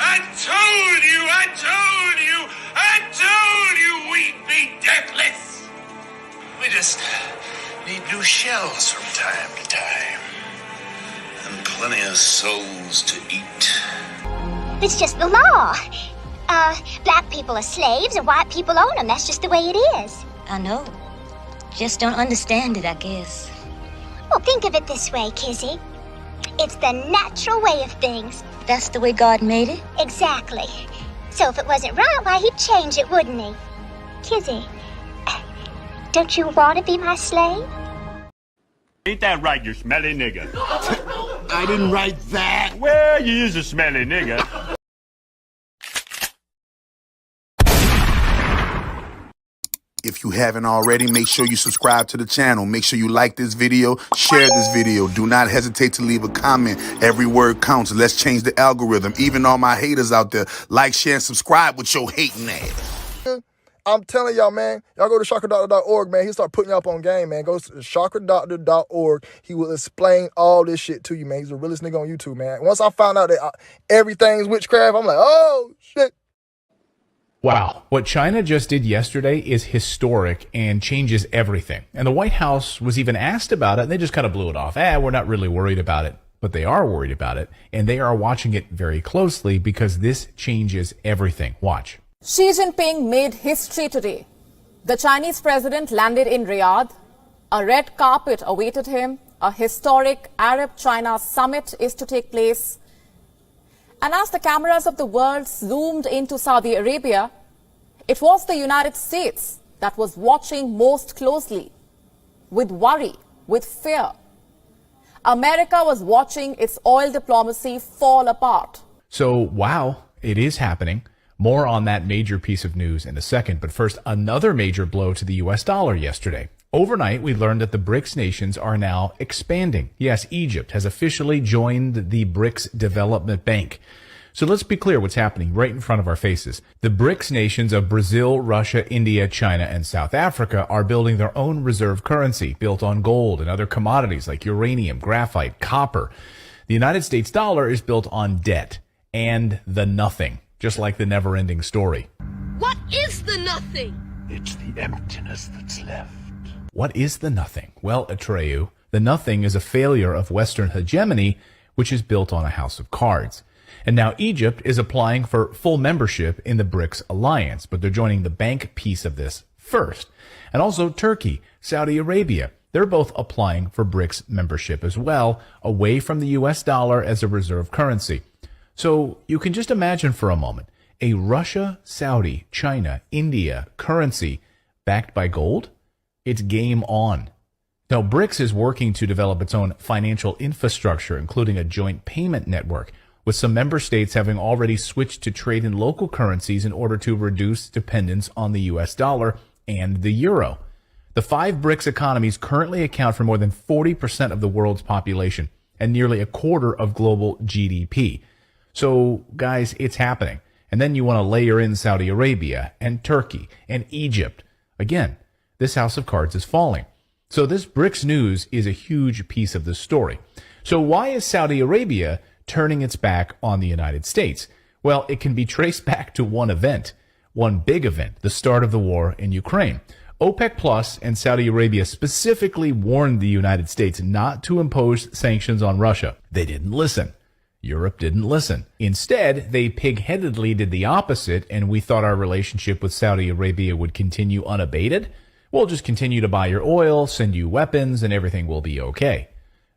I told you we'd be deathless. We just need new shells from time to time. And plenty of souls to eat. It's just the law. Black people are slaves and white people own them. That's just the way it is. I know. Just don't understand it, I guess. Well, think of it this way, Kizzy. It's the natural way of things. That's the way God made it? Exactly. So if it wasn't right, why, he'd change it, wouldn't he? Kizzy, don't you want to be my slave? Ain't that right, you smelly nigger? I didn't write that. Well, you is a smelly nigger. If you haven't already, make sure you subscribe to the channel. Make sure you like this video, share this video. Do not hesitate to leave a comment. Every word counts. Let's change the algorithm. Even all my haters out there, like, share, and subscribe with your hating ass. I'm telling y'all, man, y'all go to chakradoctor.org, man. He'll start putting you up on game, man. Go to chakradoctor.org. He will explain all this shit to you, man. He's the realest nigga on YouTube, man. Once I found out that everything's witchcraft, I'm like, oh, shit. Wow. What China just did yesterday is historic and changes everything. And the White House was even asked about it, and they just kind of blew it off. We're not really worried about it. But they are worried about it, and they are watching it very closely because this changes everything. Watch. Xi Jinping made history today. The Chinese president landed in Riyadh. A red carpet awaited him. A historic Arab-China summit is to take place. And as the cameras of the world zoomed into Saudi Arabia, it was the United States that was watching most closely, with worry, with fear. America was watching its oil diplomacy fall apart. So, wow, it is happening. More on that major piece of news in a second. But first, another major blow to the US dollar yesterday. Overnight, we learned that the BRICS nations are now expanding. Yes, Egypt has officially joined the BRICS Development Bank. So let's be clear what's happening right in front of our faces. The BRICS nations of Brazil, Russia, India, China, and South Africa are building their own reserve currency built on gold and other commodities like uranium, graphite, copper. The United States dollar is built on debt and the nothing, just like the never-ending story. What is the nothing? It's the emptiness that's left. What is the nothing? Well, Atreyu, the nothing is a failure of Western hegemony, which is built on a house of cards. And now Egypt is applying for full membership in the BRICS alliance, but they're joining the bank piece of this first. And also Turkey, Saudi Arabia, they're both applying for BRICS membership as well, away from the US dollar as a reserve currency. So you can just imagine for a moment, a Russia, Saudi, China, India currency backed by gold? It's game on. Now, BRICS is working to develop its own financial infrastructure, including a joint payment network, with some member states having already switched to trade in local currencies in order to reduce dependence on the US dollar and the euro. The 5 BRICS economies currently account for more than 40% of the world's population and nearly a quarter of global GDP. So, guys, it's happening. And then you want to layer in Saudi Arabia and Turkey and Egypt. Again, this house of cards is falling. So this BRICS news is a huge piece of the story. So why is Saudi Arabia turning its back on the United States? Well, it can be traced back to one event, one big event, the start of the war in Ukraine. OPEC Plus and Saudi Arabia specifically warned the United States not to impose sanctions on Russia. They didn't listen. Europe didn't listen. Instead, they pig-headedly did the opposite, and we thought our relationship with Saudi Arabia would continue unabated. We'll just continue to buy your oil, send you weapons, and everything will be okay.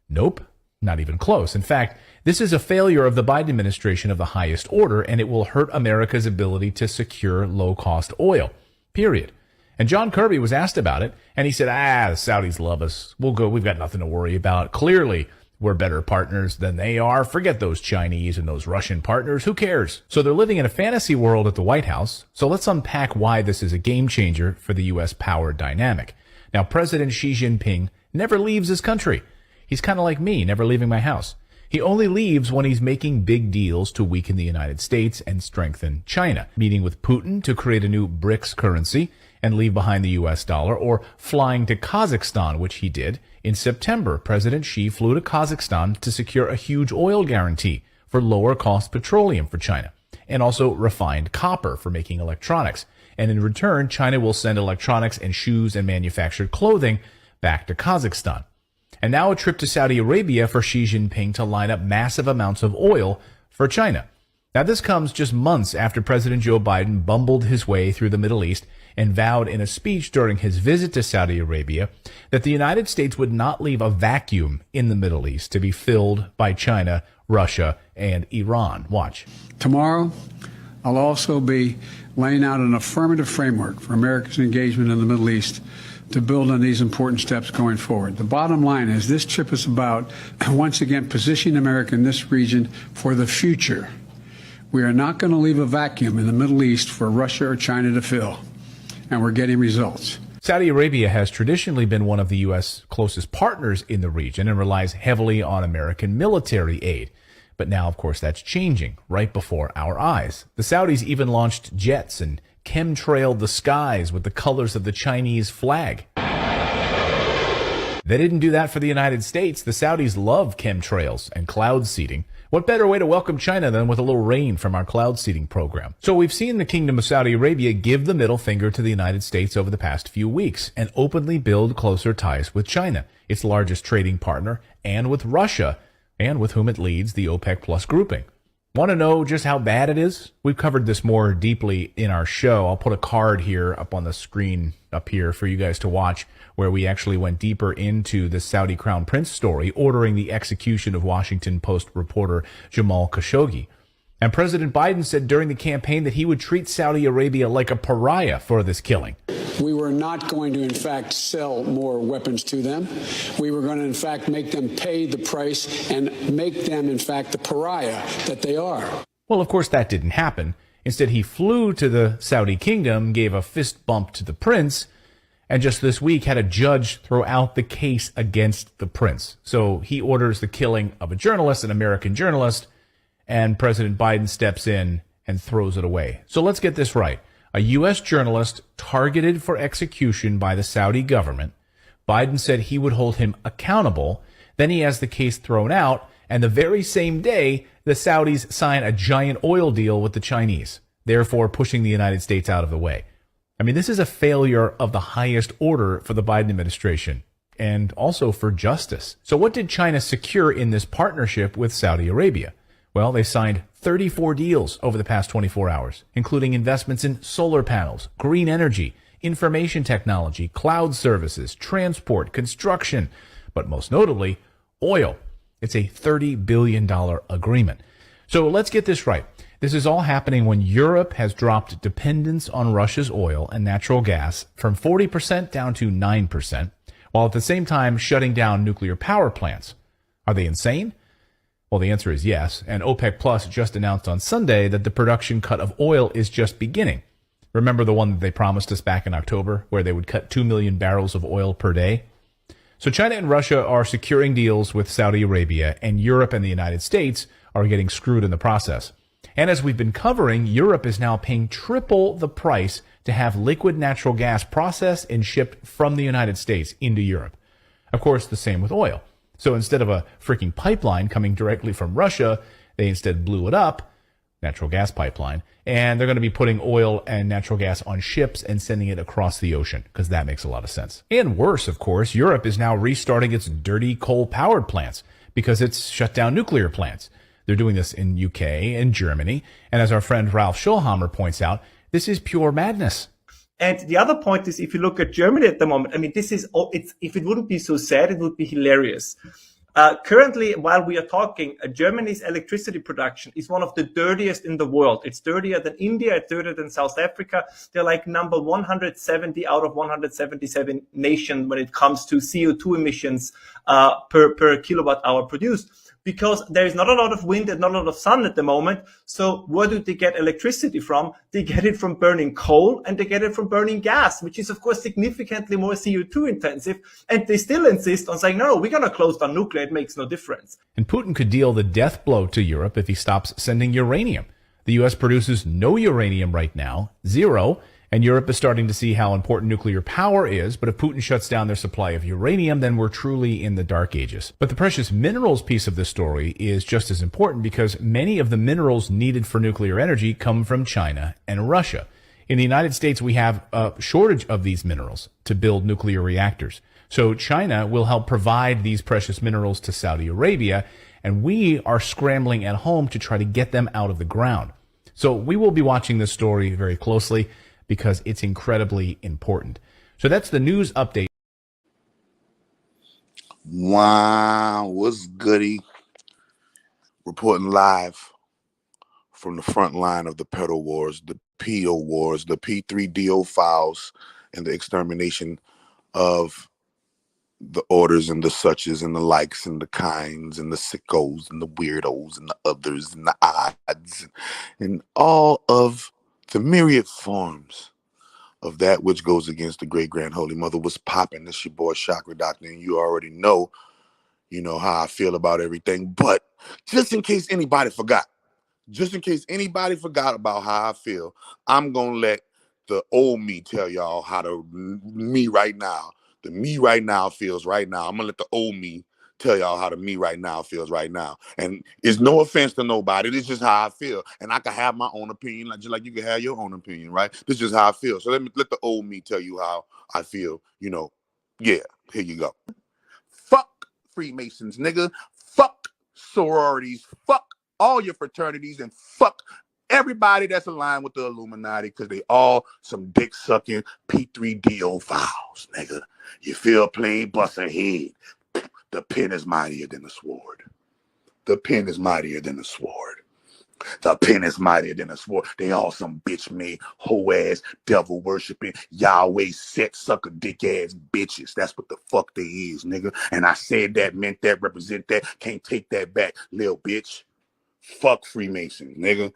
Nope, not even close. In fact, this is a failure of the Biden administration of the highest order, and it will hurt America's ability to secure low-cost oil, period. And John Kirby was asked about it, and he said, the Saudis love us. We'll go. We've got nothing to worry about. Clearly, we're better partners than they are. Forget those Chinese and those Russian partners. Who cares? So they're living in a fantasy world at the White House. So let's unpack why this is a game changer for the U.S. power dynamic. Now, President Xi Jinping never leaves his country. He's kind of like me, never leaving my house. He only leaves when he's making big deals to weaken the United States and strengthen China, meeting with Putin to create a new BRICS currency and leave behind the U.S. dollar, or flying to Kazakhstan, which he did. In September, President Xi flew to Kazakhstan to secure a huge oil guarantee for lower-cost petroleum for China. and also refined copper for making electronics. And in return, China will send electronics and shoes and manufactured clothing back to Kazakhstan. And now a trip to Saudi Arabia for Xi Jinping to line up massive amounts of oil for China. Now, this comes just months after President Joe Biden bumbled his way through the Middle East and vowed in a speech during his visit to Saudi Arabia that the United States would not leave a vacuum in the Middle East to be filled by China, Russia, and Iran. Watch. Tomorrow, I'll also be laying out an affirmative framework for America's engagement in the Middle East to build on these important steps going forward. The bottom line is this trip is about, once again, positioning America in this region for the future. We are not going to leave a vacuum in the Middle East for Russia or China to fill, and we're getting results. Saudi Arabia has traditionally been one of the U.S. closest partners in the region and relies heavily on American military aid. But now, of course, that's changing right before our eyes. The Saudis even launched jets and chemtrailed the skies with the colors of the Chinese flag. They didn't do that for the United States. The Saudis love chemtrails and cloud seeding. What better way to welcome China than with a little rain from our cloud seeding program? So we've seen the Kingdom of Saudi Arabia give the middle finger to the United States over the past few weeks and openly build closer ties with China, its largest trading partner, and with Russia, and with whom it leads the OPEC Plus grouping. Want to know just how bad it is? We've covered this more deeply in our show. I'll put a card here up on the screen up here for you guys to watch, where we actually went deeper into the Saudi Crown Prince story, ordering the execution of Washington Post reporter Jamal Khashoggi. And President Biden said during the campaign that he would treat Saudi Arabia like a pariah for this killing. We were not going to, in fact, sell more weapons to them. We were going to, in fact, make them pay the price and make them, in fact, the pariah that they are. Well, of course, that didn't happen. Instead, he flew to the Saudi kingdom, gave a fist bump to the prince, and just this week had a judge throw out the case against the prince. So he orders the killing of a journalist, an American journalist, and President Biden steps in and throws it away. So let's get this right. A U.S. journalist targeted for execution by the Saudi government. Biden said he would hold him accountable. Then he has the case thrown out. And the very same day, the Saudis sign a giant oil deal with the Chinese, therefore pushing the United States out of the way. I mean, this is a failure of the highest order for the Biden administration and also for justice. So what did China secure in this partnership with Saudi Arabia? Well, they signed 34 deals over the past 24 hours, including investments in solar panels, green energy, information technology, cloud services, transport, construction, but most notably, oil. It's a $30 billion agreement. So let's get this right. This is all happening when Europe has dropped dependence on Russia's oil and natural gas from 40% down to 9%, while at the same time shutting down nuclear power plants. Are they insane? Well, the answer is yes, and OPEC Plus just announced on Sunday that the production cut of oil is just beginning. Remember the one that they promised us back in October, where they would cut 2 million barrels of oil per day? So China and Russia are securing deals with Saudi Arabia, and Europe and the United States are getting screwed in the process. And as we've been covering, Europe is now paying triple the price to have liquid natural gas processed and shipped from the United States into Europe. Of course, the same with oil. So instead of a freaking pipeline coming directly from Russia, they instead blew it up, natural gas pipeline, and they're going to be putting oil and natural gas on ships and sending it across the ocean, because that makes a lot of sense. And worse, of course, Europe is now restarting its dirty coal-powered plants because it's shut down nuclear plants. They're doing this in UK and Germany, and as our friend Ralph Schulhammer points out, this is pure madness. And the other point is, if you look at Germany at the moment, I mean, this is, if it wouldn't be so sad, it would be hilarious. Currently, while we are talking, Germany's electricity production is one of the dirtiest in the world. It's dirtier than India. It's dirtier than South Africa. They're like number 170 out of 177 nations when it comes to CO2 emissions per kilowatt hour produced. Because there is not a lot of wind and not a lot of sun at the moment. So where do they get electricity from? They get it from burning coal and they get it from burning gas, which is, of course, significantly more CO2 intensive. And they still insist on saying, no, we're going to close down nuclear. It makes no difference. And Putin could deal the death blow to Europe if he stops sending uranium. The U.S. produces no uranium right now, zero, And Europe is starting to see how important nuclear power is, but if Putin shuts down their supply of uranium, then we're truly in the dark ages. But the precious minerals piece of this story is just as important because many of the minerals needed for nuclear energy come from China and Russia. In the United States, we have a shortage of these minerals to build nuclear reactors. So China will help provide these precious minerals to Saudi Arabia, and we are scrambling at home to try to get them out of the ground. So we will be watching this story very closely because it's incredibly important. So that's the news update. Wow, what's goody? Reporting live from the front line of the pedal wars, the PO wars, the P3DO files, and the extermination of the orders and the suches and the likes and the kinds and the sickos and the weirdos and the others and the odds and all of the myriad forms of that which goes against the great grand holy mother. Was popping. This your boy Chakra Doctor, and you already know, how I feel about everything. But just in case anybody forgot, about how I feel, I'm gonna let the old me tell y'all how the me right now feels right now. I'm gonna let the old me tell y'all how the me right now feels right now. And it's no offense to nobody. This is just how I feel. And I can have my own opinion, just like you can have your own opinion, right? This is just how I feel. So let the old me tell you how I feel, Yeah, here you go. Fuck Freemasons, nigga. Fuck sororities. Fuck all your fraternities, and fuck everybody that's aligned with the Illuminati, because they all some dick-sucking P3DO files, nigga. You feel plain bust ahead. The pen is mightier than the sword. The pen is mightier than the sword. The pen is mightier than the sword. They all some bitch-made, hoe-ass, devil-worshipping, Yahweh sex sucker dick-ass bitches. That's what the fuck they is, nigga. And I said that, meant that, represent that. Can't take that back, little bitch. Fuck Freemasons, nigga.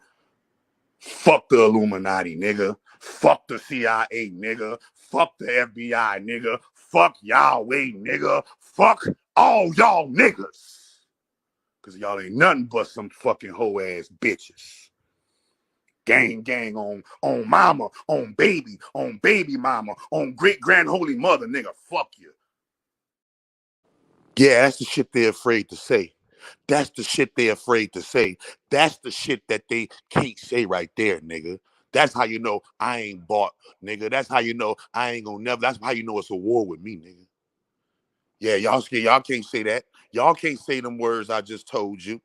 Fuck the Illuminati, nigga. Fuck the CIA, nigga. Fuck the FBI, nigga. Fuck Yahweh, nigga. Fuck all y'all niggas. Because y'all ain't nothing but some fucking hoe-ass bitches. Gang, gang on mama, on baby mama, on great-grand holy mother, nigga. Fuck you. Yeah, that's the shit they're afraid to say. That's the shit they're afraid to say. That's the shit that they can't say right there, nigga. That's how you know I ain't bought, nigga. That's how you know I ain't gonna never. That's how you know it's a war with me, nigga. Yeah, y'all scared. Y'all can't say that. Y'all can't say them words I just told you.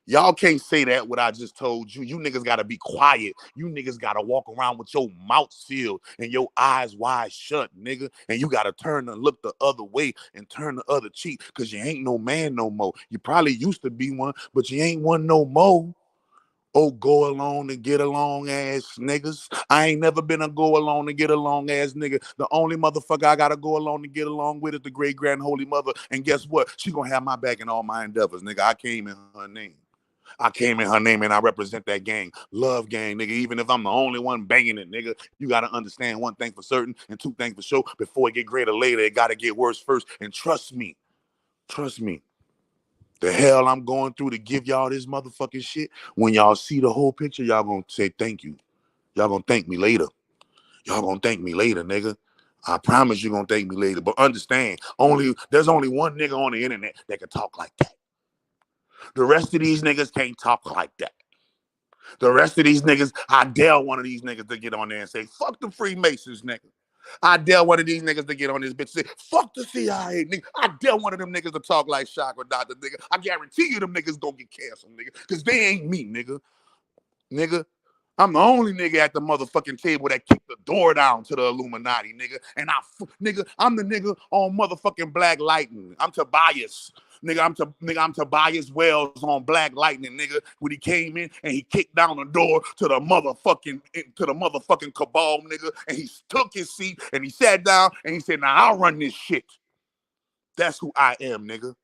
Y'all can't say that what I just told you. You niggas gotta be quiet. You niggas gotta walk around with your mouth sealed and your eyes wide shut, nigga. And you gotta turn and look the other way and turn the other cheek, because you ain't no man no more. You probably used to be one, but you ain't one no more. Oh, go along and get along ass niggas. I ain't never been a go along and get along ass nigga. The only motherfucker I gotta go along to get along with is the great grand holy mother. And guess what? She gonna have my back in all my endeavors, nigga. I came in her name. And I represent that gang. Love gang, nigga. Even if I'm the only one banging it, nigga. You got to understand one thing for certain and two things for sure. Before it get greater later, it got to get worse first. And trust me. The hell I'm going through to give y'all this motherfucking shit. When y'all see the whole picture, y'all going to say thank you. Y'all going to thank me later. Nigga. I promise you're going to thank me later. But understand, there's only one nigga on the internet that can talk like that. The rest of these niggas can't talk like that. The rest of these niggas, I dare one of these niggas to get on there and say, fuck the Freemasons, nigga. I dare one of these niggas to get on this bitch and say, fuck the CIA, nigga. I dare one of them niggas to talk like Chakra Doctor, nigga. I guarantee you them niggas gonna get canceled, nigga. Because they ain't me, nigga. Nigga. I'm the only nigga at the motherfucking table that kicked the door down to the Illuminati, nigga. And I'm the nigga on motherfucking Black Lightning. I'm Tobias. I'm Tobias Wells on Black Lightning, nigga. When he came in and he kicked down the door to the motherfucking cabal, nigga. And he took his seat and he sat down and he said, now I'll run this shit. That's who I am, nigga.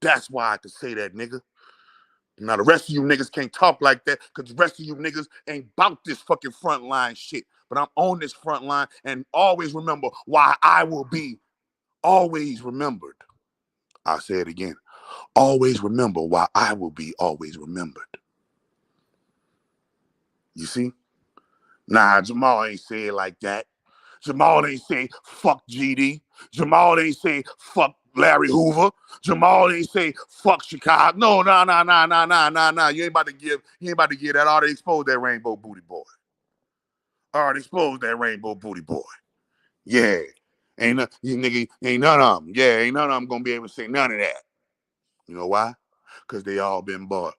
That's why I can say that, nigga. Now, the rest of you niggas can't talk like that because the rest of you niggas ain't about this fucking frontline shit. But I'm on this front line, and always remember why I will be always remembered. I'll say it again. Always remember why I will be always remembered. You see? Nah, Jamal ain't say it like that. Jamal ain't say fuck GD. Jamal ain't say fuck Larry Hoover. Jamal ain't say fuck Chicago. No, nah. You ain't about to give that. I already exposed that rainbow booty boy. Yeah. Ain't none of them. Yeah, ain't none of them gonna be able to say none of that. You know why? Because they all been bought.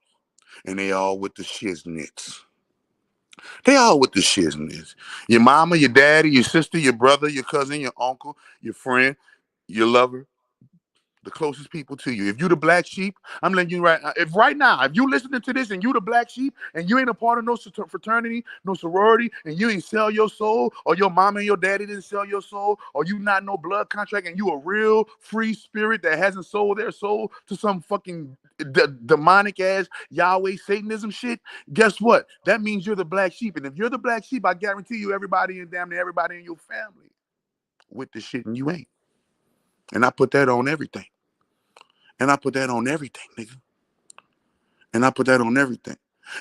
And they all with the shiznits. They all with the shiznits. Your mama, your daddy, your sister, your brother, your cousin, your uncle, your friend, your lover, the closest people to you. If you the black sheep, I'm letting you if you listening to this and you the black sheep and you ain't a part of no fraternity, no sorority, and you ain't sell your soul, or your mama and your daddy didn't sell your soul, or you not no blood contract and you a real free spirit that hasn't sold their soul to some fucking demonic ass Yahweh Satanism shit, guess what? That means you're the black sheep. And if you're the black sheep, I guarantee you everybody and damn near everybody in your family with the shit and you ain't. And I put that on everything. Nigga.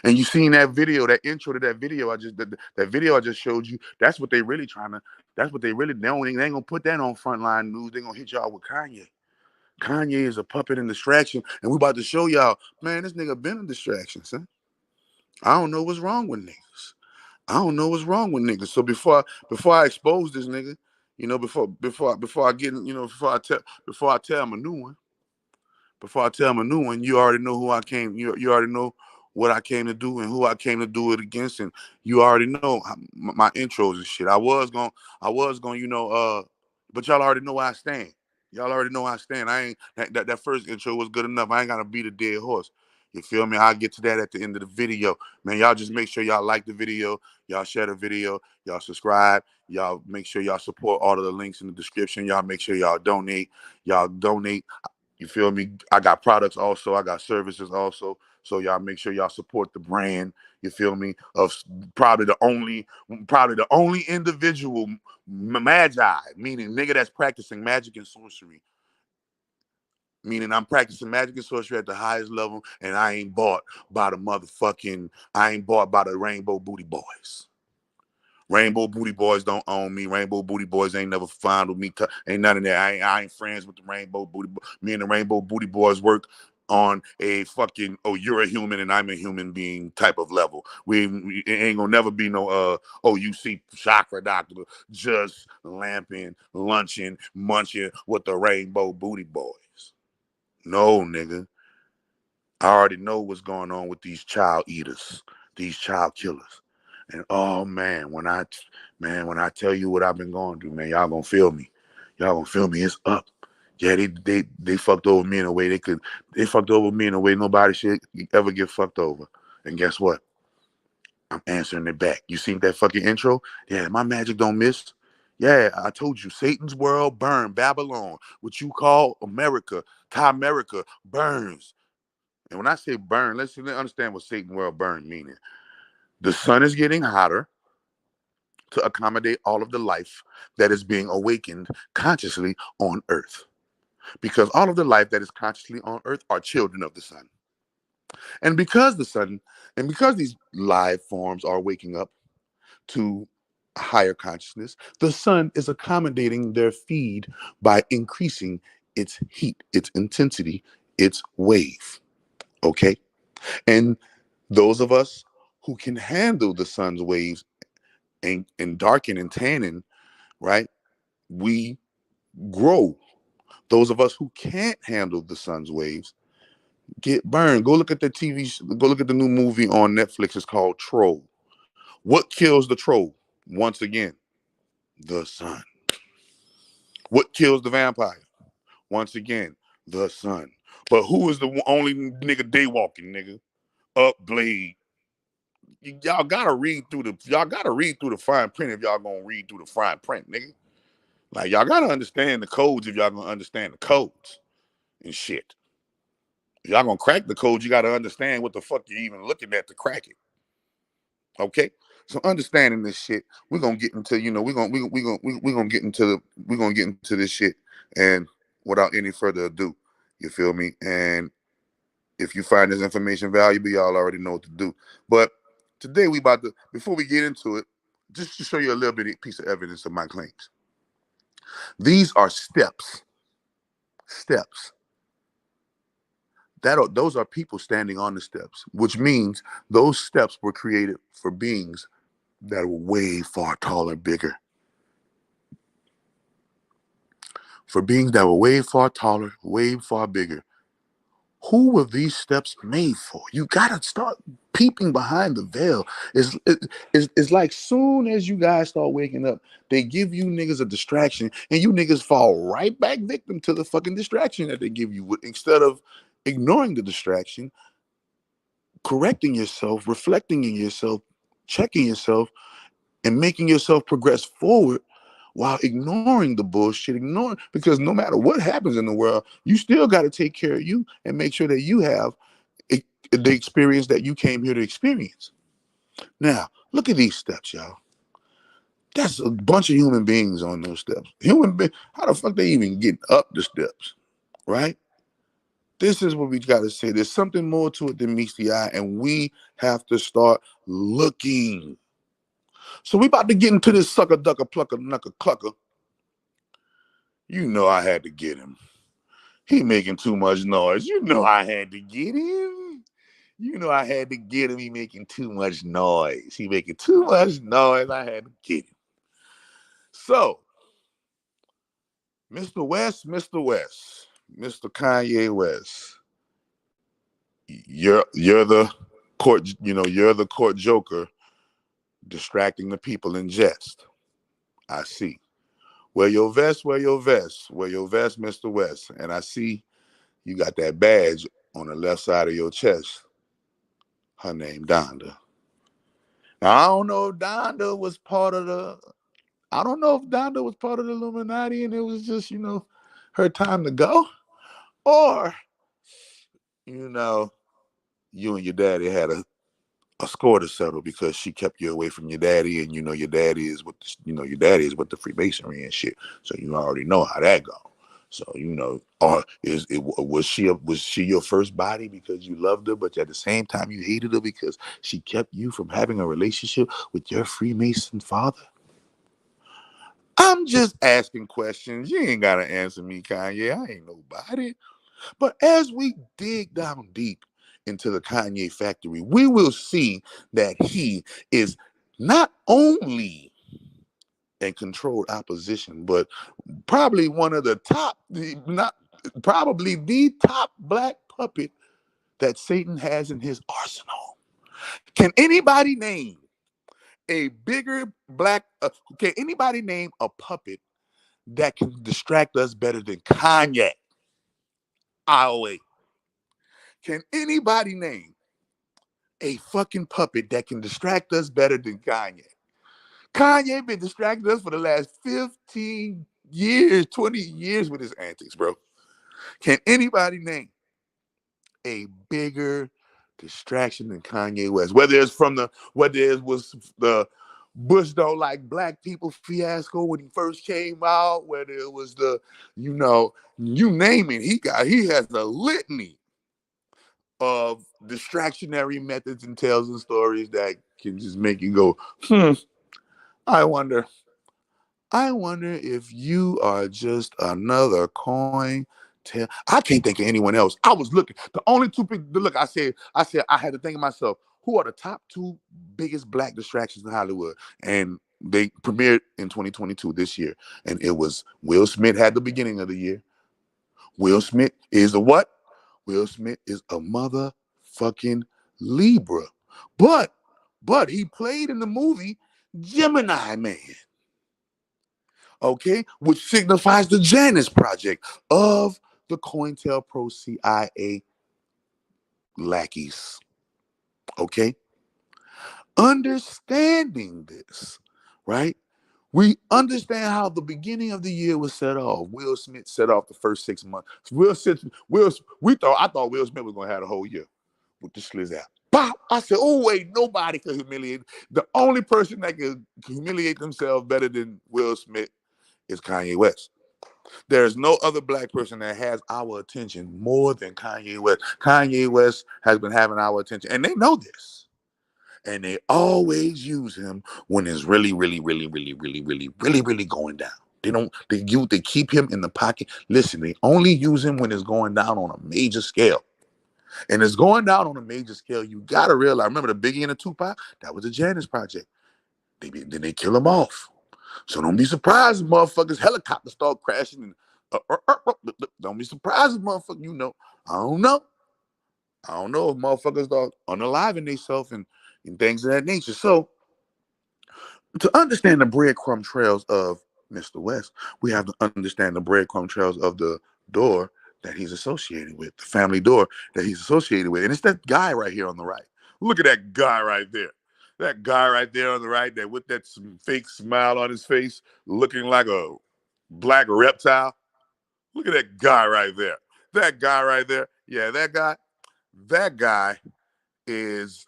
And you seen that video, that intro to that video that video I just showed you. That's what they really they ain't gonna put that on Frontline News. They gonna hit y'all with Kanye. Kanye is a puppet and distraction, and we about to show y'all, man, this nigga been a distraction, son. I don't know what's wrong with niggas. So before I expose this nigga, before I tell him a new one. Before I tell him a new one, you already know who I came. You already know what I came to do and who I came to do it against, and you already know my intros and shit. I was going, but y'all already know where I stand. I ain't that first intro was good enough. I ain't gotta beat a dead horse. You feel me? I'll get to that at the end of the video. Man, y'all just make sure y'all like the video, y'all share the video, y'all subscribe, y'all make sure y'all support all of the links in the description. Y'all make sure y'all donate. You feel me? I got products also. I got services also. So y'all make sure y'all support the brand. You feel me? Of probably the only individual magi, meaning nigga that's practicing magic and sorcery. Meaning I'm practicing magic and sorcery at the highest level, and I ain't bought by the Rainbow Booty Boys. Rainbow Booty Boys don't own me. Rainbow Booty Boys ain't never fondled me. Ain't none of that. I ain't friends with the Rainbow Booty Boys. Me and the Rainbow Booty Boys work on a fucking, oh, you're a human and I'm a human being type of level. We ain't gonna never be no, you see chakra doctor just lamping, lunching, munching with the Rainbow Booty Boys. No, nigga. I already know what's going on with these child eaters, these child killers. And oh man, when I tell you what I've been going through, man, y'all gonna feel me. It's up. Yeah, they fucked over me in a way they fucked over me in a way nobody should ever get fucked over. And guess what? I'm answering it back. You seen that fucking intro? Yeah, my magic don't miss. Yeah, I told you, Satan's world burn, Babylon, what you call America, America burns. And when I say burn, let's understand what Satan world burn meaning. The sun is getting hotter to accommodate all of the life that is being awakened consciously on Earth. Because all of the life that is consciously on Earth are children of the sun. And because these live forms are waking up to higher consciousness, the sun is accommodating their feed by increasing its heat, its intensity, its wave. Okay? And those of us who can handle the sun's waves and darken and tanning, right? We grow. Those of us who can't handle the sun's waves get burned. Go look at the go look at the new movie on Netflix. It's called Troll. What kills the troll? Once again, the sun. What kills the vampire? Once again, the sun. But who is the only nigga daywalking, nigga? Up Blade. Y'all gotta read through the fine print if y'all gonna read through the fine print, nigga. Like, y'all gotta understand the codes if y'all gonna understand the codes and shit. If y'all gonna crack the codes, you gotta understand what the fuck you're even looking at to crack it. Okay? So understanding this shit, we're gonna get into, we're gonna get into this shit, and without any further ado, you feel me? And if you find this information valuable, y'all already know what to do. But today before we get into it, just to show you a little bit piece of evidence of my claims. These are steps. Steps. Those are people standing on the steps, which means those steps were created for beings that were way far taller, bigger. For beings that were way far taller, way far bigger. Who were these steps made for? You gotta start peeping behind the veil. It's like soon as you guys start waking up, they give you niggas a distraction, and you niggas fall right back victim to the fucking distraction that they give you. Instead of ignoring the distraction, correcting yourself, reflecting in yourself, checking yourself, and making yourself progress forward while ignoring the bullshit, because no matter what happens in the world, you still got to take care of you and make sure that you have the experience that you came here to experience. Now, look at these steps, y'all. That's a bunch of human beings on those steps. How the fuck they even get up the steps, right? This is what we got to say. There's something more to it than meets the eye, and we have to start looking. So we about to get into this sucker, ducker, plucker, knucker, clucker. You know I had to get him. He making too much noise. You know I had to get him. You know I had to get him. He making too much noise. He making too much noise. I had to get him. So, Mr. West, Mr. Kanye West, you're the court, you're the court joker distracting the people in jest. I see. Wear your vest, Mr. West. And I see you got that badge on the left side of your chest. Her name Donda. Now I don't know if Donda was part of the Illuminati and it was just, her time to go. Or, you and your daddy had a score to settle because she kept you away from your daddy, and your daddy is with the Freemasonry and shit. So you already know how that go. So was she your first body because you loved her, but at the same time you hated her because she kept you from having a relationship with your Freemason father? I'm just asking questions. You ain't gotta answer me, Kanye. I ain't nobody. But as we dig down deep into the Kanye factory, we will see that he is not only in controlled opposition, but probably the top black puppet that Satan has in his arsenal. Can anybody name a bigger can anybody name a puppet that can distract us better than Kanye? I'll wait. Can anybody name a fucking puppet that can distract us better than Kanye? Kanye been distracting us for the last 15 years, 20 years with his antics, bro. Can anybody name a bigger distraction than Kanye West? Whether it was the Bush don't like black people fiasco when he first came out, whether it was you name it, he has a litany of distractionary methods and tales and stories that can just make you go, I wonder if you are just another coin. I can't think of anyone else. I was looking. The only two people. Look, I said I had to think of myself. Who are the top two biggest black distractions in Hollywood? And they premiered in 2022 this year. And it was Will Smith had the beginning of the year. Will Smith is a what? Will Smith is a motherfucking Libra. But he played in the movie Gemini Man. Okay, which signifies the Janus Project of the COINTELPRO CIA lackeys. Okay, understanding this, right? We understand how the beginning of the year was set off. Will Smith set off the first 6 months. I thought Will Smith was gonna have the whole year with the Sliz out. Pop! I said, oh wait, nobody could humiliate. The only person that could humiliate themselves better than Will Smith is Kanye West. There's no other black person that has our attention more than Kanye West. Kanye West has been having our attention, and they know this. And they always use him when it's really going down. They keep him in the pocket. Listen, they only use him when it's going down on a major scale. And it's going down on a major scale. You gotta realize, remember the Biggie and the Tupac? That was the Janus Project. Then they kill him off. So don't be surprised if motherfuckers helicopters start crashing. Don't be surprised if motherfuckers, I don't know if motherfuckers start unaliving themselves and things of that nature. So to understand the breadcrumb trails of Mr. West, we have to understand the breadcrumb trails of the door that he's associated with, the family door that he's associated with. And it's that guy right here on the right. Look at that guy right there. That guy right there on the right, that with that fake smile on his face, looking like a black reptile. Look at that guy right there. That guy right there. Yeah, that guy is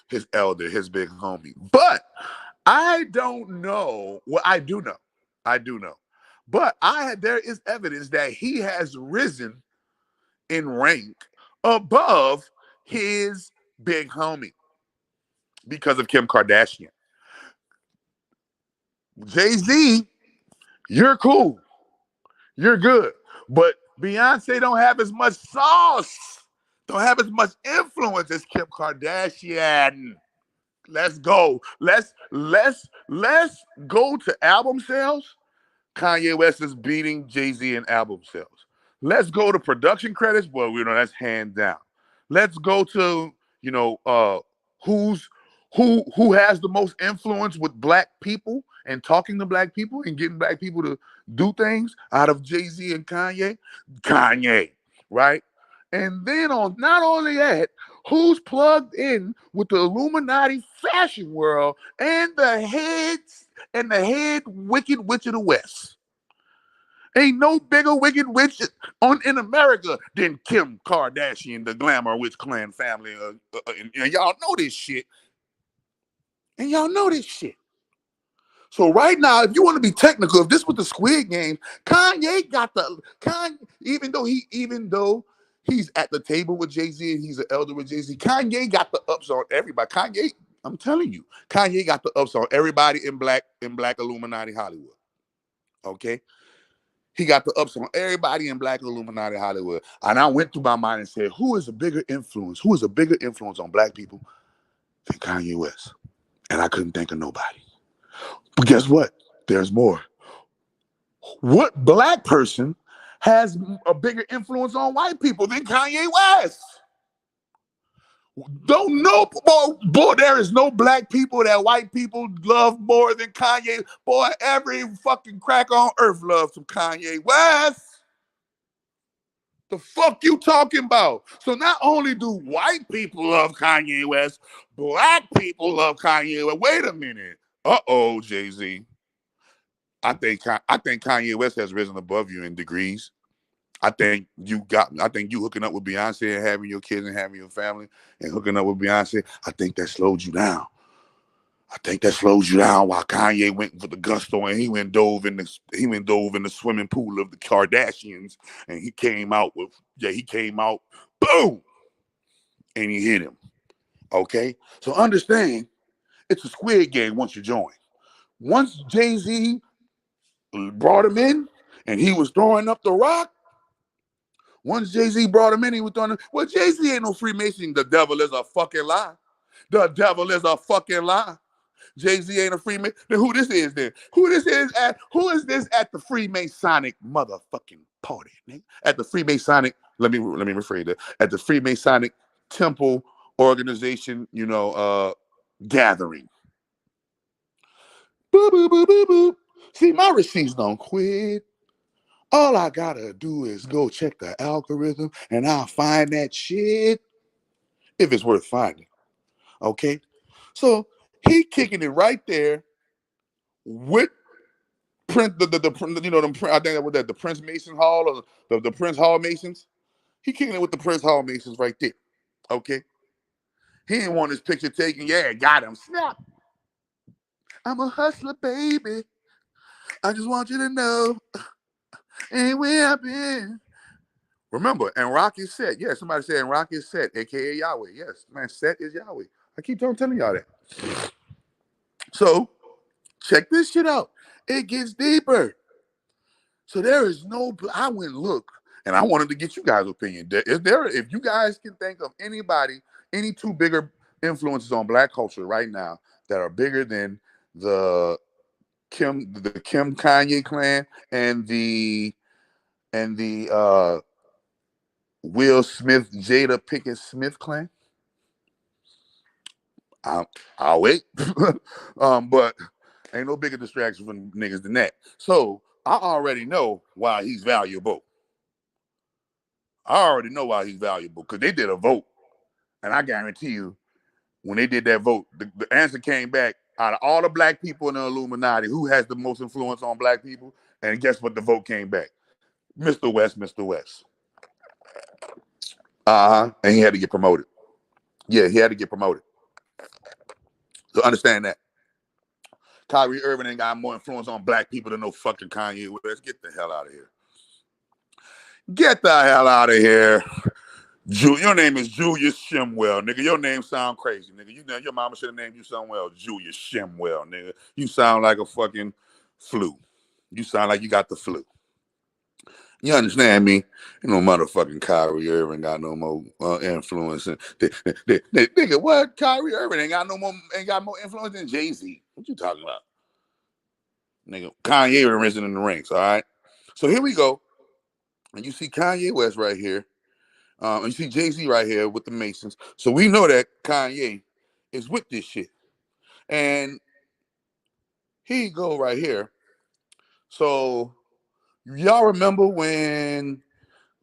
his elder, his big homie. But I don't know. Well, I do know. But there is evidence that he has risen in rank above his big homie because of Kim Kardashian. Jay-Z, you're cool. You're good. But Beyonce don't have as much sauce, don't have as much influence as Kim Kardashian. Let's go. Let's go to album sales. Kanye West is beating Jay-Z in album sales. Let's go to production credits. Well, that's hands down. Let's go to, who has the most influence with black people and talking to black people and getting black people to do things out of Jay-Z and Kanye? Kanye, right? And then not only that, who's plugged in with the Illuminati fashion world and the head wicked witch of the West? Ain't no bigger wicked witch in America than Kim Kardashian, the Glamour Witch Clan family. And y'all know this shit. So right now, if you want to be technical, if this was the Squid Game, Kanye even though he's at the table with Jay-Z and he's an elder with Jay-Z, Kanye got the ups on everybody. Kanye, I'm telling you, Kanye got the ups on everybody in black Illuminati Hollywood. Okay? He got the ups on everybody in black Illuminati Hollywood. And I went through my mind and said, who is a bigger influence on black people than Kanye West? And I couldn't think of nobody. But guess what? There's more. What black person has a bigger influence on white people than Kanye West? Don't know, boy, there is no black people that white people love more than Kanye. Boy, every fucking crack on earth loves some Kanye West. The fuck you talking about? So not only do white people love Kanye West, black people love Kanye West. Wait a minute. Uh-oh, Jay-Z. I think Kanye West has risen above you in degrees. I think you hooking up with Beyonce and having your kids and having your family and hooking up with Beyonce, I think that slowed you down. While Kanye went for the gusto and he went dove in the swimming pool of the Kardashians and he came out, boom, and he hit him. Okay? So understand, it's a Squid Game once you join. Once Jay-Z brought him in and he was throwing up the rock, once Jay-Z brought him in, he was throwing him. Well, Jay-Z ain't no Freemason. The devil is a fucking lie. Jay-Z ain't a Freemason. Then who this is then? Who is this at the Freemasonic motherfucking party, nigga? At the Freemasonic, let me rephrase that. At the Freemasonic temple organization, gathering. Boo, boo, boo, boo, boo. See, my receipts don't quit. All I gotta do is go check the algorithm and I'll find that shit if it's worth finding. Okay? So he kicking it right there with I think that was the Prince Mason Hall or the Prince Hall Masons. He kicking it with the Prince Hall Masons right there. Okay? He didn't want his picture taken. Yeah, got him. Snap. I'm a hustler, baby. I just want you to know. And where I've been. Remember, and Rock is Set. Yeah, somebody said and Rock is Set, aka Yahweh. Yes, man, Set is Yahweh. I keep telling y'all that. So check this shit out. It gets deeper. So there is no. I went and look, and I wanted to get you guys' opinion. If you guys can think of anybody, any two bigger influences on Black culture right now that are bigger than the Kim Kanye clan and the Will Smith Jada Pinkett Smith clan, I'll wait. But ain't no bigger distraction for niggas than that. So I already know why he's valuable. Because they did a vote. And I guarantee you, when they did that vote, the answer came back out of all the Black people in the Illuminati, who has the most influence on Black people? And guess what the vote came back? Mr. West, Mr. West. And he had to get promoted. Yeah, he had to get promoted. So understand that. Kyrie Irving ain't got more influence on Black people than no fucking Kanye West. Get the hell out of here. Get the hell out of here. Your name is Julius Shimwell, nigga. Your name sound crazy, nigga. You know your mama should have named you somewhere else. Julius Shimwell, nigga. You sound like a fucking flu. You sound like you got the flu. You understand me? You know, motherfucking Kyrie Irving got no more influence. Nigga, what? Kyrie Irving ain't got more influence than Jay-Z. What you talking about? Nigga, Kanye risen in the ranks, all right? So here we go. And you see Kanye West right here. And you see Jay-Z right here with the Masons. So we know that Kanye is with this shit. And here you go right here. So y'all remember when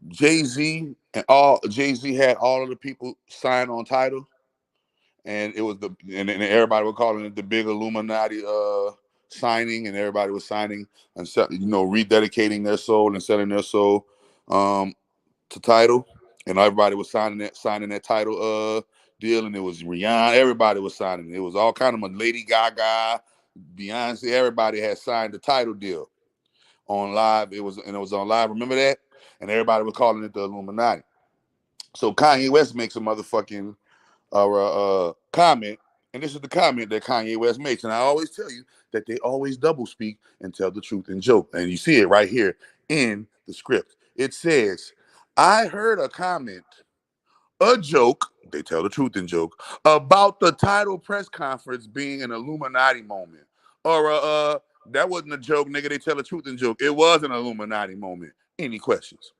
Jay-Z had all of the people sign on title? And it was and everybody was calling it the big Illuminati signing, and everybody was signing and rededicating their soul and selling their soul to title. And everybody was signing that title deal, and it was Rihanna. Everybody was signing. It was all kind of Lady Gaga, Beyonce. Everybody had signed the title deal on live. It was on live. Remember that? And everybody was calling it the Illuminati. So Kanye West makes a motherfucking comment, and this is the comment that Kanye West makes. And I always tell you that they always double speak and tell the truth and joke. And you see it right here in the script. It says, I heard a comment, a joke, they tell the truth and joke, about the title press conference being an Illuminati moment. Or that wasn't a joke, nigga, they tell the truth and joke. It was an Illuminati moment. Any questions?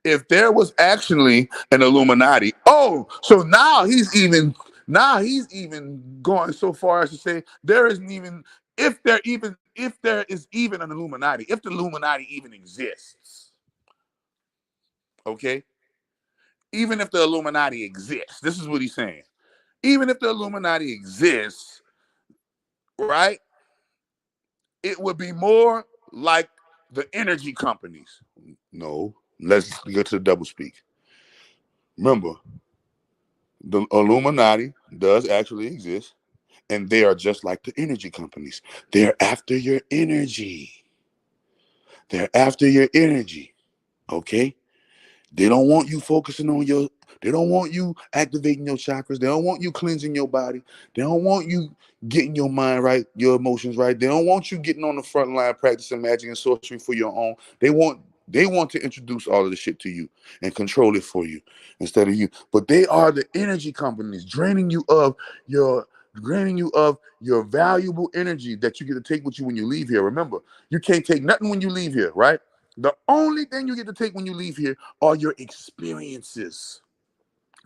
If there was actually an Illuminati, so now he's even going so far as to say there isn't even, if there is even an Illuminati, if the Illuminati even exists. Okay? Even if the Illuminati exists, this is what he's saying. Even if the Illuminati exists, right, it would be more like the energy companies. No, let's get to the double speak. Remember, the Illuminati does actually exist, and they are just like the energy companies. They're after your energy. Okay? They don't want you focusing on they don't want you activating your chakras. They don't want you cleansing your body. They don't want you getting your mind right, your emotions right. They don't want you getting on the front line practicing magic and sorcery for your own. They want to introduce all of this shit to you and control it for you instead of you. But they are the energy companies draining you of your valuable energy that you get to take with you when you leave here. Remember, you can't take nothing when you leave here, right? The only thing you get to take when you leave here are your experiences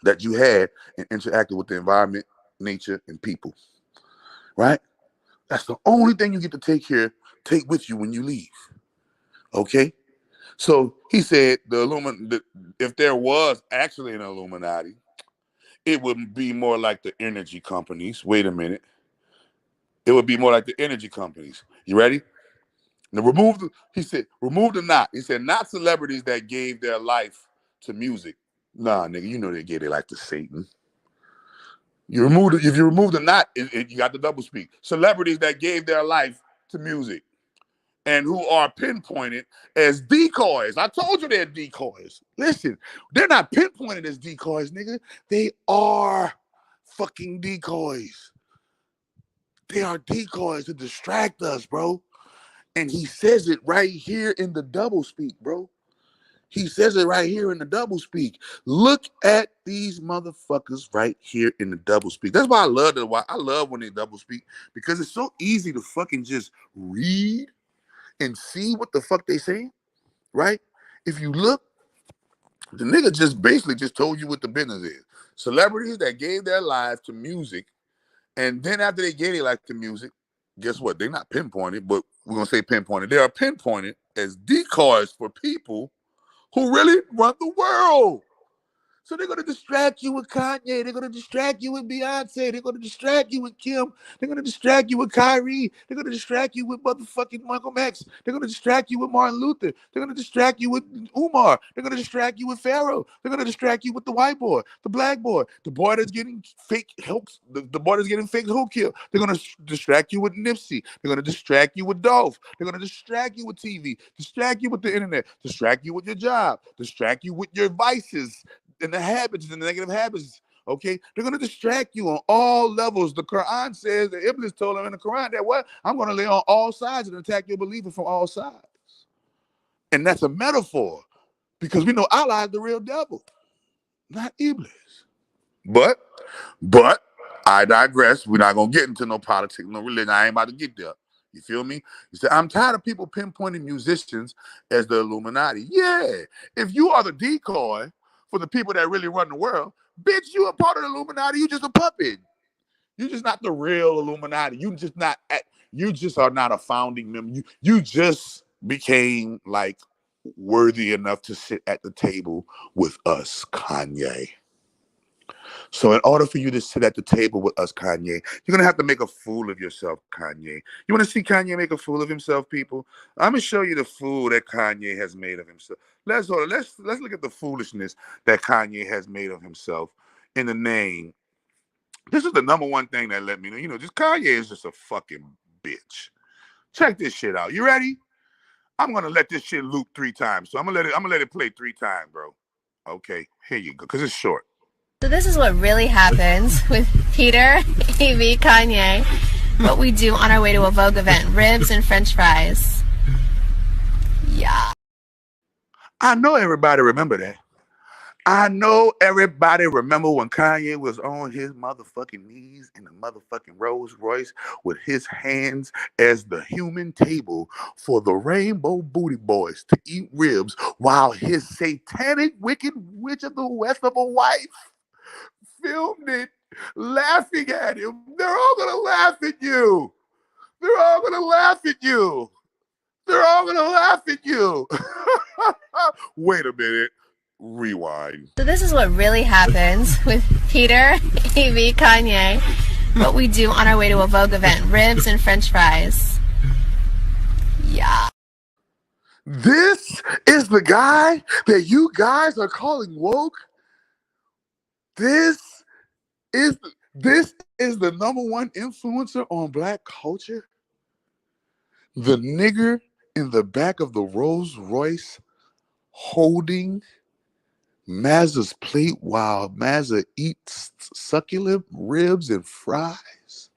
that you had and interacted with the environment, nature, and people, right? That's the only thing you get to take with you when you leave, okay? So he said if there was actually an Illuminati, it would be more like the energy companies. Wait a minute. It would be more like the energy companies. You ready? Now remove the not. He said, not celebrities that gave their life to music. Nah, nigga, you know they gave their life to Satan. If you remove the not, you got the double speak. Celebrities that gave their life to music. and who are pinpointed as decoys. I told you they're decoys. Listen, they're not pinpointed as decoys, nigga. They are fucking decoys. They are decoys to distract us, bro. And he says it right here in the doublespeak, bro. He says it right here in the doublespeak. Look at these motherfuckers right here in the doublespeak. That's why I love when they doublespeak, because it's so easy to fucking just read and see what the fuck they saying, right? If you look, the nigga just basically just told you what the business is. Celebrities that gave their lives to music, and then after they gave their life to music, guess what? They're not pinpointed, but we're gonna say pinpointed. They are pinpointed as decoys for people who really run the world. So they're going to distract you with Kanye. They're going to distract you with Beyonce. They're going to distract you with Kim. They're going to distract you with Kyrie. They're going to distract you with motherfucking Michael X. They're going to distract you with Martin Luther. They're going to distract you with Umar. They're going to distract you with Pharaoh. They're going to distract you with the white boy, the black boy, the boy that's getting fake helps, the boy that's getting fake who kill. They're going to distract you with Nipsey. They're going to distract you with Dolph. They're going to distract you with TV, distract you with the internet, distract you with your job, distract you with your vices, and the habits and the negative habits, okay? They're going to distract you on all levels. The Quran says that Iblis told him in the Quran that what? I'm going to lay on all sides and attack your believer from all sides. And that's a metaphor, because we know Allah is the real devil, not Iblis. But I digress. We're not going to get into no politics, no religion. I ain't about to get there. You feel me? You say, I'm tired of people pinpointing musicians as the Illuminati. Yeah, if you are the decoy for the people that really run the world, bitch, you a part of the Illuminati. You just a puppet. You just not the real Illuminati. You just are not a founding member. You just became like worthy enough to sit at the table with us, Kanye. So in order for you to sit at the table with us, Kanye, you're going to have to make a fool of yourself, Kanye. You want to see Kanye make a fool of himself, people? I'm going to show you the fool that Kanye has made of himself. Let's look at the foolishness that Kanye has made of himself in the name. This is the number one thing that let me know. You know, just Kanye is just a fucking bitch. Check this shit out. You ready? I'm going to let this shit loop 3 times. So I'm going to let it play 3 times, bro. Okay, here you go, because it's short. So this is what really happens with Peter, Evie, Kanye, what we do on our way to a Vogue event, ribs and french fries. Yeah. I know everybody remember that. I know everybody remember when Kanye was on his motherfucking knees in the motherfucking Rolls Royce with his hands as the human table for the Rainbow Booty Boys to eat ribs while his satanic wicked witch of the West of a wife filmed it, laughing at him. They're all gonna laugh at you. They're all gonna laugh at you. They're all gonna laugh at you. Wait a minute. Rewind. So this is what really happens with Peter, Evie, Kanye, what we do on our way to a Vogue event, ribs and french fries. Yeah. This is the guy that you guys are calling woke? This is the number one influencer on black culture? The nigger in the back of the Rolls Royce holding Mazza's plate while Mazza eats succulent ribs and fries.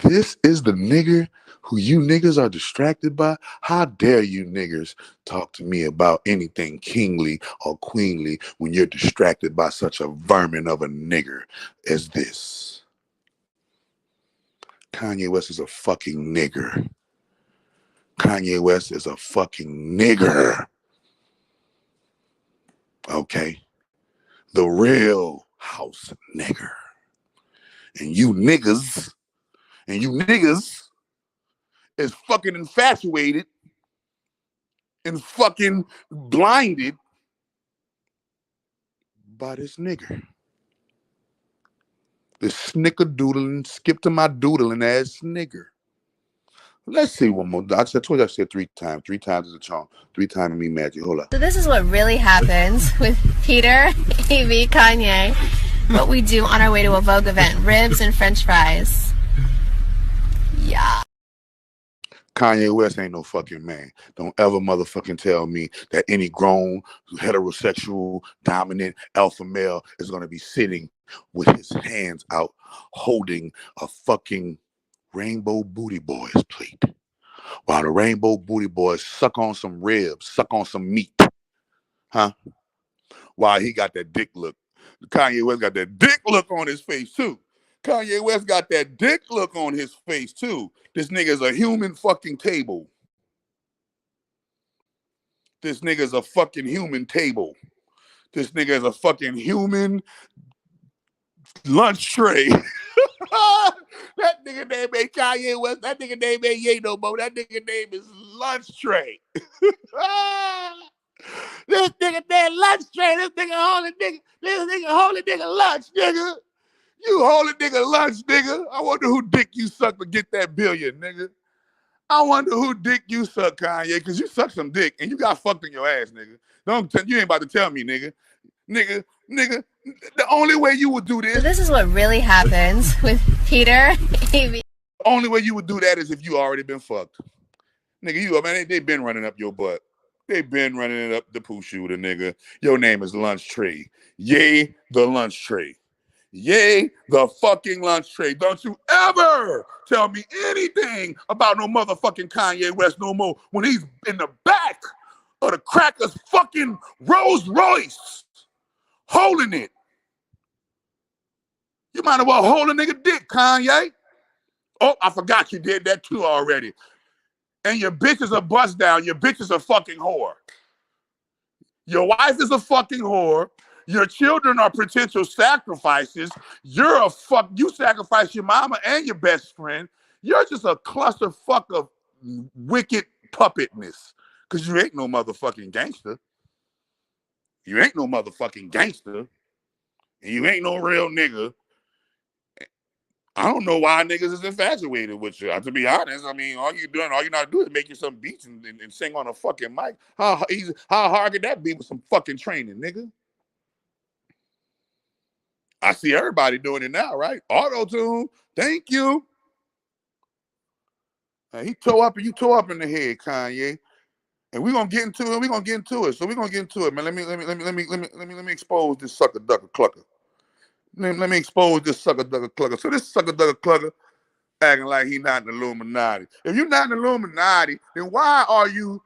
This is the nigger who you niggas are distracted by? How dare you niggas talk to me about anything kingly or queenly when you're distracted by such a vermin of a nigger as this? Kanye West is a fucking nigger. Kanye West is a fucking nigger. Okay? The real house nigger. And you niggas is fucking infatuated and fucking blinded by this nigger. This snickerdoodling, skip to my doodling ass nigger. Let's see one more. I told you I said 3 times. 3 times is a charm. 3 times me magic. Hold up. So this is what really happens with Peter, Evie, Kanye, what we do on our way to a Vogue event, ribs and french fries. Yeah. Kanye West ain't no fucking man. Don't ever motherfucking tell me that any grown, heterosexual, dominant alpha male is going to be sitting with his hands out holding a fucking Rainbow Booty Boys plate while the Rainbow Booty Boys suck on some ribs, suck on some meat. Huh? While he got that dick look. Kanye West got that dick look on his face too. Kanye West got that dick look on his face too. This nigga's a human fucking table. This nigga's a fucking human table. This nigga is a fucking human lunch tray. That nigga name ain't Kanye West. That nigga name ain't Ye no more. That nigga name is lunch tray. This nigga name lunch tray. This nigga holy nigga lunch, nigga. You holy nigga lunch, nigga. I wonder who dick you suck to get that billion, nigga. I wonder who dick you suck, Kanye, because you suck some dick and you got fucked in your ass, nigga. You ain't about to tell me, nigga. Nigga, the only way you would do this. So this is what really happens with Peter. The only way you would do that is if you already been fucked. Nigga, they been running up your butt. They been running it up the poo shooter, nigga. Your name is Lunch Tray. Yay, the Lunch Tray. Yay, the fucking lunch tray. Don't you ever tell me anything about no motherfucking Kanye West no more when he's in the back of the cracker's fucking Rolls Royce holding it. You might as well hold a nigga dick, Kanye. Oh, I forgot you did that too already. And your bitch is a bust down. Your bitch is a fucking whore. Your wife is a fucking whore. Your children are potential sacrifices. You sacrifice your mama and your best friend. You're just a clusterfuck of wicked puppetness. Because you ain't no motherfucking gangster. You ain't no motherfucking gangster. And you ain't no real nigga. I don't know why niggas is infatuated with you. To be honest, I mean, all you not doing is make you some beats and sing on a fucking mic. How hard could that be with some fucking training, nigga? I see everybody doing it now, right? Auto-tune, thank you. He tore up and you tore up in the head, Kanye. And we're gonna get into it. So we're gonna get into it, man. Let me expose this sucker ducker clucker. Let me expose this sucker ducker clucker. So this sucker ducker clucker acting like he not an Illuminati. If you're not an Illuminati, then why are you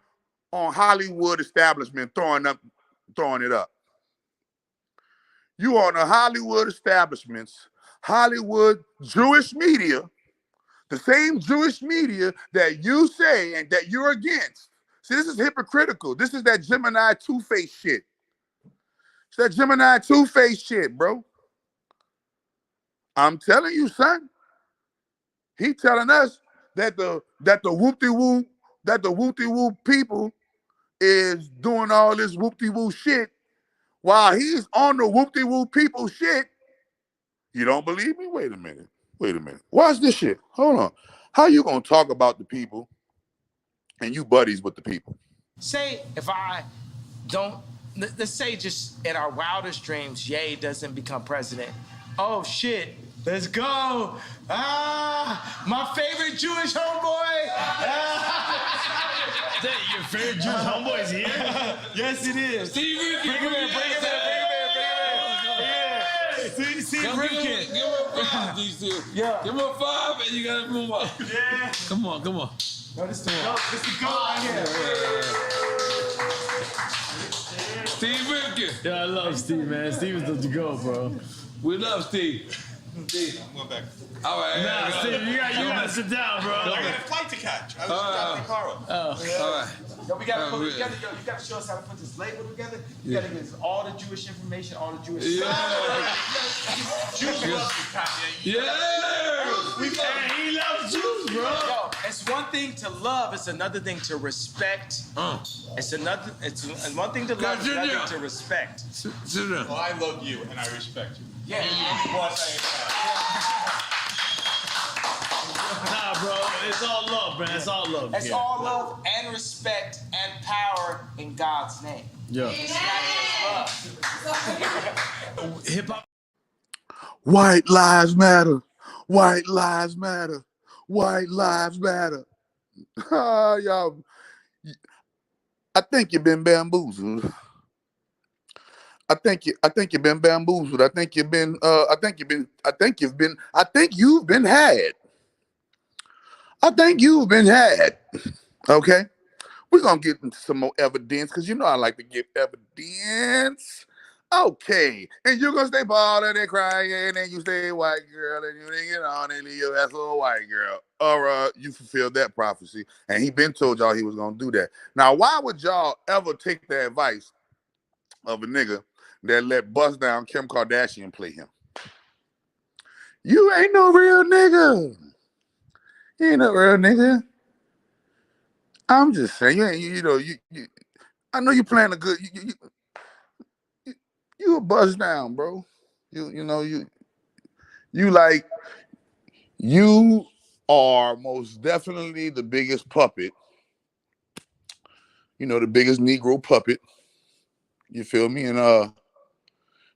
on Hollywood establishment throwing it up? You on the Hollywood establishments, Hollywood Jewish media, the same Jewish media that you say and that you're against. See, this is hypocritical. This is that Gemini two-face shit. It's that Gemini two-face shit, bro. I'm telling you, son. He telling us that the whoop-de-woo people is doing all this whoop-de-woo shit. While he's on the whoop-de-woo people shit, you don't believe me? Wait a minute. Watch this shit. Hold on. How you gonna talk about the people and you buddies with the people? Say if I don't, let's say just in our wildest dreams, Ye doesn't become president. Oh shit, let's go. My favorite Jewish homeboy. Your favorite Jewish homeboy is here? Yes, it is. Steve Rifkin. Bring him in. Steve Rifkin. Give him a 5, these two. Yeah. Give him a 5 and you gotta move up. Yeah. Come on. No, this is the goat right here. Steve Rifkin. Yeah, I love Steve, man. Steve is the GOAT, bro. We love Steve. Steve, I'm going back. All right. Nah, Steve, you gotta sit down, bro. I got a flight to catch. I was just dropping the car up. All right. Yo, we gotta put it together. Yo, you gotta show us how to put this label together. You gotta give us all the Jewish information, all the Jewish stuff. Jews love Kanye. Yeah. He loves Jews, bro. Yo, it's one thing to love, it's another thing to respect. It's one thing to love, it's another thing to respect. Sit down. Well, I love you and I respect you. Yeah. Nah, bro, it's all love, man. It's all love. It's all love and respect and power in God's name. Yeah. It's not just love. Hip hop. White lives matter. White lives matter. White lives matter. Y'all, I think you've been bamboozled. I think you've been bamboozled. I think you've been had. I think you've been had. Okay? We're gonna get into some more evidence because you know I like to give evidence. Okay, and you're gonna stay bald and then crying, and then you stay white girl, and you then get on and leave your ass little white girl. All right, you fulfilled that prophecy, and he been told y'all he was gonna do that. Now, why would y'all ever take the advice of a nigga that let bust down Kim Kardashian play him? You ain't no real nigga. You ain't no real nigga. I'm just saying, I know you playing a good. You a buzz down, bro. You are most definitely the biggest puppet. You know, the biggest Negro puppet. You feel me? And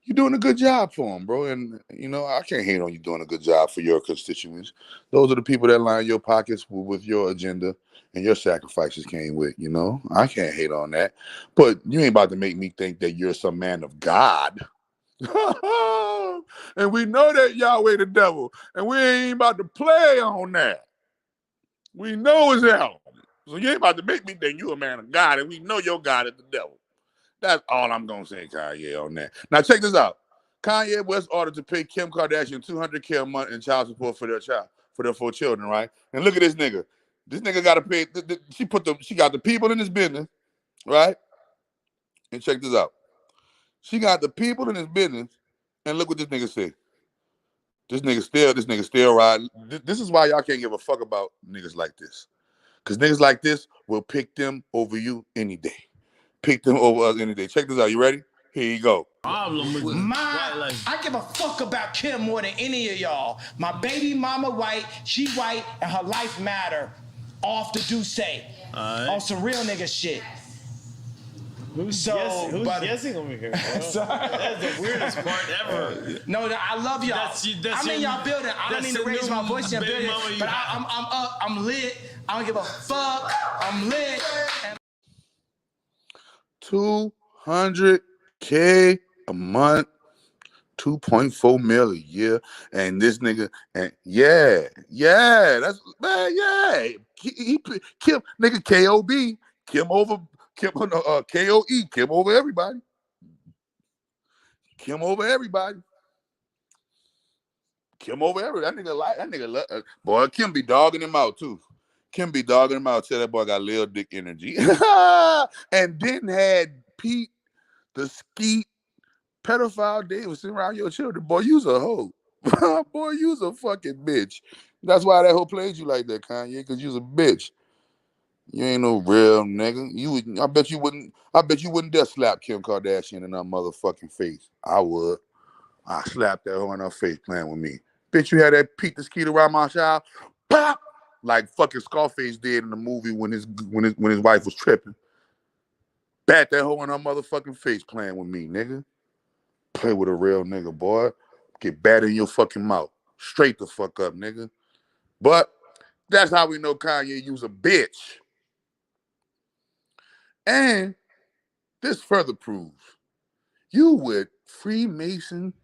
you're doing a good job for them, bro. And I can't hate on you doing a good job for your constituents. Those are the people that line your pockets with your agenda and your sacrifices came with. I can't hate on that. But you ain't about to make me think that you're some man of God. And we know that Yahweh the devil, and we ain't about to play on that. We know it's hell. So you ain't about to make me think you a man of God, and we know your God is the devil. That's all I'm gonna say, Kanye, on that. Now check this out. Kanye West ordered to pay Kim Kardashian $200K a month in child support for their 4 children, right? And look at this nigga. This nigga got to pay. She got the people in his business, right? And check this out. She got the people in his business, and look what this nigga said. This nigga still riding. This is why y'all can't give a fuck about niggas like this. Because niggas like this will pick them over you any day. Pick them over us any day. Check this out. You ready? Here you go. I give a fuck about Kim more than any of y'all. My baby mama white, she white, and her life matter. Off the Duce. On some real nigga shit. Who's guessing over here? Sorry. That's the weirdest part ever. No, I love y'all. I'm in y'all building. I don't mean to raise my voice in your building, but I'm up. I'm lit. I don't give a fuck. I'm lit. 200K a month, 2.4 mil a year, and this nigga, and that's man, yeah. He Kim nigga KOB, Kim over KOE, Kim over everybody. Kim over everybody. Kim over everybody. That nigga boy, Kim be dogging him out too. Kim be dogging him out. Tell that boy got little dick energy. And then had Pete, the skeet pedophile David sitting around your children. Boy, you's a hoe. Boy, you's a fucking bitch. That's why that hoe played you like that, Kanye, because you's a bitch. You ain't no real nigga. I bet you wouldn't dare slap Kim Kardashian in her motherfucking face. I would. I slapped that hoe in her face playing with me. Bitch, you had that Pete the Skeet around my child. Pop! Like fucking Scarface did in the movie when his wife was tripping. Bat that hoe in her motherfucking face playing with me, nigga. Play with a real nigga, boy. Get bat in your fucking mouth. Straight the fuck up, nigga. But that's how we know Kanye use a bitch. And this further proves you with Freemason,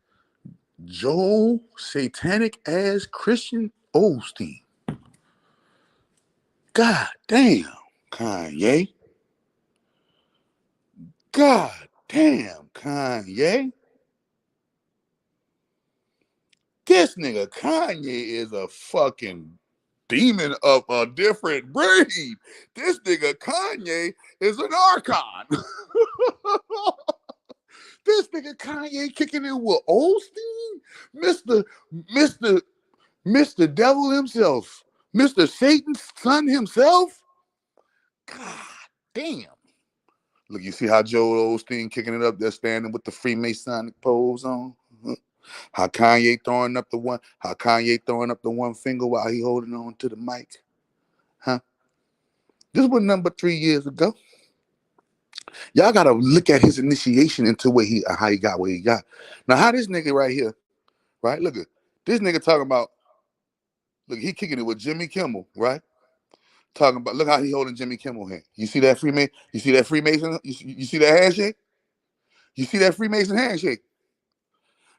Joel, satanic ass Christian Osteen. God damn, Kanye. God damn, Kanye. This nigga Kanye is a fucking demon of a different breed. This nigga Kanye is an archon. This nigga Kanye kicking in with Osteen, Mr. Devil himself, Mr. Satan's son himself. God damn. Look, you see how Joel Osteen kicking it up there, standing with the Freemasonic pose on? How Kanye throwing up the one finger while he holding on to the mic? Huh? This was number 3 years ago. Y'all gotta look at his initiation into how he got where he got. Now, how this nigga right here, right? Look at this nigga talking about. Look, he kicking it with Jimmy Kimmel, right? Talking about, look how he holding Jimmy Kimmel hand. You see that Freemason? You see that Freemason? You see that handshake? You see that Freemason handshake?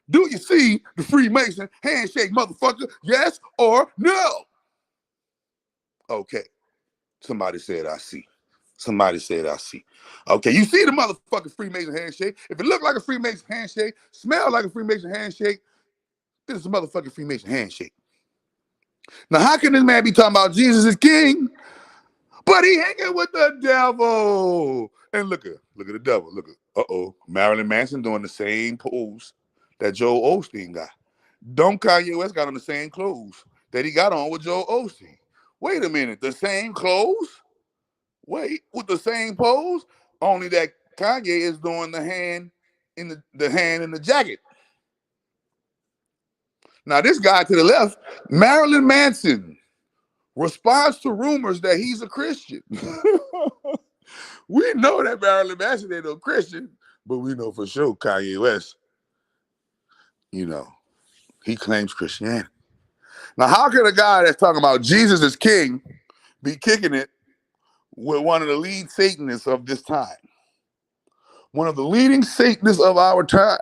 Do you see the Freemason handshake, motherfucker? Yes or no? Okay. Somebody said I see. Somebody said I see. Okay, you see the motherfucking Freemason handshake. If it look like a Freemason handshake, smell like a Freemason handshake, this is a motherfucking Freemason handshake. Now, how can this man be talking about Jesus is king, but he hanging with the devil? And look at the devil. Look at, Marilyn Manson doing the same pose that Joel Osteen got. Don't Kanye West got on the same clothes that he got on with Joel Osteen. Wait a minute, the same clothes? Wait, with the same pose? Only that Kanye is doing the hand in the hand in the jacket. Now, this guy to the left, Marilyn Manson, responds to rumors that he's a Christian. We know that Marilyn Manson ain't no Christian, but we know for sure Kanye West, he claims Christianity. Now, how can a guy that's talking about Jesus is king be kicking it with one of the lead Satanists of this time? One of the leading Satanists of our time.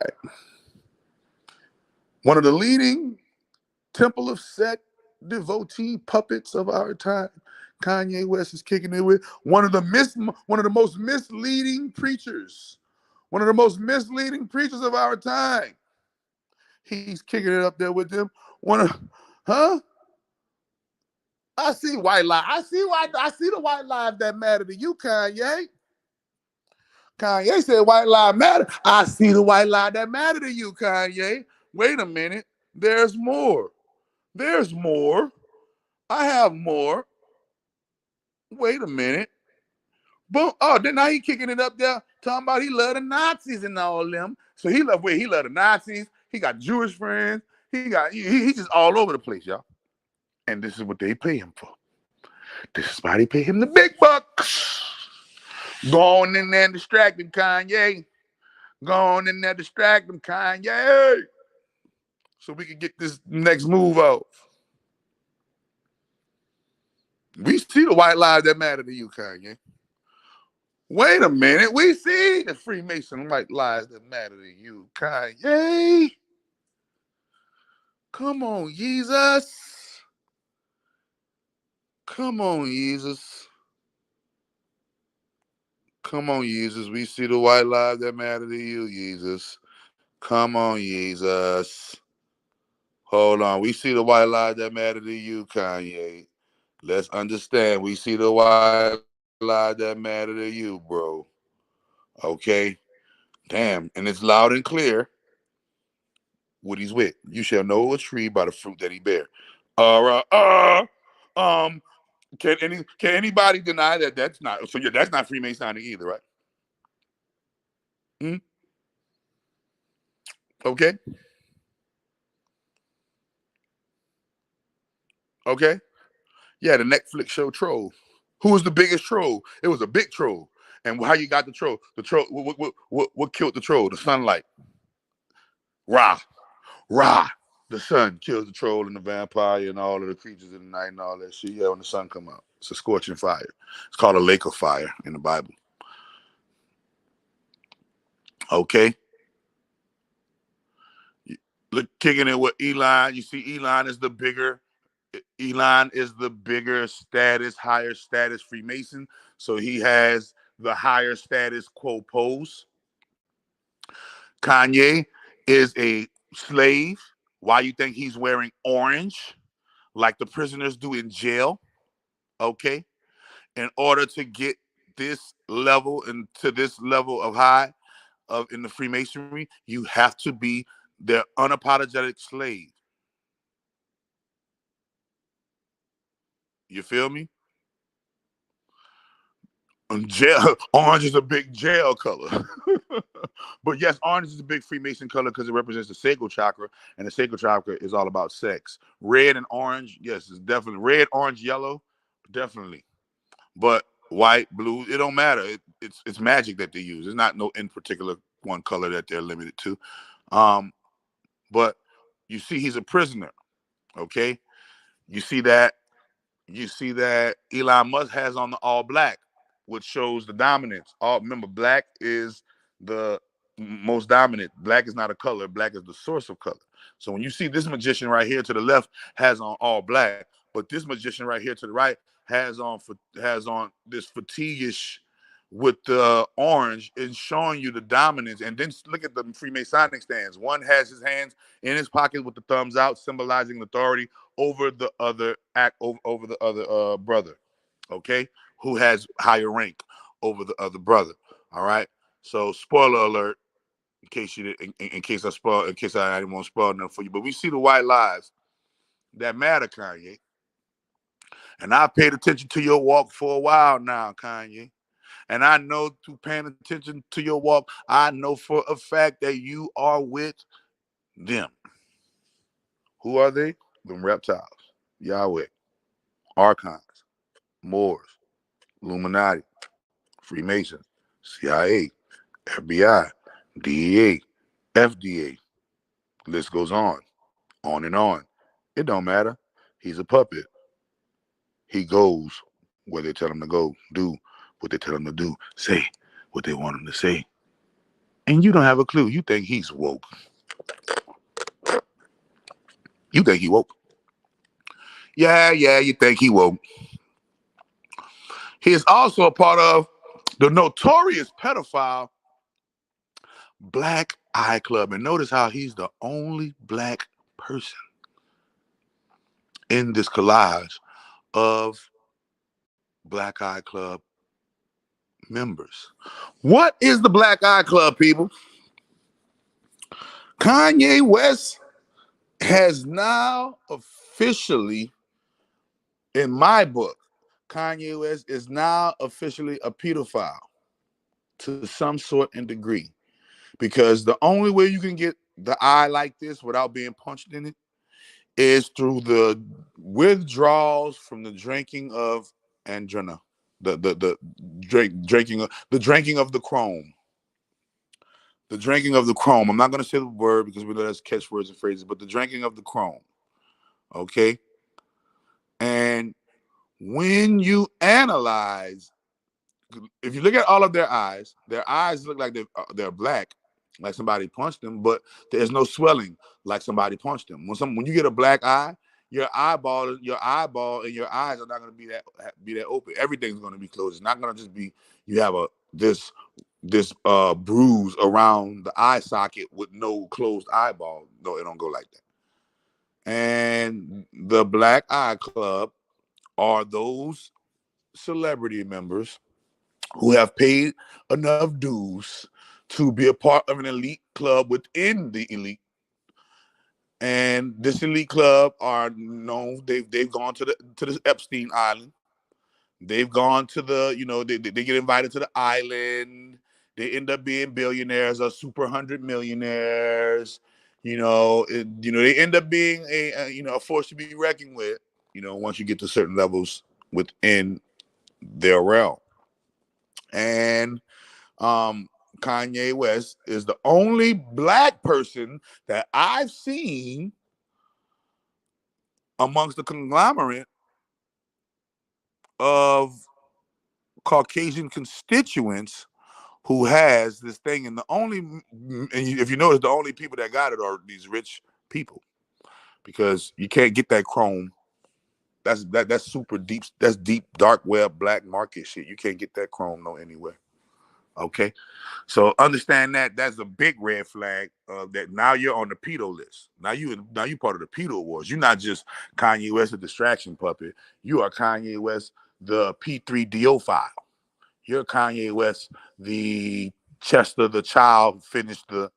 One of the leading Temple of Set devotee puppets of our time. Kanye West is kicking it with one of the most misleading preachers. One of the most misleading preachers of our time. He's kicking it up there with them. I see white lies. I see the white lies that matter to you, Kanye. Kanye said white lives matter. I see the white lie that matter to you, Kanye. Wait a minute. There's more. There's more. I have more. Wait a minute. Boom. Oh, then now he kicking it up there, talking about he love the Nazis and all them. So he love the Nazis. He got Jewish friends. He just all over the place, y'all. And this is what they pay him for. This is why they pay him the big bucks. Go on in there and distract him, Kanye. Go on in there, distract him, Kanye. So we can get this next move off. We see the white lies that matter to you, Kanye. Wait a minute. We see the Freemason white lies that matter to you, Kanye. Come on, Jesus. Come on, Jesus. Come on, Jesus. We see the white lies that matter to you, Jesus. Come on, Jesus. Hold on. We see the white lies that matter to you, Kanye. Let's understand. We see the white lies that matter to you, bro. Okay? Damn. And it's loud and clear what he's with. You shall know a tree by the fruit that he bear. Can anybody deny that that's not, so yeah, that's not Freemasonic either, right? Okay. Okay. Yeah, the Netflix show Troll. Who was the biggest troll? It was a big troll. And how you got the troll? The troll, what killed the troll? The sunlight. Ra. The sun kills the troll and the vampire and all of the creatures in the night and all that shit. Yeah, when the sun come out. It's a scorching fire. It's called a lake of fire in the Bible. Okay. Look, kicking it with Elon. You see Elon is the bigger status, higher status Freemason. So he has the higher status quo pose. Kanye is a slave. Why you think he's wearing orange like the prisoners do in jail? Okay. In order to get this level and to this level of high in the Freemasonry, you have to be their unapologetic slave. You feel me? Orange is a big jail color. But yes, orange is a big Freemason color because it represents the sacral chakra, and the sacral chakra is all about sex. Red and orange, yes, it's definitely red, orange, yellow, definitely. But white, blue, it don't matter. It's magic that they use. It's not no in particular one color that they're limited to. But you see, he's a prisoner. Okay, you see that. you see that Elon Musk has on the all black, which shows the dominance. Remember, black is the most dominant. Black is not a color. Black is the source of color. So when you see this magician right here to the left has on all black, but this magician right here to the right has on this fatiguish with the orange, is showing you the dominance. And then look at the Freemasonic stands. One has his hands in his pocket with the thumbs out, symbolizing authority over the other over the other brother, okay, who has higher rank over the other brother. All right. So spoiler alert, in case you in case I didn't want to spoil enough for you. But we see the white lies that matter, Kanye. And I've paid attention to your walk for a while now, Kanye. And I know through paying attention to your walk, I know for a fact that you are with them. Who are they? Them reptiles. Yahweh. Archons. Moors. Illuminati. Freemasons. CIA. FBI. DEA. FDA. List goes on and on. It don't matter. He's a puppet. He goes where they tell him to go, do what they tell him to do, say what they want him to say. And you don't have a clue. You think he's woke. You think he woke. Yeah, you think he woke. He is also a part of the notorious pedophile Black Eye Club. And notice how he's the only black person in this collage of Black Eye Club members. What is the Black Eye Club, people? Kanye West has now officially, in my book, Kanye West is now officially a pedophile to some sort and degree. Because the only way you can get the eye like this without being punched in it is through the withdrawals from the drinking of andrina, the drinking of the chrome. The drinking of the chrome. I'm not going to say the word because we know that's catchwords and phrases, but the drinking of the chrome. Okay? And when you analyze, if you look at all of their eyes look like they're black, like somebody punched them, but there's no swelling like somebody punched them. When you get a black eye, your eyeball and your eyes are not going to be that open. Everything's going to be closed. It's not going to just be you have this bruise around the eye socket with no closed eyeball. No, it don't go like that. And the Black Eye Club are those celebrity members who have paid enough dues to be a part of an elite club within the elite. And this elite club are known, they've gone to the Epstein Island. They've gone to they get invited to the island. They end up being billionaires or super 100 millionaires. They end up being a force to be reckoned with, once you get to certain levels within their realm. And Kanye West is the only black person that I've seen amongst the conglomerate of Caucasian constituents who has this thing. And if you notice, the only people that got it are these rich people, because you can't get that chrome. That's super deep. That's deep dark web black market shit. You can't get that chrome anywhere. Okay, so understand that's a big red flag. That now you're on the pedo list. Now you part of the pedo wars. You're not just Kanye West, a distraction puppet. You are Kanye West, the P3DO file. You're Kanye West, the Chester the child finished the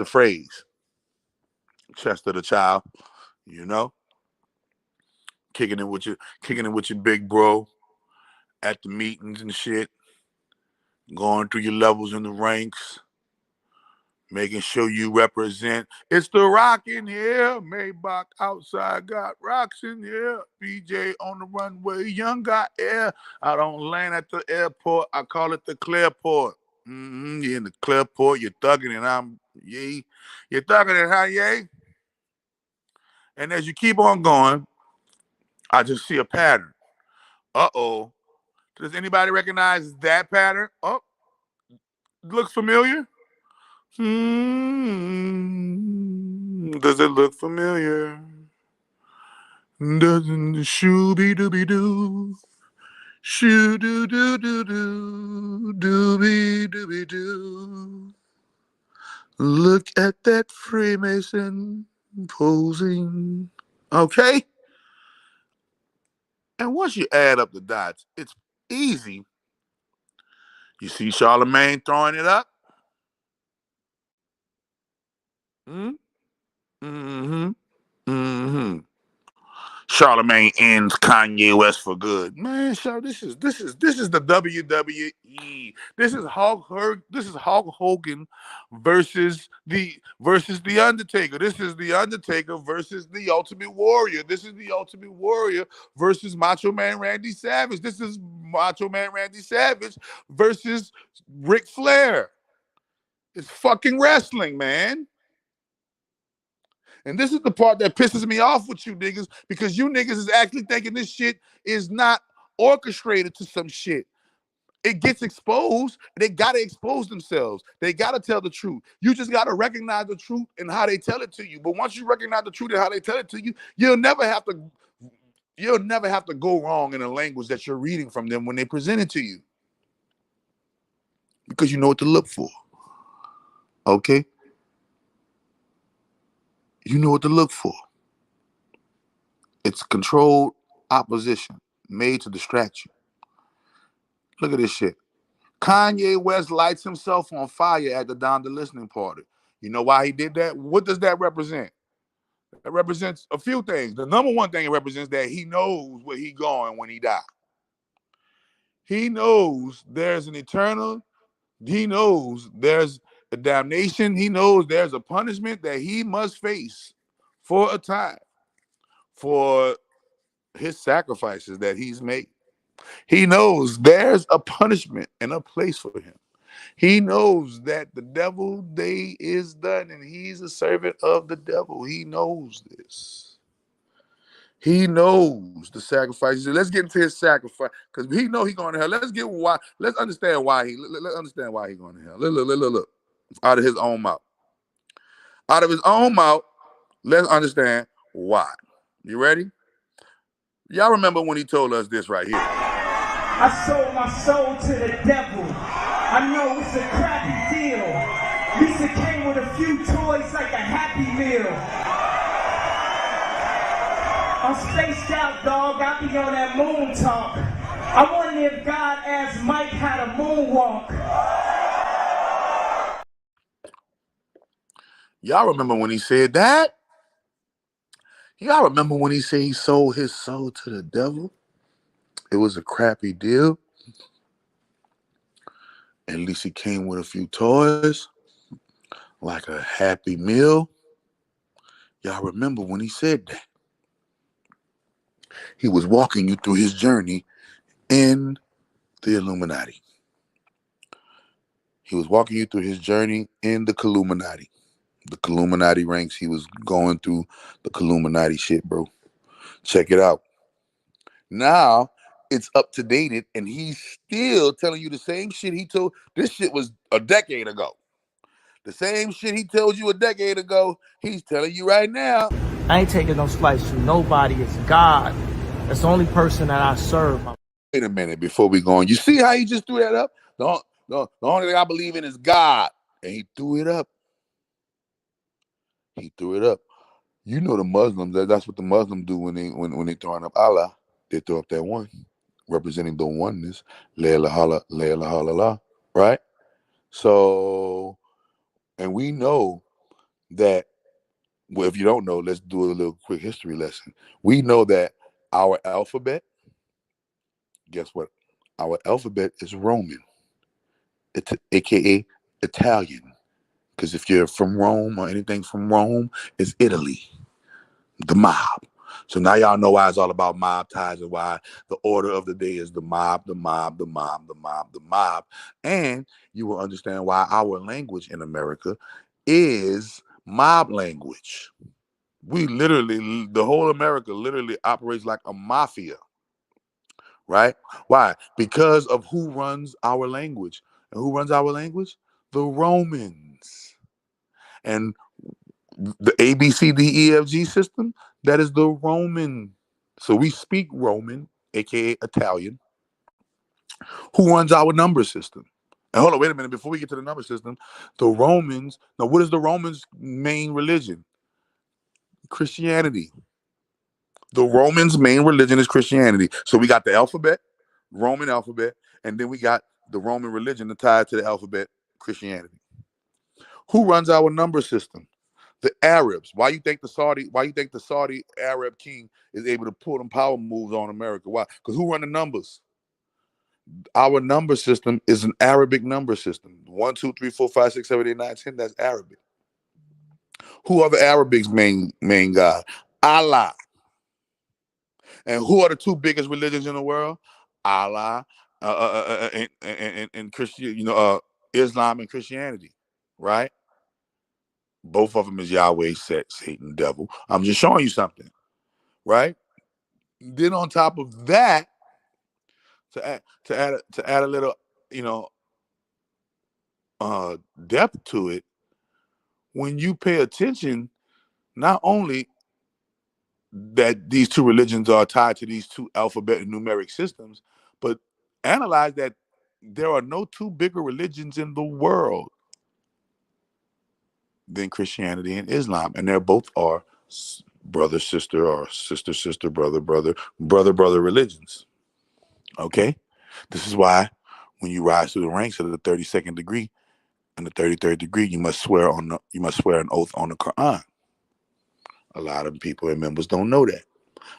phrase. Chester the child, kicking it with your big bro at the meetings and shit, going through your levels in the ranks, making sure you represent. It's the rock in here, Maybach outside, got rocks in here, BJ on the runway, young got air. I don't land at the airport, I call it the Clearport. You're in the Clearport, you're thugging it, you're thugging it, huh, yay? And as you keep on going, I just see a pattern. Uh-oh. Does anybody recognize that pattern? Oh, looks familiar? Does it look familiar? Doesn't shooby-dooby-doo. Shoo-doo-doo-doo-doo. Dooby-dooby-doo. Look at that Freemason posing. Okay? And once you add up the dots, it's easy. You see Charlemagne throwing it up? Mm-hmm. Mm-hmm. Charlemagne ends Kanye West for good. Man, this is the WWE. This is Hulk Hogan versus the Undertaker. This is the Undertaker versus the Ultimate Warrior. This is the Ultimate Warrior versus Macho Man Randy Savage. This is Macho Man Randy Savage versus Ric Flair. It's fucking wrestling, man. And this is the part that pisses me off with you niggas, because you niggas is actually thinking this shit is not orchestrated to some shit. It gets exposed. They gotta expose themselves. They gotta tell the truth. You just gotta recognize the truth and how they tell it to you. But once you recognize the truth and how they tell it to you, you'll never have to go wrong in a language that you're reading from them when they present it to you. Because you know what to look for. Okay? You know what to look for. It's controlled opposition made to distract you. Look at this shit. Kanye West lights himself on fire at the Donda listening party. You know why he did that? What does that represent? That represents a few things. The number one thing it represents that he knows where he's going when he dies. He knows there's an eternal, he knows there's a damnation, he knows there's a punishment that he must face for a time for his sacrifices that he's made. He knows there's a punishment and a place for him. He knows that the devil day is done and he's a servant of the devil. He knows this. He knows the sacrifices. Let's get into his sacrifice, because he know he's going to hell. Let's understand why let's understand why he's going to hell. Look. Out of his own mouth. Out of his own mouth, let's understand why. You ready? Y'all remember when he told us this right here? I sold my soul to the devil. I know it's a crappy deal. Lisa came with a few toys like a Happy Meal. I'm spaced out, dog. I be on that moon talk. I wonder if God asked Mike how to moonwalk. Y'all remember when he said that? Y'all remember when he said he sold his soul to the devil? It was a crappy deal. At least he came with a few toys, like a Happy Meal. Y'all remember when he said that? He was walking you through his journey in the Illuminati. He was walking you through his journey in the KiLLUMiNAti. The KiLLUMiNAti ranks. He was going through the KiLLUMiNAti shit, bro. Check it out. Now it's up to date, and he's still telling you the same shit he told. This shit was a decade ago. The same shit he told you a decade ago, he's telling you right now. I ain't taking no slice from nobody. It's God. That's the only person that I serve. Wait a minute before we go on. You see how he just threw that up? The only thing I believe in is God. And he threw it up. He threw it up. You know the Muslims, that's what the Muslims do when they throwing up Allah. They throw up that one, representing the oneness. La ilaha illallah, right? So, and we know that, well, if you don't know, let's do a little quick history lesson. We know that our alphabet, guess what? Our alphabet is Roman. It's AKA Italian. Because if you're from Rome or anything from Rome, it's Italy. The mob. So now y'all know why it's all about mob ties and why the order of the day is the mob, the mob, the mob, the mob, the mob. And you will understand why our language in America is mob language. We literally, the whole America literally operates like a mafia, right? Why? Because of who runs our language. And who runs our language? The Romans. And the ABCDEFG system, that is the Roman. So we speak Roman, aka Italian. Who runs our number system? And hold on, wait a minute. Before we get to the number system, the Romans, now what is the Romans' main religion? Christianity. The Romans' main religion is Christianity. So we got the alphabet, Roman alphabet, and then we got the Roman religion tied to the alphabet, Christianity. Who runs our number system? The Arabs. Why you think the Saudi Arab king is able to pull them power moves on America? Why? Because who run the numbers? Our number system is an Arabic number system. 1, 2, 3, 4, 5, 6, 7, 8, 9, 10. That's Arabic. Who are the Arabics' main god? Allah. And who are the two biggest religions in the world? Allah and Christian, Islam and Christianity, right? Both of them is Yahweh, Satan, devil. I'm just showing you something, right? Then on top of that, to add a little, depth to it, when you pay attention, not only that these two religions are tied to these two alphabet and numeric systems, but analyze that there are no two bigger religions in the world than Christianity and Islam, and they're both are brother sister or sister sister brother brother religions. Okay, this is why when you rise through the ranks of the 32nd degree and the 33rd degree, you must swear an oath on the Quran. A lot of people and members don't know that,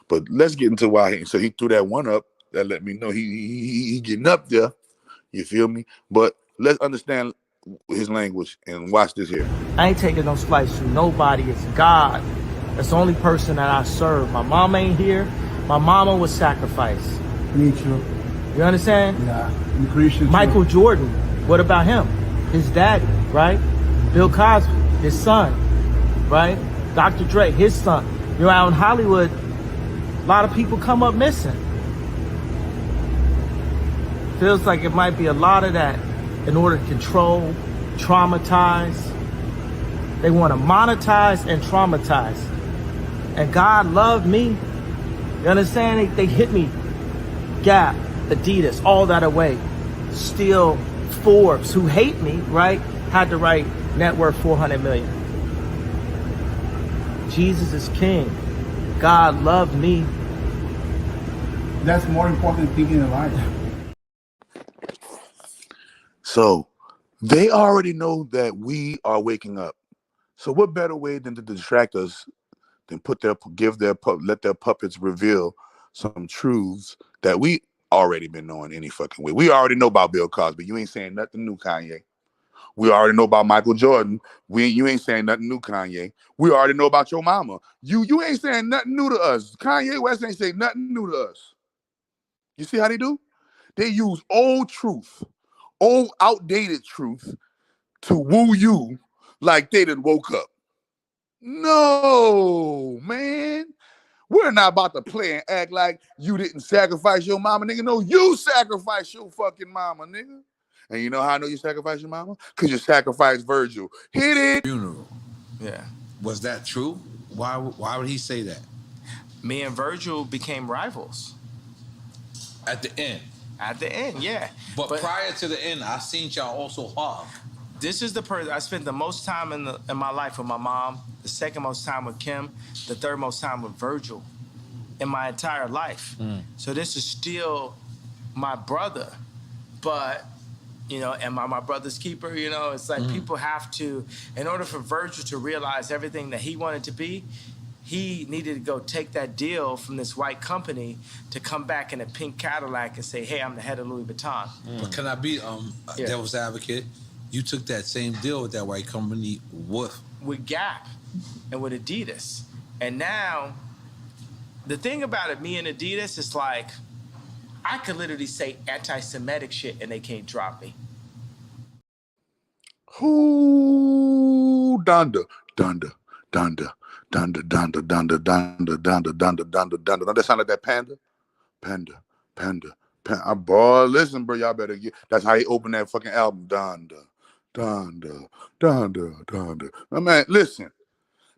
but let's get into why. So he threw that one up that let me know he getting up there. You feel me? But let's understand his language and watch this here. I ain't taking no slice from nobody. It's God. That's the only person that I serve. My mom ain't here. My mama was sacrificed. Me too. You understand? Yeah. I'm Christian. Michael Jordan. What about him? His daddy, right? Bill Cosby, his son, right? Dr. Dre, his son. Out in Hollywood, a lot of people come up missing. Feels like it might be a lot of that in order to control, traumatize. They want to monetize and traumatize. And God loved me. You understand? They hit me. Gap, Adidas, all that away. Still, Forbes, who hate me, right? Had to write net worth 400 million. Jesus is king. God loved me. That's more important thing in life. So they already know that we are waking up. So what better way than to distract us than let their puppets reveal some truths that we already been knowing any fucking way. We already know about Bill Cosby. You ain't saying nothing new, Kanye. We already know about Michael Jordan. You ain't saying nothing new, Kanye. We already know about your mama. You ain't saying nothing new to us. Kanye West ain't saying nothing new to us. You see how they do? They use old truth, old outdated truth to woo you like they done woke up. No, man. We're not about to play and act like you didn't sacrifice your mama, nigga. No, you sacrificed your fucking mama, nigga. And you know how I know you sacrificed your mama? Because you sacrificed Virgil. Hit it. Funeral. Yeah. Was that true? Why would he say that? Me and Virgil became rivals. At the end? At the end, yeah. But prior to the end, I seen y'all also hug. This is the person I spent the most time in my life with my mom, the second most time with Kim, the third most time with Virgil in my entire life. So this is still my brother, but am I my brother's keeper? It's like people have to, in order for Virgil to realize everything that he wanted to be, he needed to go take that deal from this white company to come back in a pink Cadillac and say, hey, I'm the head of Louis Vuitton. But can I be devil's advocate? You took that same deal with that white company with Gap and with Adidas. And now, the thing about it, me and Adidas, is like, I could literally say anti-Semitic shit and they can't drop me. Who? Donda. Dunda, dunda, dunda, dunda, dunda, dunda, dunda, dunda, dunda. Don't that sound like that panda? Panda, panda, panda. Boy, listen, bro, y'all better get. That's how he opened that fucking album. Dunda, dunda, dunda, dunda. Now, man, listen.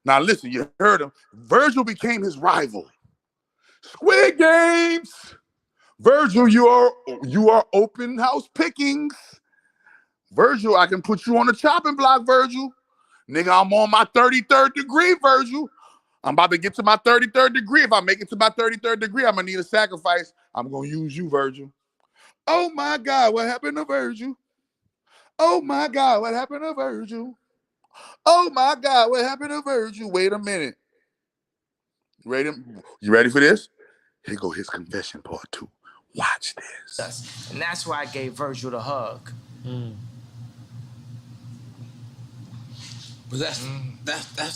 Now, listen, you heard him. Virgil became his rival. Squid Games. Virgil, you are open house pickings. Virgil, I can put you on the chopping block, Virgil. Nigga, I'm on my 33rd degree, Virgil. I'm about to get to my 33rd degree. If I make it to my 33rd degree, I'm going to need a sacrifice. I'm going to use you, Virgil. Oh, my God, what happened to Virgil? Oh, my God, what happened to Virgil? Oh, my God, what happened to Virgil? Wait a minute. You ready for this? Here go his confession part 2. Watch this. And that's why I gave Virgil the hug. But that's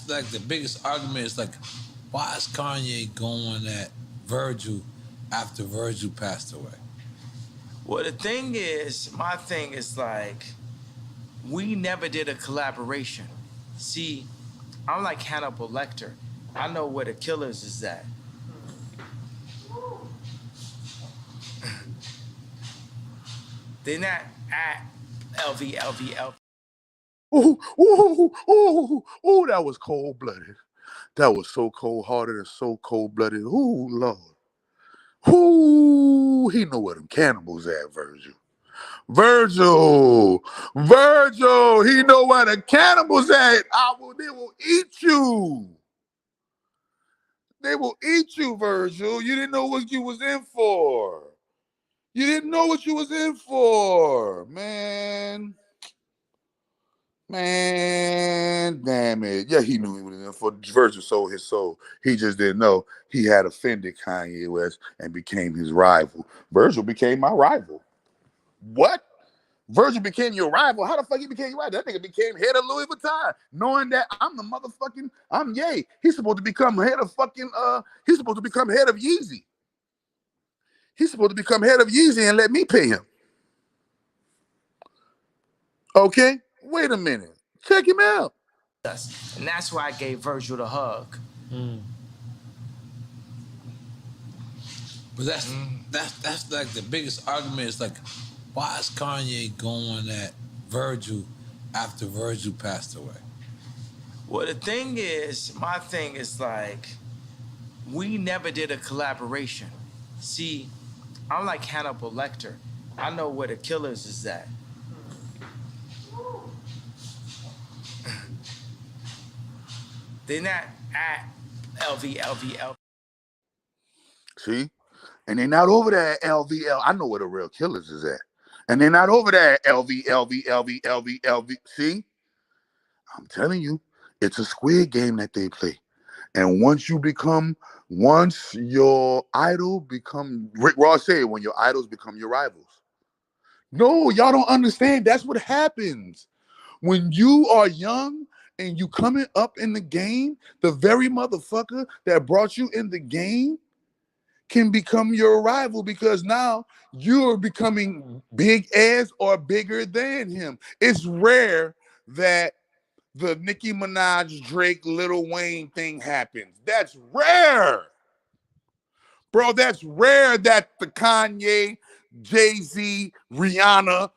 like the biggest argument is like, why is Kanye going at Virgil after Virgil passed away? Well, the thing is, my thing is like, we never did a collaboration. See, I'm like Hannibal Lecter. I know where the killers is at. They're not at LV. Ooh, that was cold-blooded. That was so cold-hearted and so cold-blooded. Ooh, Lord. Ooh, he know where them cannibals at, Virgil. Virgil, he know where the cannibals at. They will eat you. They will eat you, Virgil. You didn't know what you was in for. You didn't know what you was in for, man. Man, damn it. Yeah, he knew he was in for. Virgil sold his soul. He just didn't know he had offended Kanye West and became his rival. Virgil became my rival. What? Virgil became your rival? How the fuck he became your rival? That nigga became head of Louis Vuitton, knowing that I'm Ye. He's supposed to become head of he's supposed to become head of Yeezy. He's supposed to become head of Yeezy and let me pay him. Okay? Wait a minute. Check him out. And that's why I gave Virgil the hug. But that's like the biggest argument is like, why is Kanye going at Virgil after Virgil passed away? Well, the thing is, my thing is like, we never did a collaboration. See, I'm like Hannibal Lecter. I know where the killers is at. They're not at LV. See? And they're not over there at LVL. I know where the real killers is at. And they're not over there at LV. See? I'm telling you, it's a Squid Game that they play. And once your idol become, Rick Ross said, when your idols become your rivals. No, y'all don't understand. That's what happens. When you are young and you coming up in the game, the very motherfucker that brought you in the game can become your rival because now you're becoming big as or bigger than him. It's rare that the Nicki Minaj, Drake, Lil Wayne thing happens. That's rare. Bro, that's rare that the Kanye, Jay-Z, Rihanna,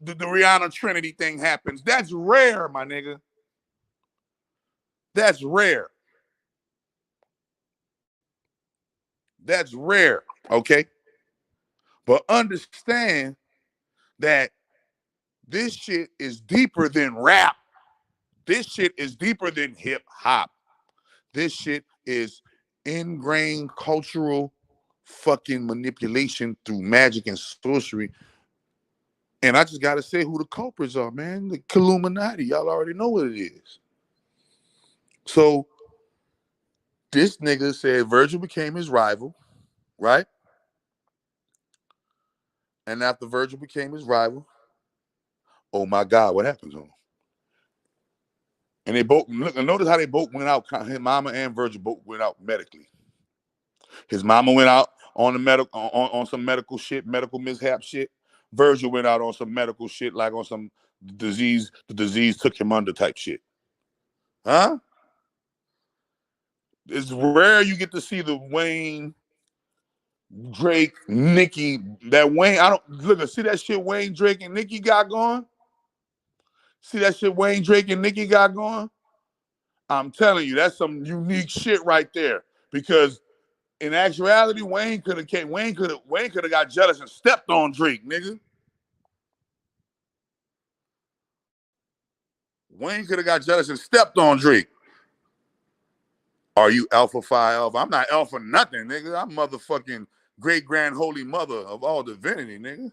the Rihanna Trinity thing happens. That's rare, my nigga. That's rare. That's rare, okay? But understand that this shit is deeper than rap. This shit is deeper than hip hop. This shit is ingrained cultural fucking manipulation through magic and sorcery. And I just gotta say who the culprits are, man. The KiLLUMiNATi. Y'all already know what it is. So this nigga said Virgil became his rival, right? And after Virgil became his rival, oh my God, what happened to him? And they both, notice how they both went out. His mama and Virgil both went out medically. His mama went out on the on some medical shit, medical mishap shit. Virgil went out on some medical shit, like on some disease. The disease took him under type shit. Huh? It's rare you get to see the Wayne, Drake, Nicki. That Wayne, I don't look. See that shit Wayne, Drake, and Nicki got going. See that shit Wayne, Drake, and Nicki got going. I'm telling you, that's some unique shit right there. Because in actuality, Wayne could have got jealous and stepped on Drake, nigga. Wayne could have got jealous and stepped on Drake. Are you Alpha Phi Alpha? I'm not Alpha nothing, nigga. I'm motherfucking great grand holy mother of all divinity, nigga.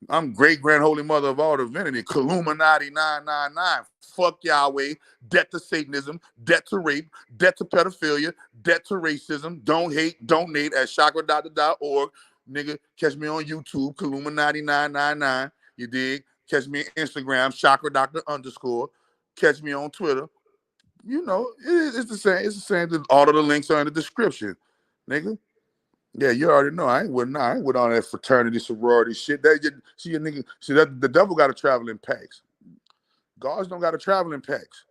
I'm great grand holy mother of all divinity. KiLLUMiNATi 999. Fuck Yahweh. Debt to Satanism. Debt to rape. Debt to pedophilia. Debt to racism. Don't hate. Donate at chakra.org. Nigga, catch me on YouTube. KiLLUMiNATi 999. You dig? Catch me on Instagram. chakra_. Catch me on Twitter. You know, it's the same. It's the same. All of the links are in the description, nigga. Yeah, you already know. I ain't with all that fraternity, sorority shit. See a nigga. See that the devil got to travel in packs. Gods don't got to travel in packs.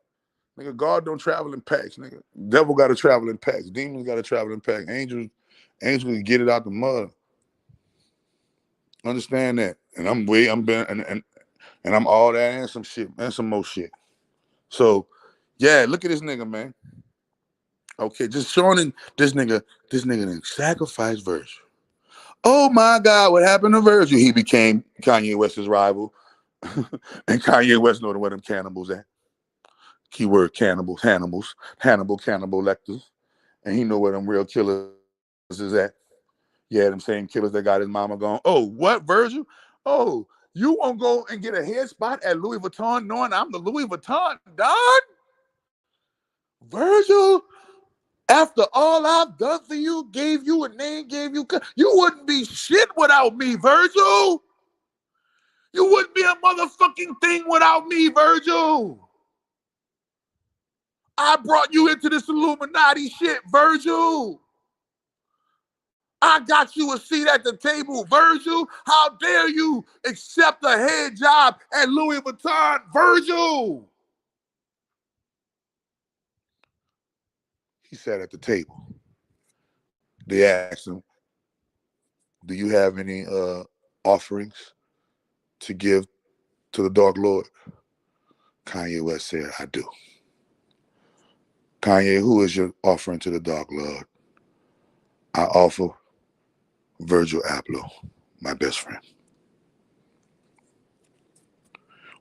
Nigga, God don't travel in packs. Nigga, devil got to travel in packs. Demons got to travel in packs. Angels can get it out the mud. Understand that? And and I'm all that and some shit and some more shit. So, yeah, look at this nigga, man. Okay, just showing this nigga didn't sacrifice Virgil. Oh my God, what happened to Virgil? He became Kanye West's rival. And Kanye West know where them cannibals at. Keyword cannibals, Hannibal Lecters. And he know where them real killers is at. Yeah, them same killers that got his mama going, oh, what, Virgil? Oh, you won't go and get a head spot at Louis Vuitton knowing I'm the Louis Vuitton Don? Virgil? After all I've done for you, gave you a name, you wouldn't be shit without me, Virgil. You wouldn't be a motherfucking thing without me, Virgil. I brought you into this Illuminati shit, Virgil. I got you a seat at the table, Virgil. How dare you accept a head job at Louis Vuitton, Virgil? He sat at the table. They asked him, do you have any offerings to give to the Dark Lord? Kanye West said, I do. Kanye, who is your offering to the Dark Lord? I offer Virgil Abloh, my best friend.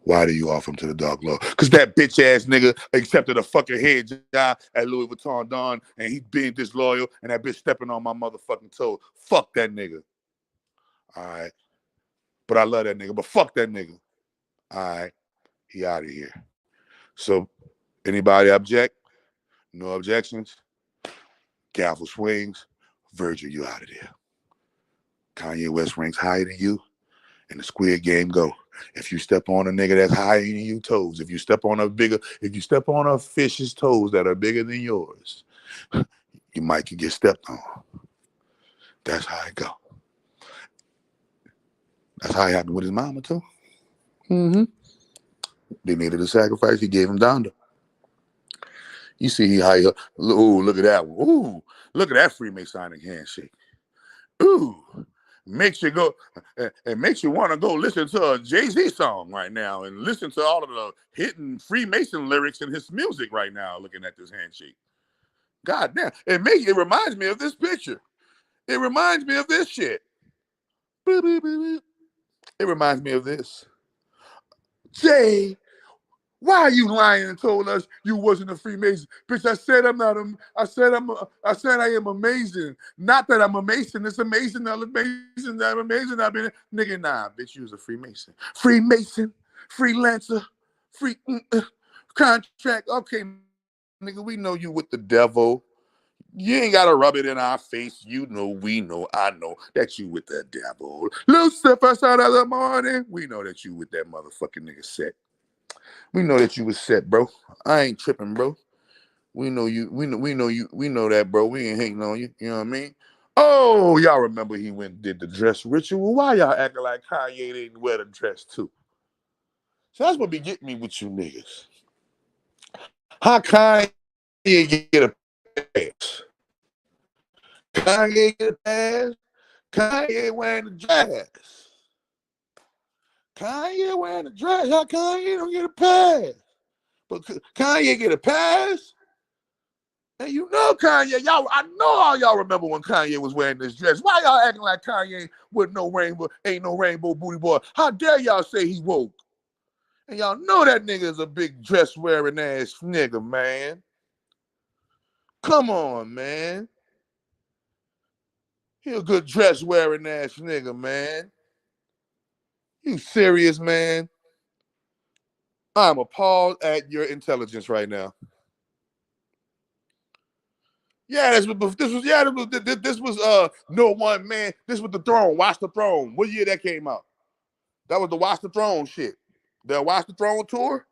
Why do you offer him to the Dark Lord? Because that bitch ass nigga accepted a fucking head job at Louis Vuitton Don, and he being disloyal, and that bitch stepping on my motherfucking toe. Fuck that nigga. All right. But I love that nigga, but fuck that nigga. All right. He out of here. So, anybody object? No objections? Gavel swings. Virgil, you out of there. Kanye West ranks higher than you, and the Squid Game go. If you step on a nigga that's higher than you toes, if you step on a fish's toes that are bigger than yours, you might could get stepped on. That's how it go. That's how it happened with his mama too. Mm-hmm. They needed a sacrifice. He gave him Donda. You see he high up. Ooh, look at that one. Ooh, look at that Freemasonic handshake. Ooh. Makes you go, it makes you want to go listen to a Jay-Z song right now and listen to all of the hidden Freemason lyrics in his music right now, looking at this handshake. God damn. It reminds me of this picture. It reminds me of this shit. It reminds me of this. Jay, why are you lying and told us you wasn't a Freemason? Bitch, I said I am amazing. Not that I'm a Mason. It's amazing that I'm amazing. I've been nigga, nah, bitch, you was a Freemason. Freemason, freelancer, contract. Okay, nigga, we know you with the devil. You ain't gotta rub it in our face. You know, we know, I know that you with the devil. Lucifer, son of the morning. We know that you with that motherfucking nigga set. We know that you was set, bro. I ain't tripping, bro. We know you. We know that, bro. We ain't hating on you. You know what I mean? Oh, y'all remember he went and did the dress ritual? Why y'all acting like Kanye didn't wear the dress too? So that's what be getting me with you niggas. How Kanye get a Kanye get a pass. Kanye wearing the dress. Kanye wearing the dress. How Kanye don't get a pass? But Kanye get a pass. And you know Kanye, I know all y'all remember when Kanye was wearing this dress. Why y'all acting like Kanye with no rainbow, ain't no rainbow booty boy? How dare y'all say he woke? And y'all know that nigga is a big dress wearing ass nigga, man. Come on, man. He a good dress wearing ass nigga, man. You serious, man? I'm appalled at your intelligence right now. Yeah, this was No One Man. This was The Throne. Watch the Throne. What year that came out? That was the Watch the Throne shit. The Watch the Throne tour.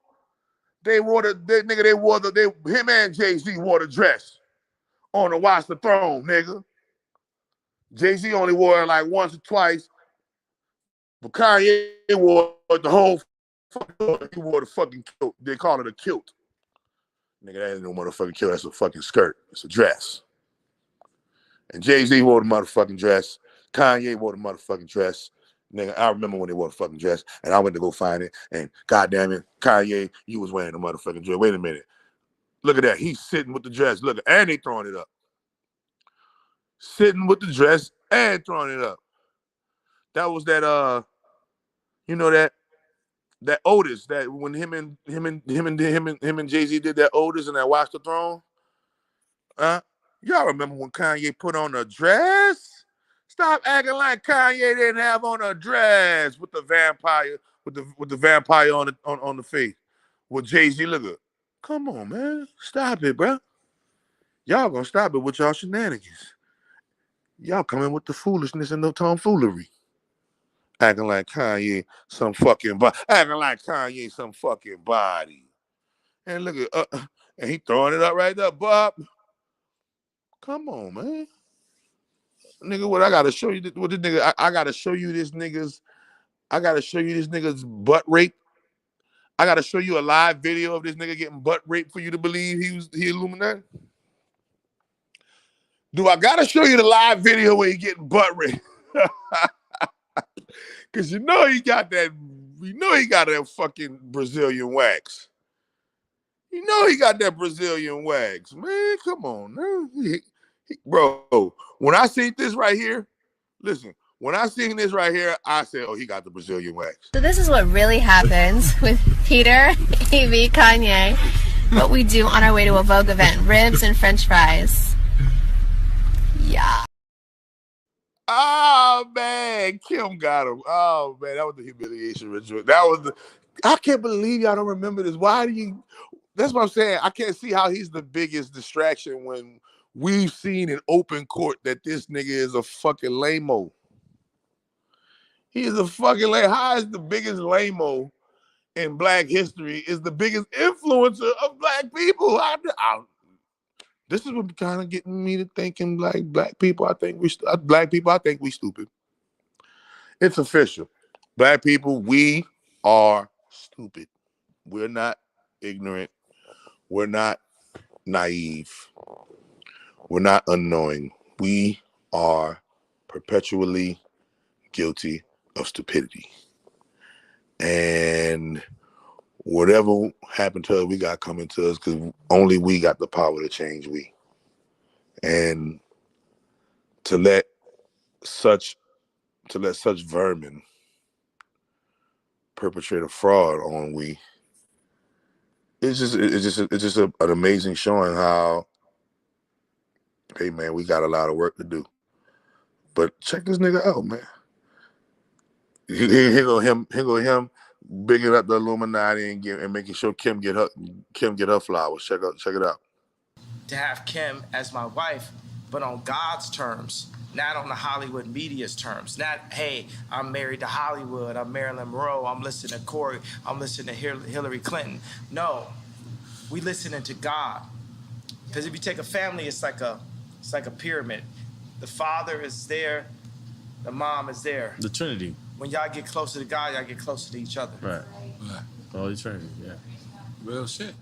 Him and Jay-Z wore the dress on the Watch the Throne, nigga. Jay-Z only wore it like once or twice, but Kanye wore the whole fucking, he wore the fucking kilt. They call it a kilt. Nigga, that ain't no motherfucking kilt. That's a fucking skirt. It's a dress. And Jay-Z wore the motherfucking dress. Kanye wore the motherfucking dress. Nigga, I remember when they wore the fucking dress, and I went to go find it, and goddamn it, Kanye, you was wearing the motherfucking dress. Wait a minute. Look at that. He's sitting with the dress. Look, and they throwing it up. Sitting with the dress and throwing it up. That was that that Otis, that when him and Jay-Z did that Otis and that Watch the Throne. Y'all remember when Kanye put on a dress? Stop acting like Kanye didn't have on a dress with the vampire, with the vampire on the face. With Jay-Z, look at. Come on, man. Stop it, bro. Y'all gonna stop it with y'all shenanigans. Y'all coming with the foolishness and the tomfoolery. Acting like Kanye some fucking body. Acting like Kanye some fucking body. And look at and he throwing it up right there, Bob. Come on, man. Nigga, what I gotta show you what this nigga I gotta show you this nigga's butt rape. I gotta show you a live video of this nigga getting butt raped for you to believe he Illuminati. Do I gotta show you the live video where he getting butt raped? Cause you know he got that fucking Brazilian wax. You know he got that Brazilian wax, man. Come on, man. Bro, when I seen this right here, listen, when I seen this right here, I said, oh, he got the Brazilian wax. So this is what really happens with Peter, Evie, Kanye, what we do on our way to a Vogue event, ribs and french fries. Yeah. Oh, man, Kim got him. Oh, man, that was the humiliation ritual. I can't believe y'all don't remember this. Why do you, that's what I'm saying. I can't see how he's the biggest distraction when we've seen in open court that this nigga is a fucking lame-o. He is a fucking lame. How is the biggest lame-o in black history is the biggest influencer of black people? This is what kind of getting me to thinking like black people, I think we stupid. It's official. Black people, we are stupid. We're not ignorant. We're not naive. We're not unknowing. We are perpetually guilty of stupidity. And whatever happened to us, we got coming to us because only we got the power to change we. And to let such vermin perpetrate a fraud on we, it's just an amazing showing how, hey man, we got a lot of work to do. But check this nigga out, man. Here go him bigging up the Illuminati and making sure Kim get her flowers. Check it out. To have Kim as my wife, but on God's terms, not on the Hollywood media's terms. Not, hey, I'm married to Hollywood, I'm Marilyn Monroe, I'm listening to Corey, I'm listening to Hillary Clinton. No, we listening to God. Because if you take a family, it's like a pyramid. The father is there, the mom is there. The Trinity. When y'all get closer to God, y'all get closer to each other. Right. Holy Trinity, yeah. Real shit.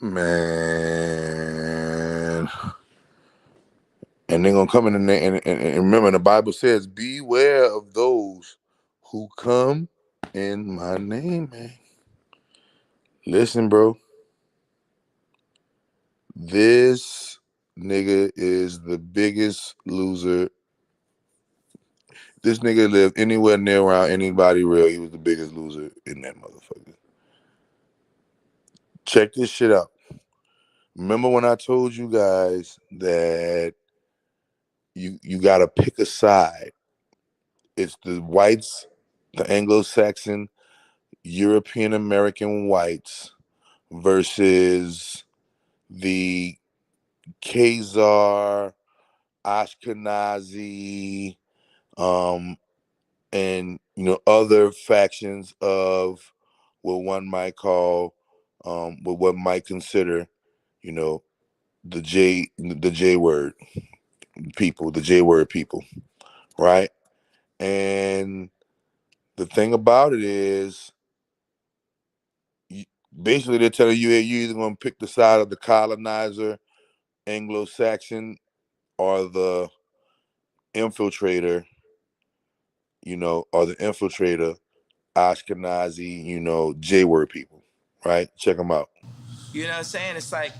Man. ain't gonna come in the name. And remember, the Bible says, "Beware of those who come in my name." Man, listen, bro. This nigga is the biggest loser. This nigga lived anywhere near around anybody real. He was the biggest loser in that motherfucker. Check this shit out. Remember when I told you guys that you gotta pick a side? It's the whites, the Anglo-Saxon, European American whites versus the Khazar, Ashkenazi, and other factions of what one might call, what one might consider, the J word people, the J word people, right? And the thing about it is, basically they're telling you, hey, you're either going to pick the side of the colonizer, Anglo-Saxon, or the infiltrator, Ashkenazi, J-word people, right? Check them out. You know what I'm saying? It's like,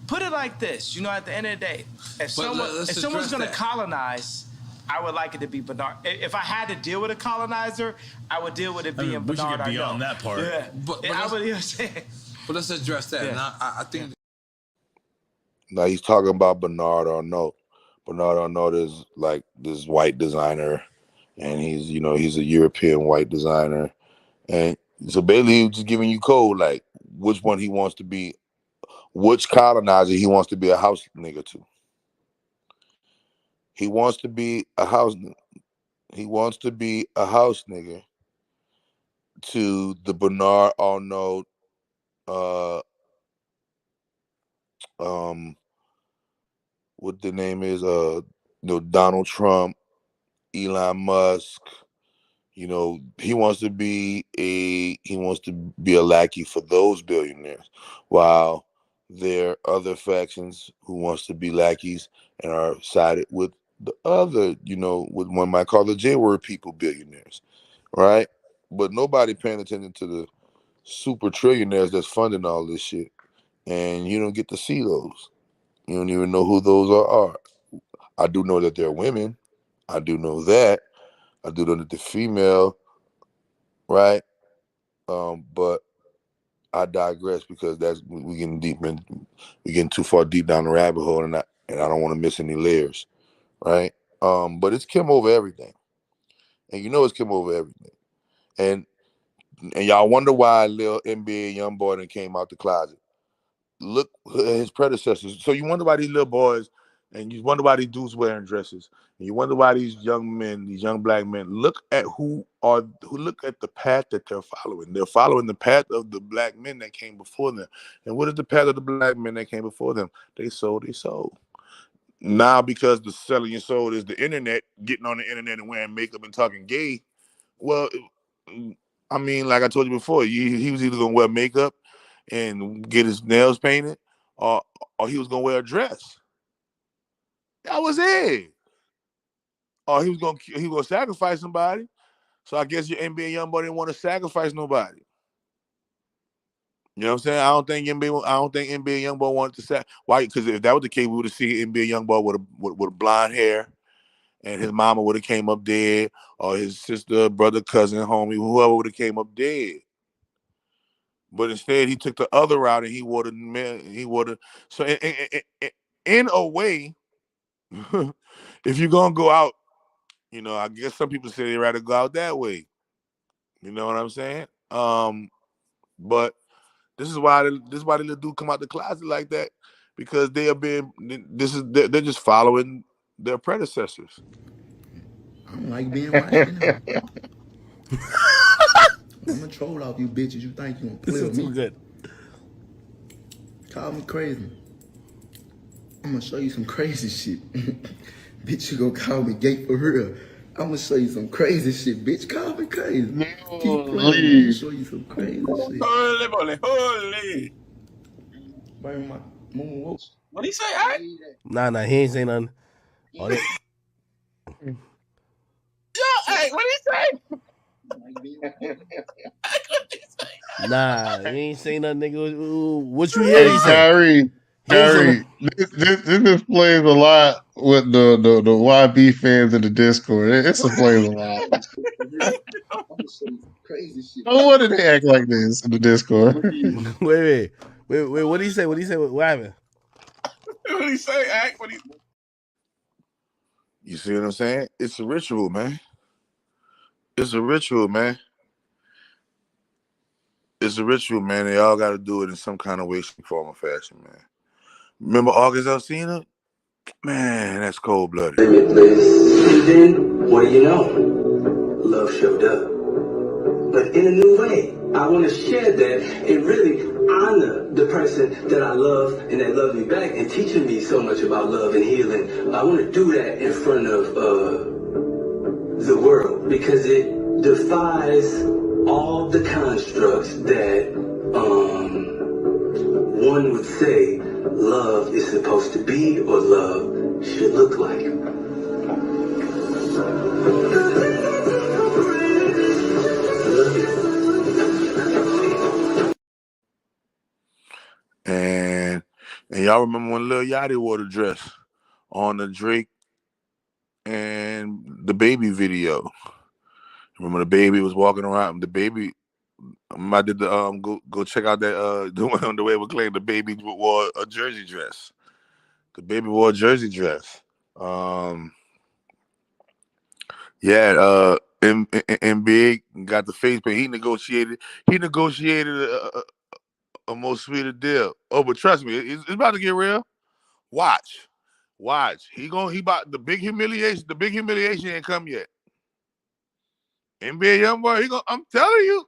put it like this. At the end of the day, if someone's going to colonize, I would like it to be Bernard. If I had to deal with a colonizer, I would deal with it being Bernard. We should get beyond that part. Yeah. But let's address that. Yeah. And I think. Now he's talking about Bernard Arnault. Bernard Arnault is like this white designer, and he's a European white designer, and so basically he's just giving you code like which one he wants to be, which colonizer he wants to be a house nigga to. He wants to be a house nigga to the Bernard Arnault, what the name is, Donald Trump, Elon Musk. He wants to be a lackey for those billionaires, while there are other factions who wants to be lackeys and are sided with the other, what one might call the J-word people billionaires, right? But nobody paying attention to the super trillionaires that's funding all this shit, and you don't get to see those. You don't even know who those are. I do know that they're women. I do know that. I do know that the female, right? But I digress because we getting too far deep down the rabbit hole, and I don't want to miss any layers, right? But it's Kim over everything, and it's Kim over everything, and y'all wonder why little NBA young boy that came out the closet. Look at his predecessors. So you wonder why these little boys, and you wonder why these dudes wearing dresses, and you wonder why these young men, these young black men, look at look at the path that they're following. They're following the path of the black men that came before them. And what is the path of the black men that came before them? They sold. Now, because the selling your soul is the internet, getting on the internet and wearing makeup and talking gay. Well, I mean, like I told you before, he was either gonna wear makeup and get his nails painted, or he was gonna wear a dress. That was it. Or he was gonna sacrifice somebody. So I guess your NBA young boy didn't want to sacrifice nobody. You know what I'm saying? I don't think NBA young boy wanted to sacrifice. Why? Because if that was the case, we would have seen NBA young boy with blonde hair, and his mama would have came up dead, or his sister, brother, cousin, homie, whoever would have came up dead. But instead, he took the other route, and he wore the. So in a way, if you're gonna go out, I guess some people say they'd rather go out that way. You know what I'm saying? But this is why the little dude come out the closet like that, because they're just following their predecessors. I don't like being right. I'm gonna troll off you bitches. You think you gonna play with me? Good. Call me crazy. I'm gonna show you some crazy shit. Bitch, you gonna call me gay for real. I'm gonna show you some crazy shit, bitch. Call me crazy. Keep playing. I'm gonna show you some crazy shit. Holy. Bring my mama. What'd he say? All right? Nah, he ain't saying nothing. Oh, they, Hey, what he say? nah, he ain't saying nothing, nigga. What you hear Hey, he say? Kyrie, He ain't saying Kyrie, this explains a lot with the YB fans in the Discord. It explains a lot. No wonder they act like this in the Discord. wait. What did he say? What did he say? What happened? What he say? Act. What he? You see what I'm saying? It's a ritual, man. It's a ritual, man. It's a ritual, man. They all got to do it in some kind of way, shape, form, or fashion, man. Remember August Alsina? Man, that's cold blooded. And then, what do you know? Love showed up. But in a new way. I want to share that and really honor the person that I love and that loved me back and teaching me so much about love and healing. I want to do that in front of the world because it defies all the constructs that one would say love is supposed to be or love should look like. And y'all remember when Lil Yachty wore the dress on the Drake and the Baby video? Remember the Baby was walking around. The Baby, I did the go check out that the one on the way with Clay. The Baby wore a jersey dress. The Baby wore a jersey dress. Yeah. And Big got the face paint. He negotiated a more sweeter deal. Oh, but trust me, it's about to get real. Watch. He about the big humiliation. The big humiliation ain't come yet. NBA YoungBoy, I'm telling you,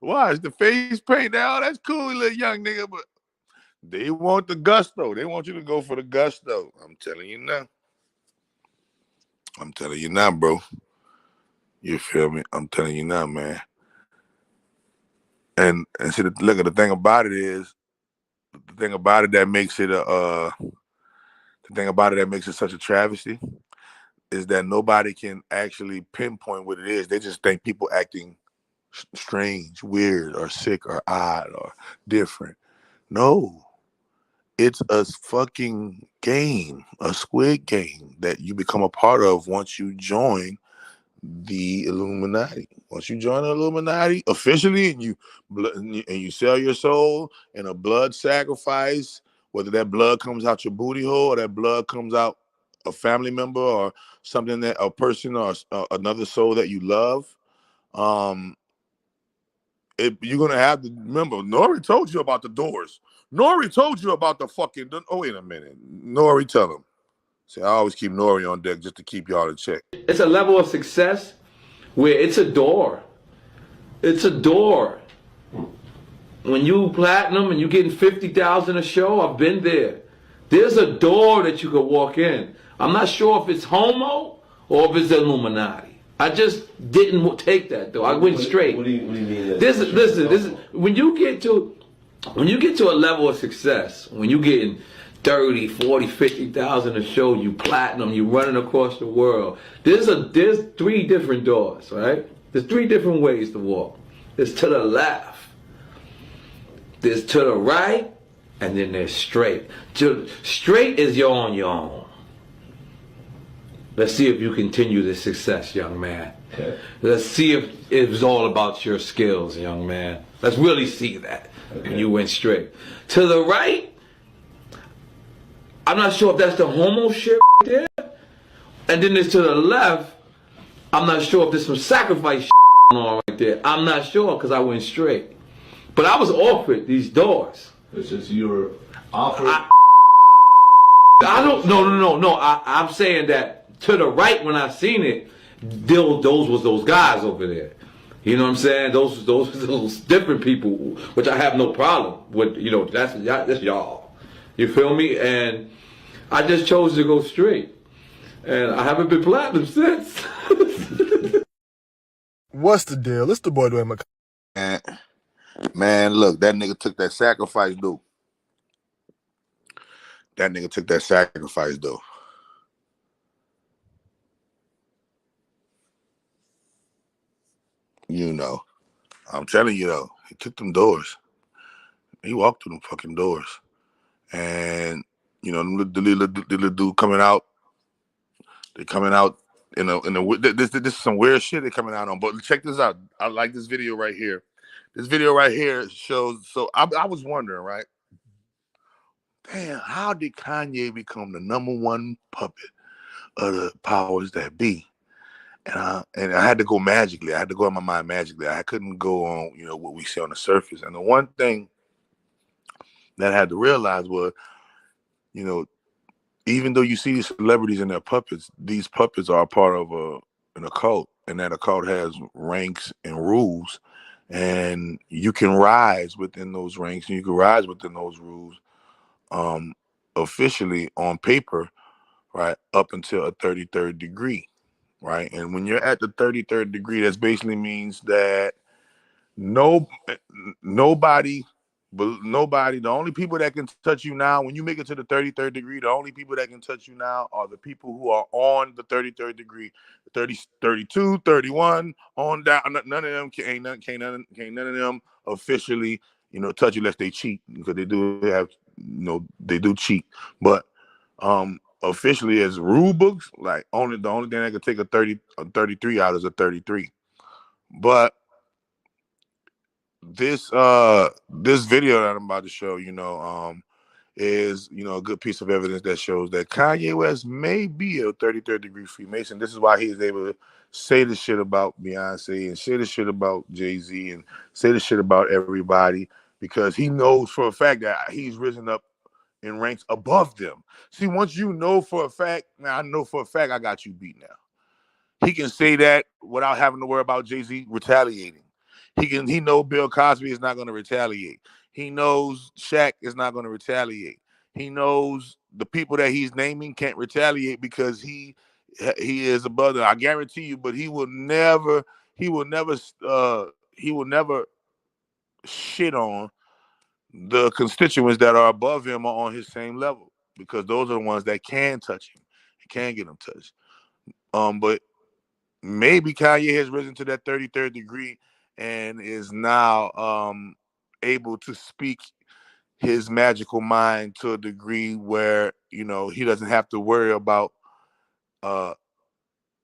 watch the face paint now. That's cool, little young nigga, but they want the gusto. They want you to go for the gusto. I'm telling you now, bro. You feel me? I'm telling you now, man. And see, look at the thing about it is, the thing about it that makes it such a travesty is that nobody can actually pinpoint what it is. They just think people acting strange, weird, or sick, or odd, or different. No, it's a fucking game, a Squid Game that you become a part of once you join the Illuminati. Once you join the Illuminati officially, and you sell your soul in a blood sacrifice, whether that blood comes out your booty hole or that blood comes out a family member or something that a person or another soul that you love, you're gonna have to remember. Nori told you about the doors. Nori told you about the fucking. Oh, wait a minute. Nori, tell him. See, I always keep Nori on deck just to keep y'all in check. It's a level of success where it's a door. It's a door. When you platinum and you getting 50,000 a show, I've been there. There's a door that you could walk in. I'm not sure if it's homo or if it's Illuminati. I just didn't take that though. I went straight. What do you mean? Listen. When you get to a level of success, when you getting 30, 40, 50,000 a show, you platinum, you running across the world. There's 3 different doors, right? There's 3 different ways to walk. There's to the left, there's to the right, and then there's straight. Straight is you're on your own. Let's see if you continue this success, young man. Okay. Let's see if it's all about your skills, young man. Let's really see that. Okay. When you went straight. To the right, I'm not sure if that's the homo shit right there. And then there's to the left, I'm not sure if there's some sacrifice shit going on right there. I'm not sure because I went straight. But I was offered these doors. It's just you were offered. I don't. No. I'm saying that to the right when I seen it, those was those guys over there. You know what I'm saying? Those different people, which I have no problem with. You know, that's y'all. You feel me? And I just chose to go straight, and I haven't been platinum since. What's the deal? It's the boy Dwayne Man, look, that nigga took that sacrifice, dude. that nigga took that sacrifice though. You know, I'm telling you though, he took them doors. He walked through them fucking doors, and you know, the little dude coming out. They coming out in a this is some weird shit they coming out on. But check this out. I like this video right here. This video right here shows. So I was wondering, right? Damn, how did Kanye become the #1 puppet of the powers that be? And I had to go magically. I had to go in my mind magically. I couldn't go on, you know, what we see on the surface. And the one thing that I had to realize was, you know, even though you see these celebrities and their puppets, these puppets are a part of an occult, and that occult has ranks and rules, and you can rise within those ranks and you can rise within those rules, officially on paper, right, up until a 33rd degree, right? And when you're at the 33rd degree, that basically means that nobody, the only people that can touch you now, when you make it to the 33rd degree, the only people that can touch you now are the people who are on the 33rd degree, 30, 32, 31, on down. None of them can't none of them officially, you know, touch you unless they cheat, because they do have, you know, they do cheat. But officially as rule books, like the only thing that can take a 33 out is a 33. But this video that I'm about to show, you know, is, you know, a good piece of evidence that shows that Kanye West may be a 33rd degree Freemason. This is why he's able to say this shit about Beyonce and say this shit about Jay-Z and say this shit about everybody, because he knows for a fact that he's risen up in ranks above them. See, once you know for a fact, now I know for a fact I got you beat now. He can say that without having to worry about Jay-Z retaliating. He knows Bill Cosby is not going to retaliate. He knows Shaq is not going to retaliate. He knows the people that he's naming can't retaliate because he is above them. I guarantee you, but he will never shit on the constituents that are above him or on his same level, because those are the ones that can touch him and can get him touched. But maybe Kanye has risen to that 33rd degree and is now able to speak his magical mind to a degree where, you know, he doesn't have to worry about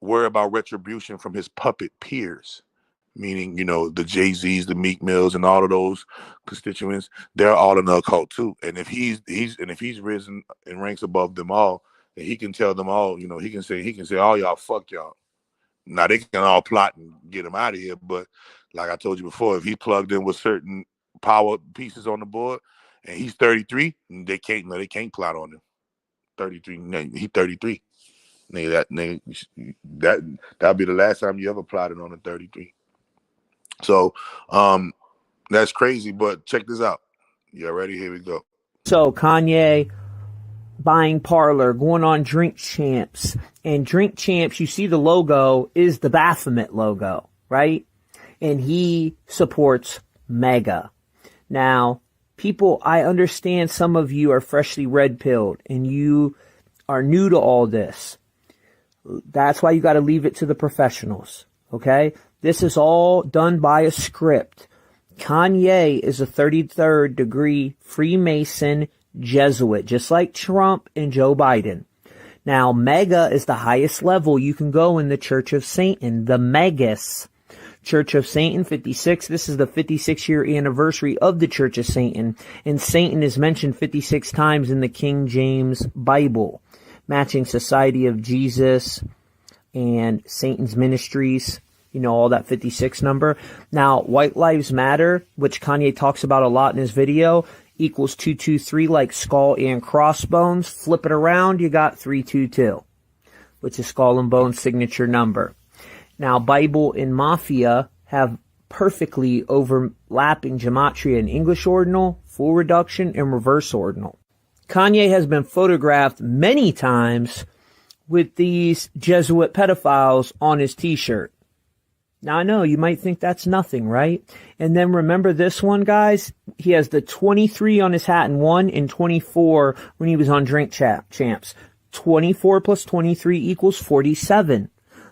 retribution from his puppet peers. Meaning, you know, the Jay-Z's, the Meek Mills, and all of those constituents, they're all in the occult too. And if he's risen in ranks above them all, then he can tell them all, you know, he can say, all y'all, fuck y'all. Now they can all plot and get him out of here, but like I told you before, if he plugged in with certain power pieces on the board and he's 33, they can't plot on him. 33, he 33. That'll be the last time you ever plotted on a 33. So that's crazy, but check this out. You ready? Here we go. So Kanye buying Parlor, going on Drink Champs. And Drink Champs, you see the logo is the Baphomet logo, right? And he supports MAGA. Now, people, I understand some of you are freshly red-pilled and you are new to all this. That's why you got to leave it to the professionals, okay? This is all done by a script. Kanye is a 33rd degree Freemason Jesuit, just like Trump and Joe Biden. Now, MAGA is the highest level you can go in the Church of Satan, the Megas. Church of Satan, 56. This is the 56-year anniversary of the Church of Satan, and Satan is mentioned 56 times in the King James Bible, matching Society of Jesus and Satan's Ministries. You know, all that 56 number. Now, White Lives Matter, which Kanye talks about a lot in his video, equals 223, like skull and crossbones. Flip it around, you got 322, which is Skull and Bones' signature number. Now, Bible and Mafia have perfectly overlapping gematria in English ordinal, full reduction, and reverse ordinal. Kanye has been photographed many times with these Jesuit pedophiles on his t-shirt. Now I know you might think that's nothing, right? And then remember this one, guys? He has the 23 on his hat in 1 and 24 when he was on Drink Champs. 24 plus 23 equals 47.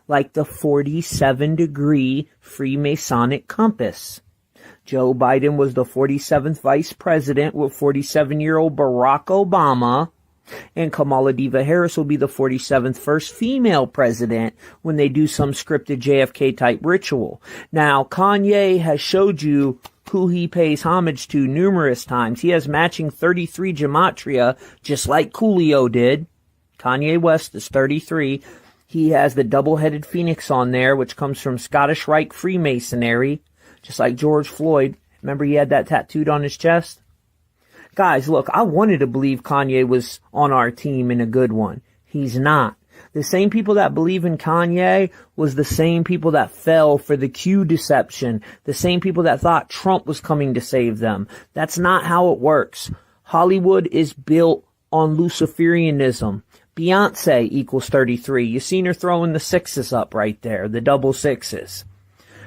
Like the 47-degree Freemasonic compass. Joe Biden was the 47th vice president with 47-year-old Barack Obama. And Kamala Diva Harris will be the 47th first female president when they do some scripted JFK-type ritual. Now, Kanye has showed you who he pays homage to numerous times. He has matching 33 gematria, just like Coolio did. Kanye West is 33. He has the double-headed phoenix on there, which comes from Scottish Rite Freemasonry, just like George Floyd. Remember he had that tattooed on his chest? Guys, look, I wanted to believe Kanye was on our team and a good one. He's not. The same people that believe in Kanye was the same people that fell for the Q deception. The same people that thought Trump was coming to save them. That's not how it works. Hollywood is built on Luciferianism. Beyonce equals 33. You seen her throwing the sixes up right there, the double sixes.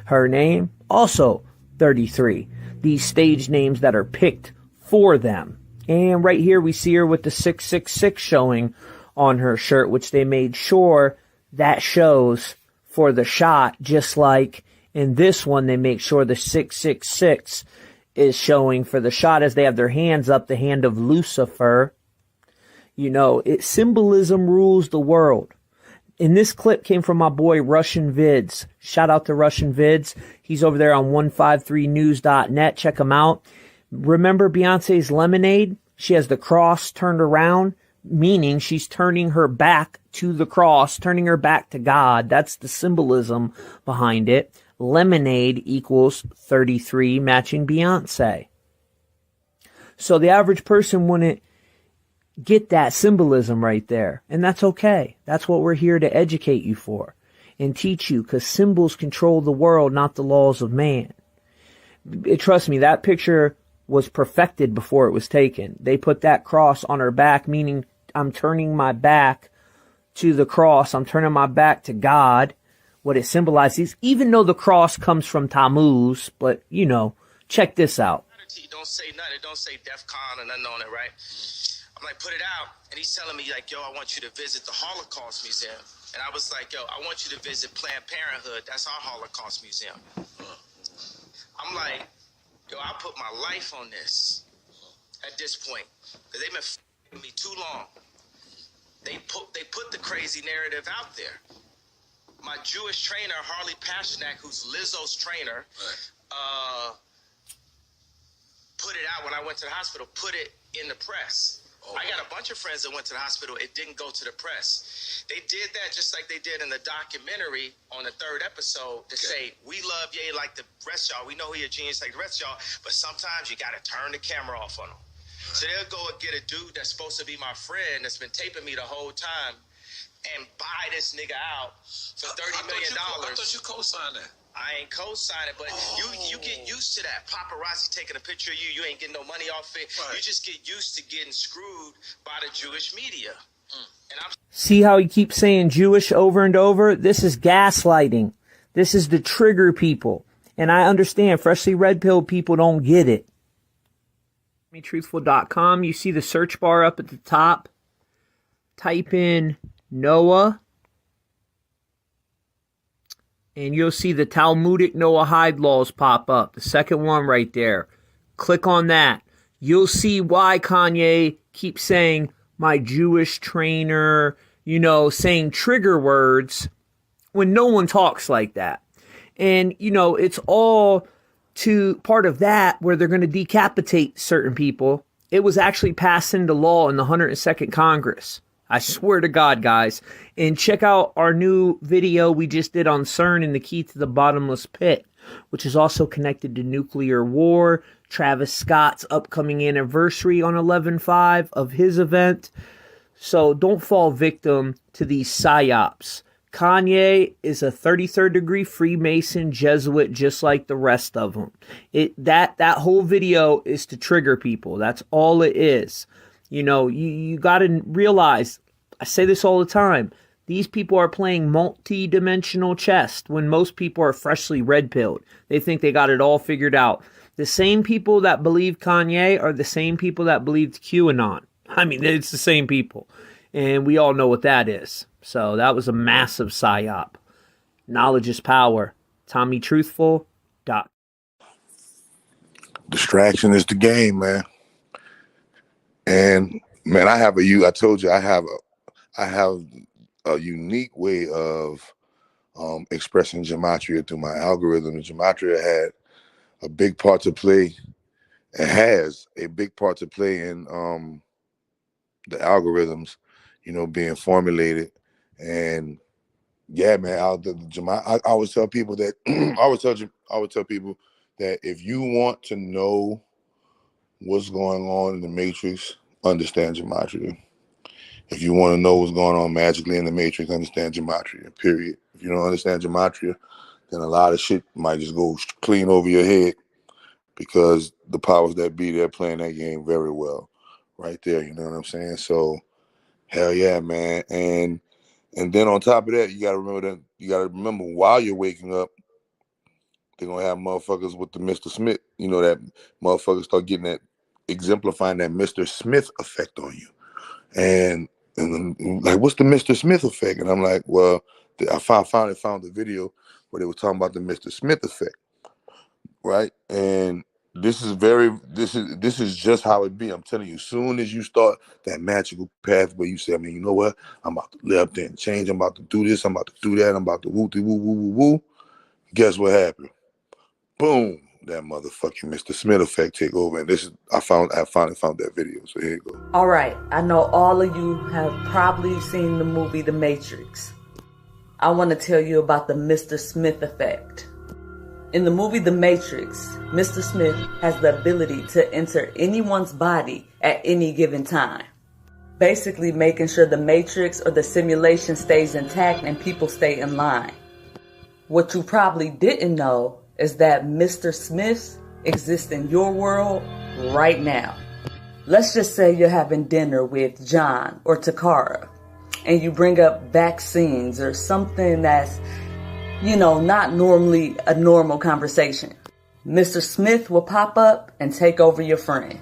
Her name, also 33. These stage names that are picked for them. And right here we see her with the 666 showing on her shirt, which they made sure that shows for the shot, just like in this one they make sure the 666 is showing for the shot as they have their hands up, the hand of Lucifer. You know, symbolism rules the world. And this clip came from my boy Russian Vids. Shout out to Russian Vids. He's over there on 153news.net. Check him out. Remember Beyonce's Lemonade? She has the cross turned around, meaning she's turning her back to the cross, turning her back to God. That's the symbolism behind it. Lemonade equals 33, matching Beyonce. So the average person wouldn't get that symbolism right there. And that's okay. That's what we're here to educate you for and teach you, because symbols control the world, not the laws of man. Trust me, that picture was perfected before it was taken. They put that cross on her back, meaning I'm turning my back to the cross. I'm turning my back to God. What it symbolizes, even though the cross comes from Tammuz, but you know, check this out. Don't say nothing. Don't say DEFCON or nothing on it, right? I'm like, put it out. And he's telling me like, yo, I want you to visit the Holocaust Museum. And I was like, yo, I want you to visit Planned Parenthood. That's our Holocaust Museum. I'm like, yo, I put my life on this at this point, because they've been f***ing me too long. They put the crazy narrative out there. My Jewish trainer, Harley Pasternak, who's Lizzo's trainer, put it out when I went to the hospital, put it in the press. I got a bunch of friends that went to the hospital. It didn't go to the press. They did that just like they did in the documentary on the 3rd episode to say, we love Ye like the rest of y'all. We know he a genius like the rest of y'all, but sometimes you got to turn the camera off on him. So they'll go and get a dude that's supposed to be my friend that's been taping me the whole time and buy this nigga out for $30 million. I thought you co-signed that. I ain't co-signing, but you get used to that. Paparazzi taking a picture of you, you ain't getting no money off it. Right. You just get used to getting screwed by the Jewish media. And See how he keeps saying Jewish over and over? This is gaslighting. This is to trigger people. And I understand freshly red pill people don't get it. Truthful.com. You see the search bar up at the top. Type in Noah. And you'll see the Talmudic Noahide laws pop up. The second one right there. Click on that. You'll see why Kanye keeps saying, my Jewish trainer, you know, saying trigger words when no one talks like that. And, you know, it's all to part of that where they're going to decapitate certain people. It was actually passed into law in the 102nd Congress. I swear to God, guys. And check out our new video we just did on CERN and the key to the bottomless pit, which is also connected to nuclear war, Travis Scott's upcoming anniversary on 11/5 of his event. So don't fall victim to these psyops. Kanye is a 33rd degree Freemason Jesuit, just like the rest of them. That whole video is to trigger people. That's all it is. You know, you got to realize, I say this all the time, These people are playing multi-dimensional chess when most people are freshly red-pilled. They think they got it all figured out. The same people that believe Kanye are the same people that believed QAnon. I mean, it's the same people. And we all know what that is. So that was a massive psyop. Knowledge is power. TommyTruthful. Distraction is the game, man. And man, I told you I have a unique way of expressing gematria through my algorithm. Gematria had a big part to play. It has a big part to play in the algorithms, being formulated. And yeah, man, I always tell people that I would tell people that if you want to know what's going on in the matrix, understand gematria. If you want to know what's going on magically in the matrix, understand gematria, period. If you don't understand gematria, then a lot of shit might just go clean over your head, because the powers that be, they're playing that game very well right there, you know what I'm saying? So hell yeah, man. And then on top of that, you gotta remember while you're waking up, they're gonna have motherfuckers with the Mr. Smith, that motherfuckers start getting that, exemplifying that Mr. Smith effect on you. And then, like, what's the Mr. Smith effect? And I'm like, well, I found the video where they were talking about the Mr. Smith effect, right? And this is just how it be. I'm telling you, as soon as you start that magical path where you say, I mean, you know what? I'm about to live up there and change. I'm about to do this. I'm about to do that. I'm about to woo woo woo woo woo. Guess what happened? Boom! That motherfucking Mr. Smith effect take over. And I finally found that video. So here you go. All right, I know all of you have probably seen the movie The Matrix. I want to tell you about the Mr. Smith effect. In the movie The Matrix, Mr. Smith has the ability to enter anyone's body at any given time, basically making sure the matrix or the simulation stays intact and people stay in line. What you probably didn't know is that Mr. Smiths exist in your world right now. Let's just say you're having dinner with John or Takara, and you bring up vaccines or something that's, not normally a normal conversation. Mr. Smith will pop up and take over your friend.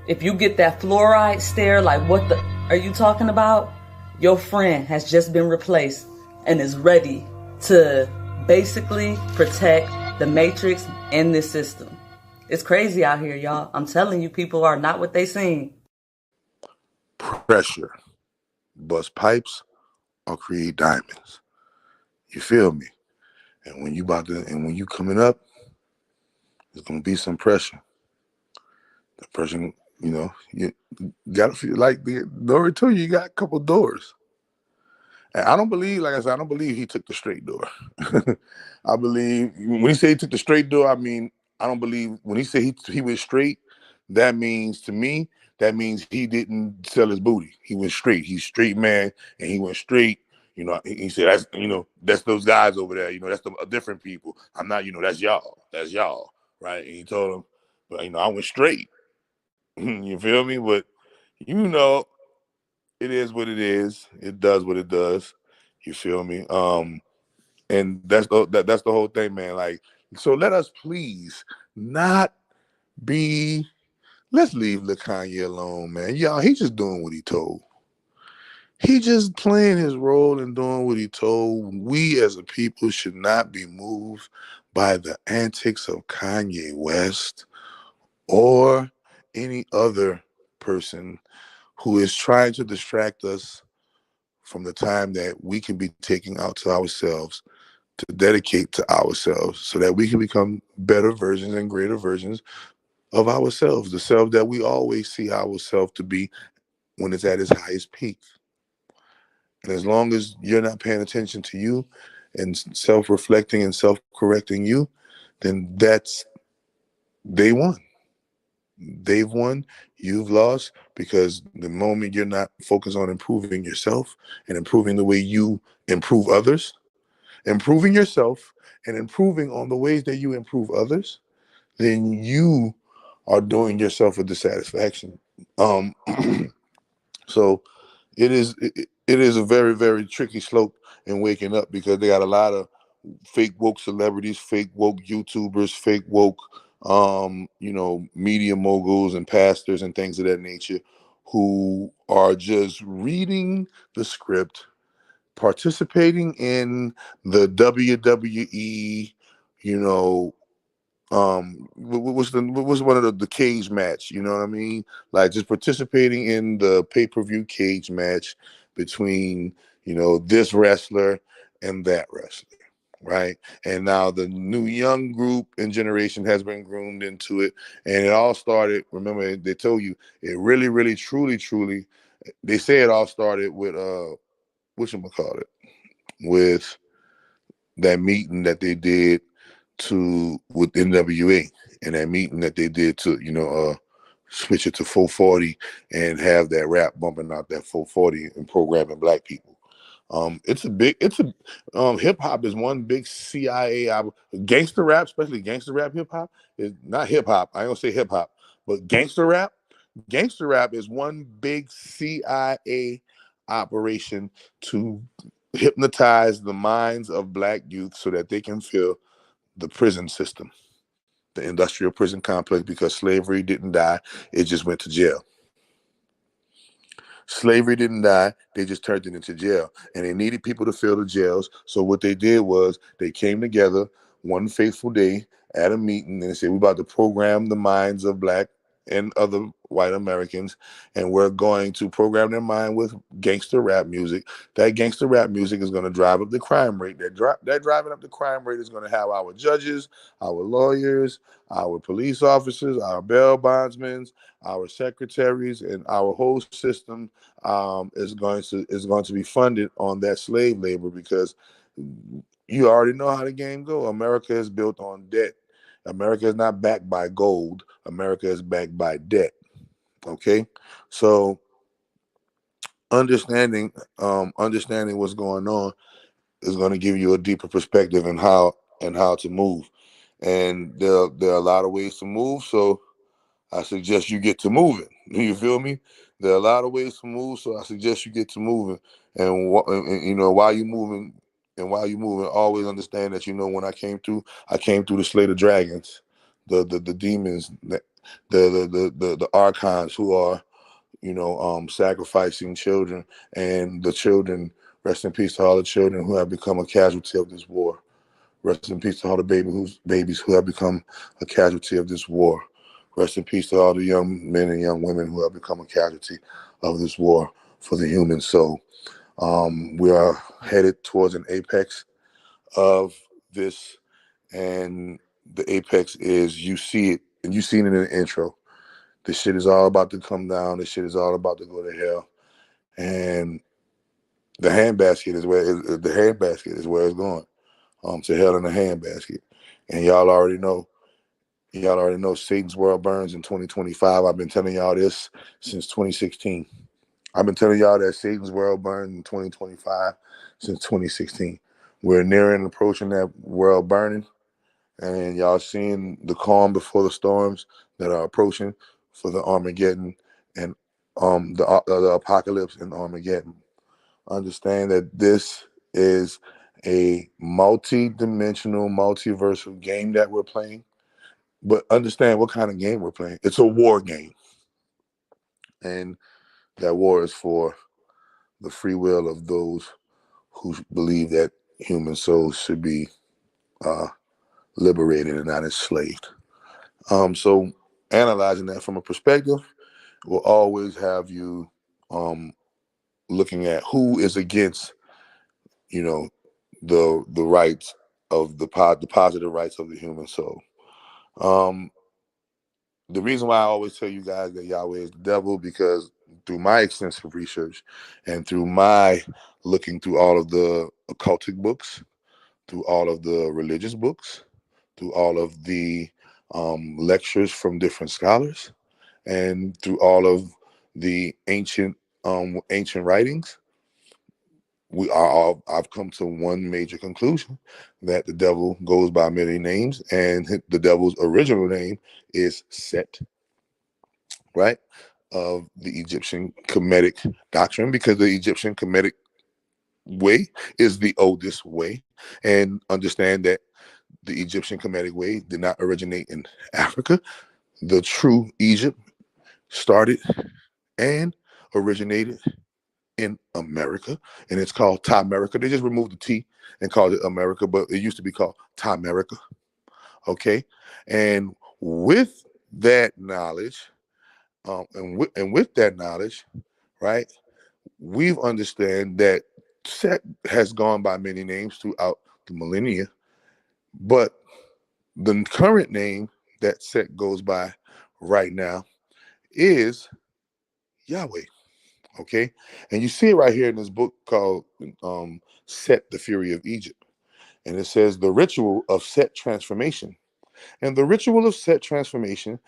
If you get that fluoride stare, like, what the are you talking about? Your friend has just been replaced and is ready to basically protect the matrix and this system. It's crazy out here, y'all. I'm telling you, people are not what they seem. Pressure, bust pipes, or create diamonds. You feel me? And when you coming up, there's gonna be some pressure. The pressure, you gotta feel like the door to you got a couple doors. And I don't believe, like I said, I don't believe he took the straight door. I believe when he said he took the straight door, I don't believe when he said he went straight, that means he didn't sell his booty. He went straight. He's straight man, and he went straight. He said, that's those guys over there. That's the different people. I'm not, that's y'all. That's y'all, right? And he told him, but I went straight. You feel me? But it is what it is. It does what it does. You feel me? And that's the whole thing, man. Like, so let us please not be. Let's leave Kanye alone, man. Y'all, he's just doing what he told. He just playing his role and doing what he told. We as a people should not be moved by the antics of Kanye West or any other person who is trying to distract us from the time that we can be taking out to ourselves, to dedicate to ourselves, so that we can become better versions and greater versions of ourselves, the self that we always see ourselves to be when it's at its highest peak. And as long as you're not paying attention to you and self-reflecting and self-correcting you, then they won. They've won, you've lost, because the moment you're not focused on improving yourself and improving the way you improve others, improving yourself and improving on the ways that you improve others, then you are doing yourself a dissatisfaction. So it it is a very, very tricky slope in waking up because they got a lot of fake woke celebrities, fake woke YouTubers, fake woke, media moguls and pastors and things of that nature who are just reading the script, participating in the WWE, what was one of the cage match, you know what I mean? Like just participating in the pay-per-view cage match between, this wrestler and that wrestler. Right. And now the new young group and generation has been groomed into it. And it all started, remember, they told you it really, really, truly, truly, they say it all started with whatchamacallit, with that meeting that they did with NWA, and that meeting that they did to switch it to 440 and have that rap bumping out that 440 and programming black people. Hip hop is one big CIA gangster rap, especially gangster rap hip hop is not hip hop. I ain't gonna say hip hop, but gangster rap. Gangster rap is one big CIA operation to hypnotize the minds of black youth so that they can feel the prison system, the industrial prison complex, because slavery didn't die, it just went to jail. Slavery didn't die, they just turned it into jail. And they needed people to fill the jails. So what they did was they came together one fateful day at a meeting and they said, we're about to program the minds of black and other white Americans, and we're going to program their mind with gangster rap music. That gangster rap music is going to drive up the crime rate. That driving up the crime rate is going to have our judges, our lawyers, our police officers, our bail bondsmen, our secretaries, and our whole system is going to be funded on that slave labor, because you already know how the game go. America is built on debt. America is not backed by gold. America is backed by debt. Okay, so understanding what's going on is going to give you a deeper perspective in how to move. And there are a lot of ways to move. So I suggest you get to moving. You feel me? There are a lot of ways to move. So I suggest you get to moving. And while you're moving. And while you're moving, always understand that, when I came through to slay the dragons, the demons, the archons who are, sacrificing children, and the children, rest in peace to all the children who have become a casualty of this war. Rest in peace to all the babies who have become a casualty of this war. Rest in peace to all the young men and young women who have become a casualty of this war for the human soul. We are headed towards an apex of this, and the apex is, you see it, and you seen it in the intro. This shit is all about to come down. This shit is all about to go to hell, and the handbasket is where it's going. To hell in a handbasket, and y'all already know. Satan's world burns in 2025. I've been telling y'all this since 2016. I've been telling y'all that Satan's world burns in 2025 since 2016. We're nearing approaching that world burning, and y'all seeing the calm before the storms that are approaching for the Armageddon and the apocalypse and Armageddon. Understand that this is a multi-dimensional, multiversal game that we're playing, but understand what kind of game we're playing. It's a war game, and that war is for the free will of those who believe that human souls should be liberated and not enslaved. So analyzing that from a perspective will always have you looking at who is against, the rights of the positive rights of the human soul. The reason why I always tell you guys that Yahweh is the devil, because through my extensive research and through my looking through all of the occultic books, through all of the religious books, through all of the lectures from different scholars, and through all of the ancient writings, I've come to one major conclusion, that the devil goes by many names, and the devil's original name is Set. Right? of the Egyptian Kemetic doctrine, because the Egyptian Kemetic way is the oldest way. And understand that the Egyptian Kemetic way did not originate in Africa. The true Egypt started and originated in America, and it's called Tamerica. They just removed the T and called it America, but it used to be called Tamerica. Okay, and with that knowledge, and with that knowledge, right, we've understand that Set has gone by many names throughout the millennia, but the current name that Set goes by right now is Yahweh. Okay, and you see it right here in this book called Set, the Fury of Egypt, and it says the ritual of Set transformation. And the ritual of Set transformation,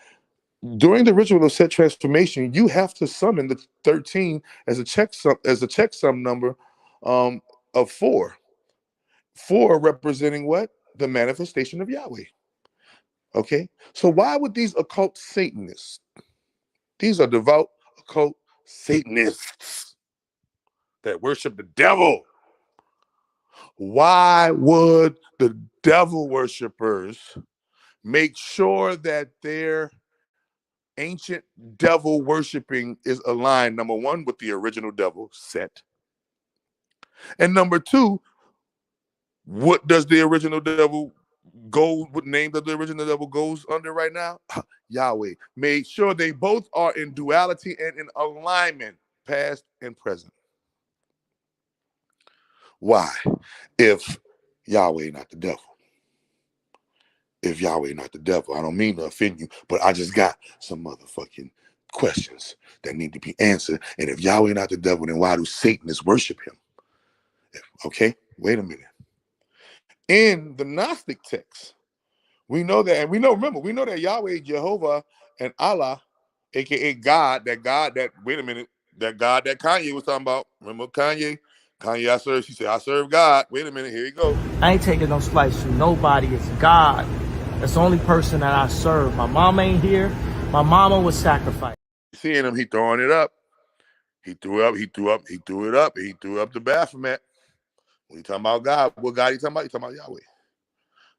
during the ritual of Set transformation, you have to summon the 13 as a checksum number of 4. 4 representing what? The manifestation of Yahweh. Okay, so why would these occult Satanists, these are devout occult Satanists that worship the devil, why would the devil worshipers make sure that their ancient devil worshiping is aligned, number one, with the original devil, Set, and number two, what does the original devil go, what name does the original devil goes under right now? Yahweh. Made sure they both are in duality and in alignment, past and present. Why? If Yahweh not the devil. If Yahweh not the devil. I don't mean to offend you, but I just got some motherfucking questions that need to be answered. And if Yahweh not the devil, then why do Satanists worship him? Okay, wait a minute. In the Gnostic text, we know that, and we know that Yahweh, Jehovah, and Allah, aka God, that God that Kanye was talking about. Remember Kanye, I serve, he said, I serve God. Wait a minute, here you go. I ain't taking no slice from nobody. It's God. That's the only person that I serve. My mama ain't here. My mama was sacrificed. Seeing him, he throwing it up. He threw it up, he threw up the Baphomet. When he talking about God, what God he talking about? He talking about Yahweh.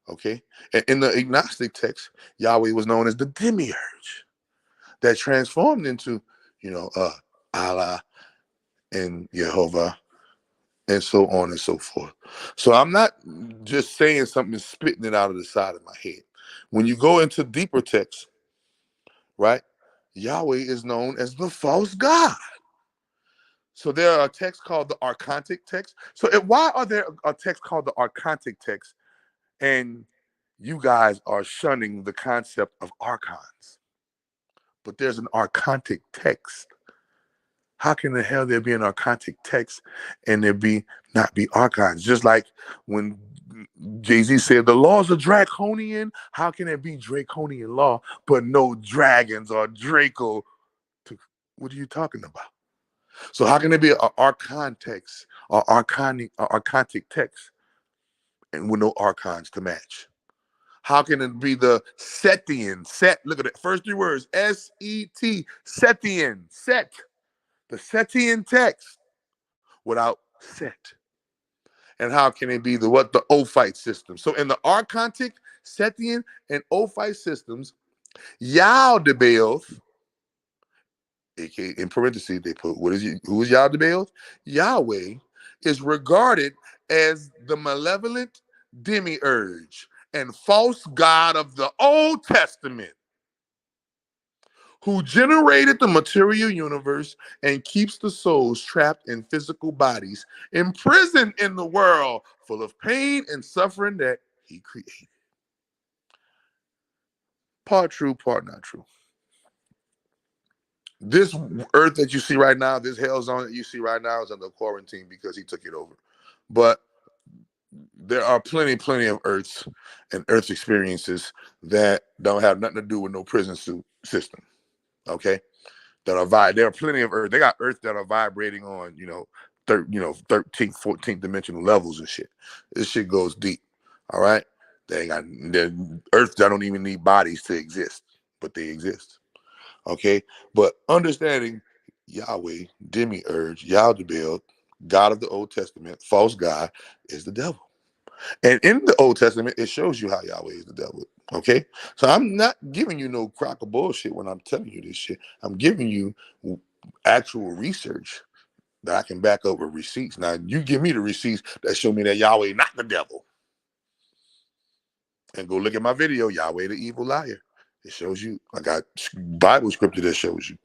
Okay. And in the agnostic text, Yahweh was known as the demiurge that transformed into, Allah and Jehovah and so on and so forth. So I'm not just saying something and spitting it out of the side of my head. When you go into deeper text, right, Yahweh is known as the false God. So there are texts called the Archontic text. So why are there a text called the Archontic text and you guys are shunning the concept of archons? But there's an Archontic text. How can the hell there be an Archontic text and there not be archons? Just like when Jay-Z said the laws are draconian, how can there be draconian law but no dragons or Draco? What are you talking about? So how can there be an archon text or archontic text and with no archons to match? How can it be the Setian? Set, look at it. First 3 words, S-E-T, Setian, Set. The Setian text without Set. And how can it be the Ophite system? So in the Archontic, Setian, and Ophite systems, Yaldabaoth, aka in parentheses, they put who is Yaldabaoth? Yahweh is regarded as the malevolent demiurge and false god of the Old Testament, who generated the material universe and keeps the souls trapped in physical bodies, imprisoned in the world full of pain and suffering that he created. Part true, part not true. This earth that you see right now, this hell zone that you see right now is under quarantine because he took it over. But there are plenty of Earths and Earth experiences that don't have nothing to do with no prison system. Okay, there are plenty of Earth. They got Earth that are vibrating on 13th, 14th dimensional levels and shit. This shit goes deep. All right, they got Earth that don't even need bodies to exist, but they exist. Okay, but understanding Yahweh, Demiurge, Yaldabaoth, God of the Old Testament, false God, is the devil. And in the Old Testament, it shows you how Yahweh is the devil. Okay, so I'm not giving you no crock of bullshit when I'm telling you this shit. I'm giving you actual research that I can back up with receipts. Now, you give me the receipts that show me that Yahweh not the devil. And go look at my video, Yahweh the Evil Liar. It shows you. I got Bible scripture that shows you.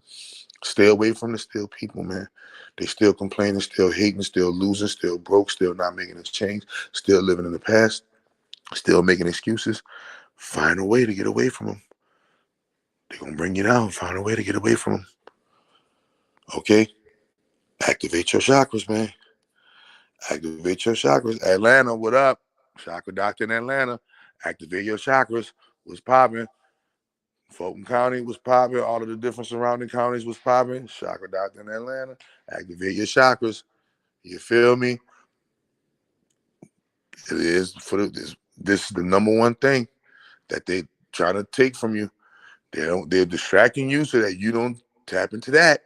Stay away from the still people, man. They still complaining, still hating, still losing, still broke, still not making a change, still living in the past, still making excuses. Find a way to get away from them. They're going to bring you down. Find a way to get away from them. Okay? Activate your chakras, man. Activate your chakras. Atlanta, what up? Chakra doctor in Atlanta. Activate your chakras. What's popping? Fulton County was popping. All of the different surrounding counties was popping. Chakra doctor in Atlanta. Activate your chakras. You feel me? It is for this is the number one thing that they trying to take from you. They're distracting you so that you don't tap into that.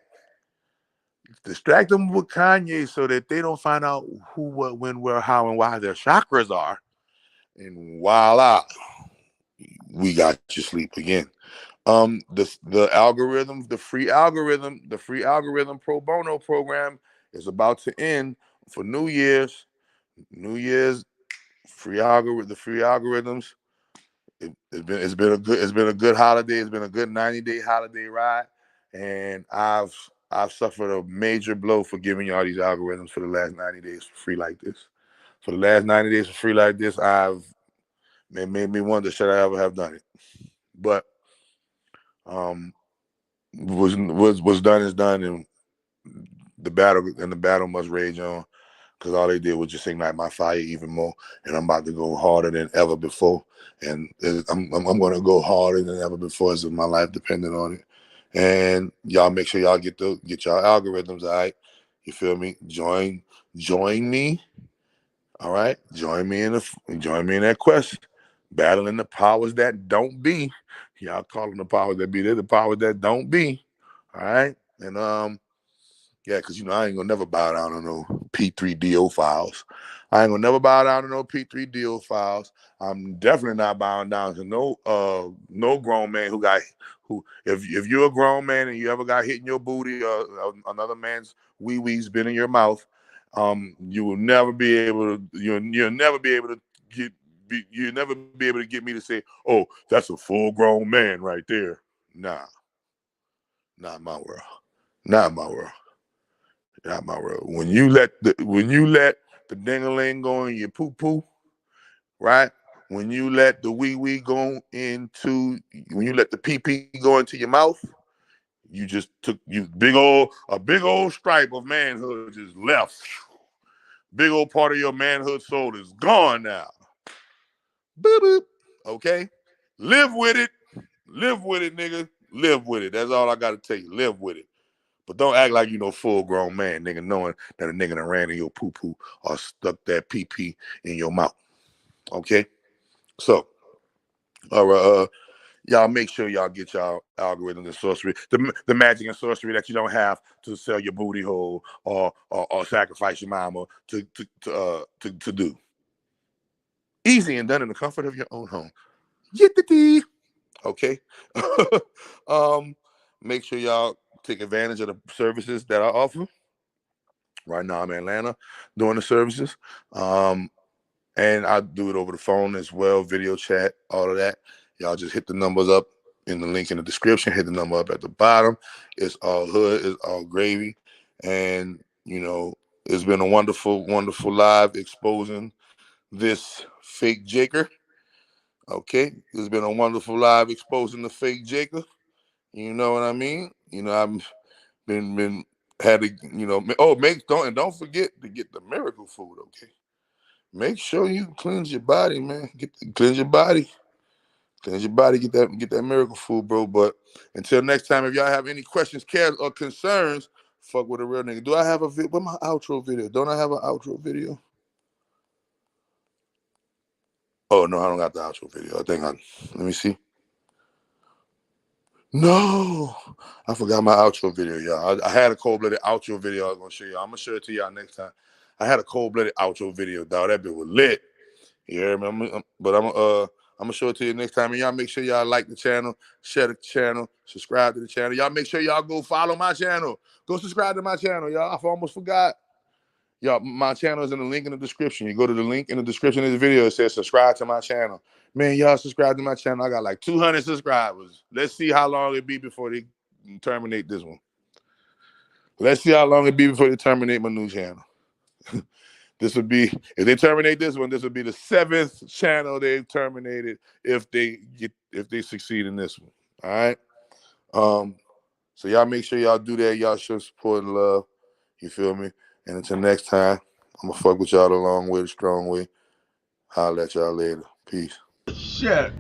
Distract them with Kanye so that they don't find out who, what, when, where, how, and why their chakras are. And voila, we got you sleep again. The algorithm, the free algorithm pro bono program is about to end for New Year's. New Year's free algorithm, the free algorithms. It's been a good holiday. It's been a good 90-day holiday ride, and I've suffered a major blow for giving y'all these algorithms for the last 90 days for free like this. For the last 90 days for free like this, it made me wonder, should I ever have done it? But what's done is done, and the battle must rage on, because all they did was just ignite my fire even more, and I'm about to go harder than ever before, and I'm going to go harder than ever before, as my life depending on it. And y'all make sure y'all get y'all algorithms, all right? You feel me? Join me, all right? Join me in that quest, battling the powers that don't be. Y'all calling the powers that be, they're the powers that don't be, all right? And yeah, because I ain't gonna never bow down to no P3DO files. I ain't gonna never bow down to no P3DO files. I'm definitely not bowing down to no grown man who if you're a grown man and you ever got hit in your booty or another man's wee-wee's been in your mouth, you will never be able to you'll never be able to you'll never be able to get me to say, oh, that's a full grown man right there. Nah, not my world. Not my world. Not my world. When you let the ding-a-ling go in your poo-poo, right? When you let the wee-wee go into, when you let the pee-pee go into your mouth, you just took a big old stripe of manhood just left. Big old part of your manhood soul is gone now. Boop, boop. Okay? Live with it. Live with it, nigga. Live with it. That's all I got to tell you. Live with it. But don't act like you no full-grown man, nigga, knowing that a nigga done ran in your poo-poo or stuck that pee-pee in your mouth. Okay? So, all right, y'all make sure y'all get y'all algorithms and sorcery, the magic and sorcery that you don't have to sell your booty hole or sacrifice your mama to do. Easy and done in the comfort of your own home. Yippee! Okay? Make sure y'all take advantage of the services that I offer. Right now I'm in Atlanta doing the services. And I do it over the phone as well, video chat, all of that. Y'all just hit the numbers up in the link in the description, hit the number up at the bottom. It's all hood, it's all gravy. And, it's been a wonderful, wonderful live exposing this fake Jaker. Okay? It's been a wonderful live exposing the fake Jaker. You know what I mean? I've been had to, don't forget to get the miracle food, okay? Make sure you cleanse your body, man. Cleanse your body. Cleanse your body, get that miracle food, bro. But until next time, if y'all have any questions, cares, or concerns, fuck with a real nigga. Do I have a video? What's my outro video? Don't I have an outro video? Oh no, I don't got the outro video. Let me see. No, I forgot my outro video, y'all. I had a cold-blooded outro video I was gonna show y'all. I'm gonna show it to y'all next time. I had a cold-blooded outro video, dog. That bit was lit. You hear me? But I'm gonna show it to you next time. And y'all make sure y'all like the channel, share the channel, subscribe to the channel. Y'all make sure y'all go follow my channel. Go subscribe to my channel, y'all. I almost forgot. Y'all, my channel is in the link in the description. You go to the link in the description of the video. It says subscribe to my channel. Man, y'all subscribe to my channel. I got like 200 subscribers. Let's see how long it be before they terminate this one. Let's see how long it be before they terminate my new channel. This would be, if they terminate this one, this would be the 7th channel they've terminated if they succeed in this one. All right. So y'all make sure y'all do that. Y'all show support and love. You feel me? And until next time, I'm gonna fuck with y'all the long way, the strong way. Holla at y'all later. Peace. Shit.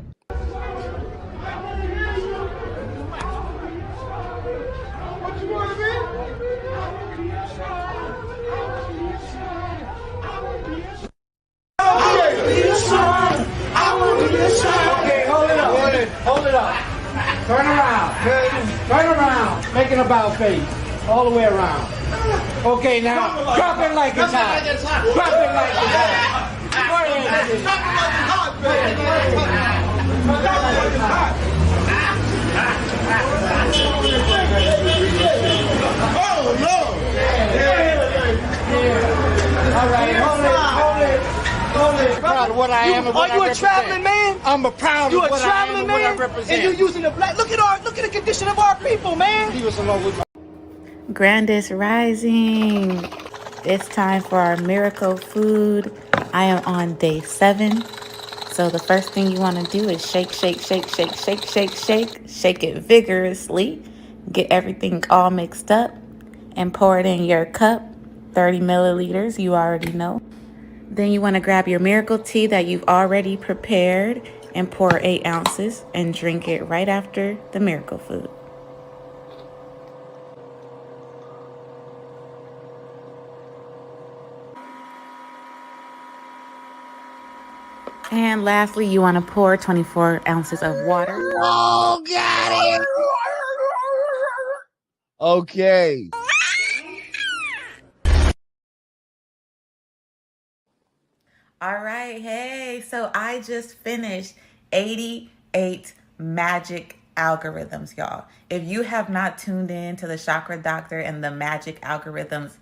Okay, hold it up. Hold it up. Turn around. Turn around. Make an about face. All the way around. Okay, now drop it like it's hot. Drop it like it's hot. Go ahead. Oh, no. Yeah. All right, hold it. Proud of what I am and what I represent. Are you a traveling man? I'm a proud of what I am and what I represent. And you're using the black. Look at the condition of our people, man. Leave us alone with my Grandest Rising. It's time for our miracle food. I am on day 7. So the first thing you want to do is shake it vigorously. Get everything all mixed up and pour it in your cup. 30 milliliters, you already know. Then you want to grab your miracle tea that you've already prepared and pour 8 ounces and drink it right after the miracle food. And lastly, you want to pour 24 ounces of water. Oh, got it. Okay. All right, hey, so I just finished 88 magic algorithms, y'all. If you have not tuned in to the Chakra Doctor and the magic algorithms,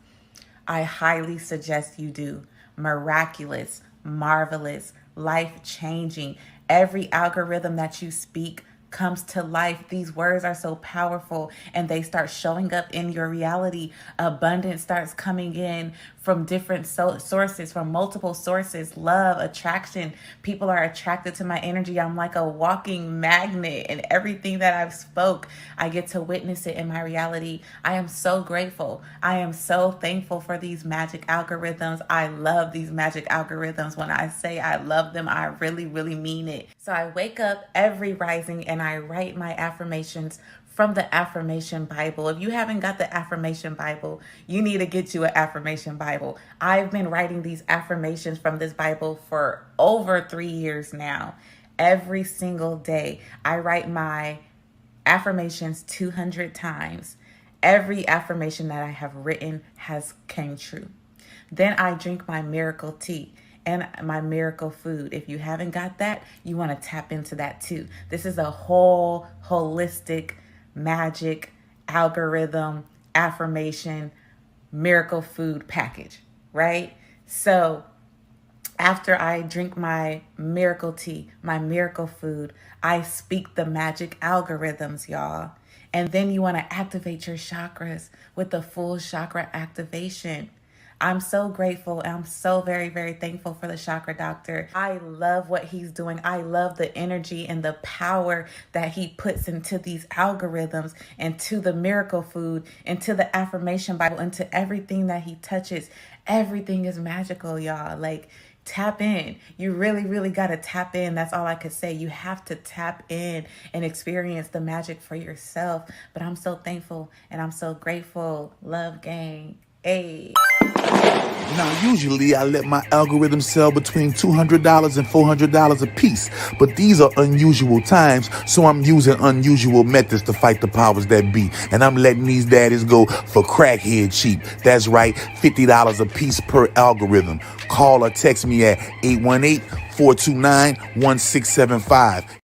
I highly suggest you do. Miraculous, marvelous, life-changing. Every algorithm that you speak comes to life. These words are so powerful and they start showing up in your reality. Abundance starts coming in from different sources, from multiple sources. Love, attraction. People are attracted to my energy. I'm like a walking magnet, and everything that I've spoke, I get to witness it in my reality. I am so grateful. I am so thankful for these magic algorithms. I love these magic algorithms. When I say I love them, I really, really mean it. So I wake up every rising and I write my affirmations from the Affirmation Bible. If you haven't got the Affirmation Bible, you need to get you an Affirmation Bible. I've been writing these affirmations from this Bible for over 3 years now. Every single day, I write my affirmations 200 times. Every affirmation that I have written has came true. Then I drink my miracle tea and my miracle food. If you haven't got that, you want to tap into that too. This is a whole holistic magic algorithm affirmation miracle food package, right? So after I drink my miracle tea, my miracle food, I speak the magic algorithms, y'all. And then you want to activate your chakras with the full chakra activation. I'm so grateful and I'm so very, very thankful for the Chakra Doctor. I love what he's doing. I love the energy and the power that he puts into these algorithms, into the miracle food, into the affirmation Bible, into everything that he touches. Everything is magical, y'all. Like, tap in. You really, really got to tap in. That's all I could say. You have to tap in and experience the magic for yourself. But I'm so thankful and I'm so grateful. Love, gang. Hey. Now, usually I let my algorithm sell between $200 and $400 a piece, but these are unusual times, so I'm using unusual methods to fight the powers that be. And I'm letting these daddies go for crackhead cheap. That's right, $50 a piece per algorithm. Call or text me at 818-429-1675.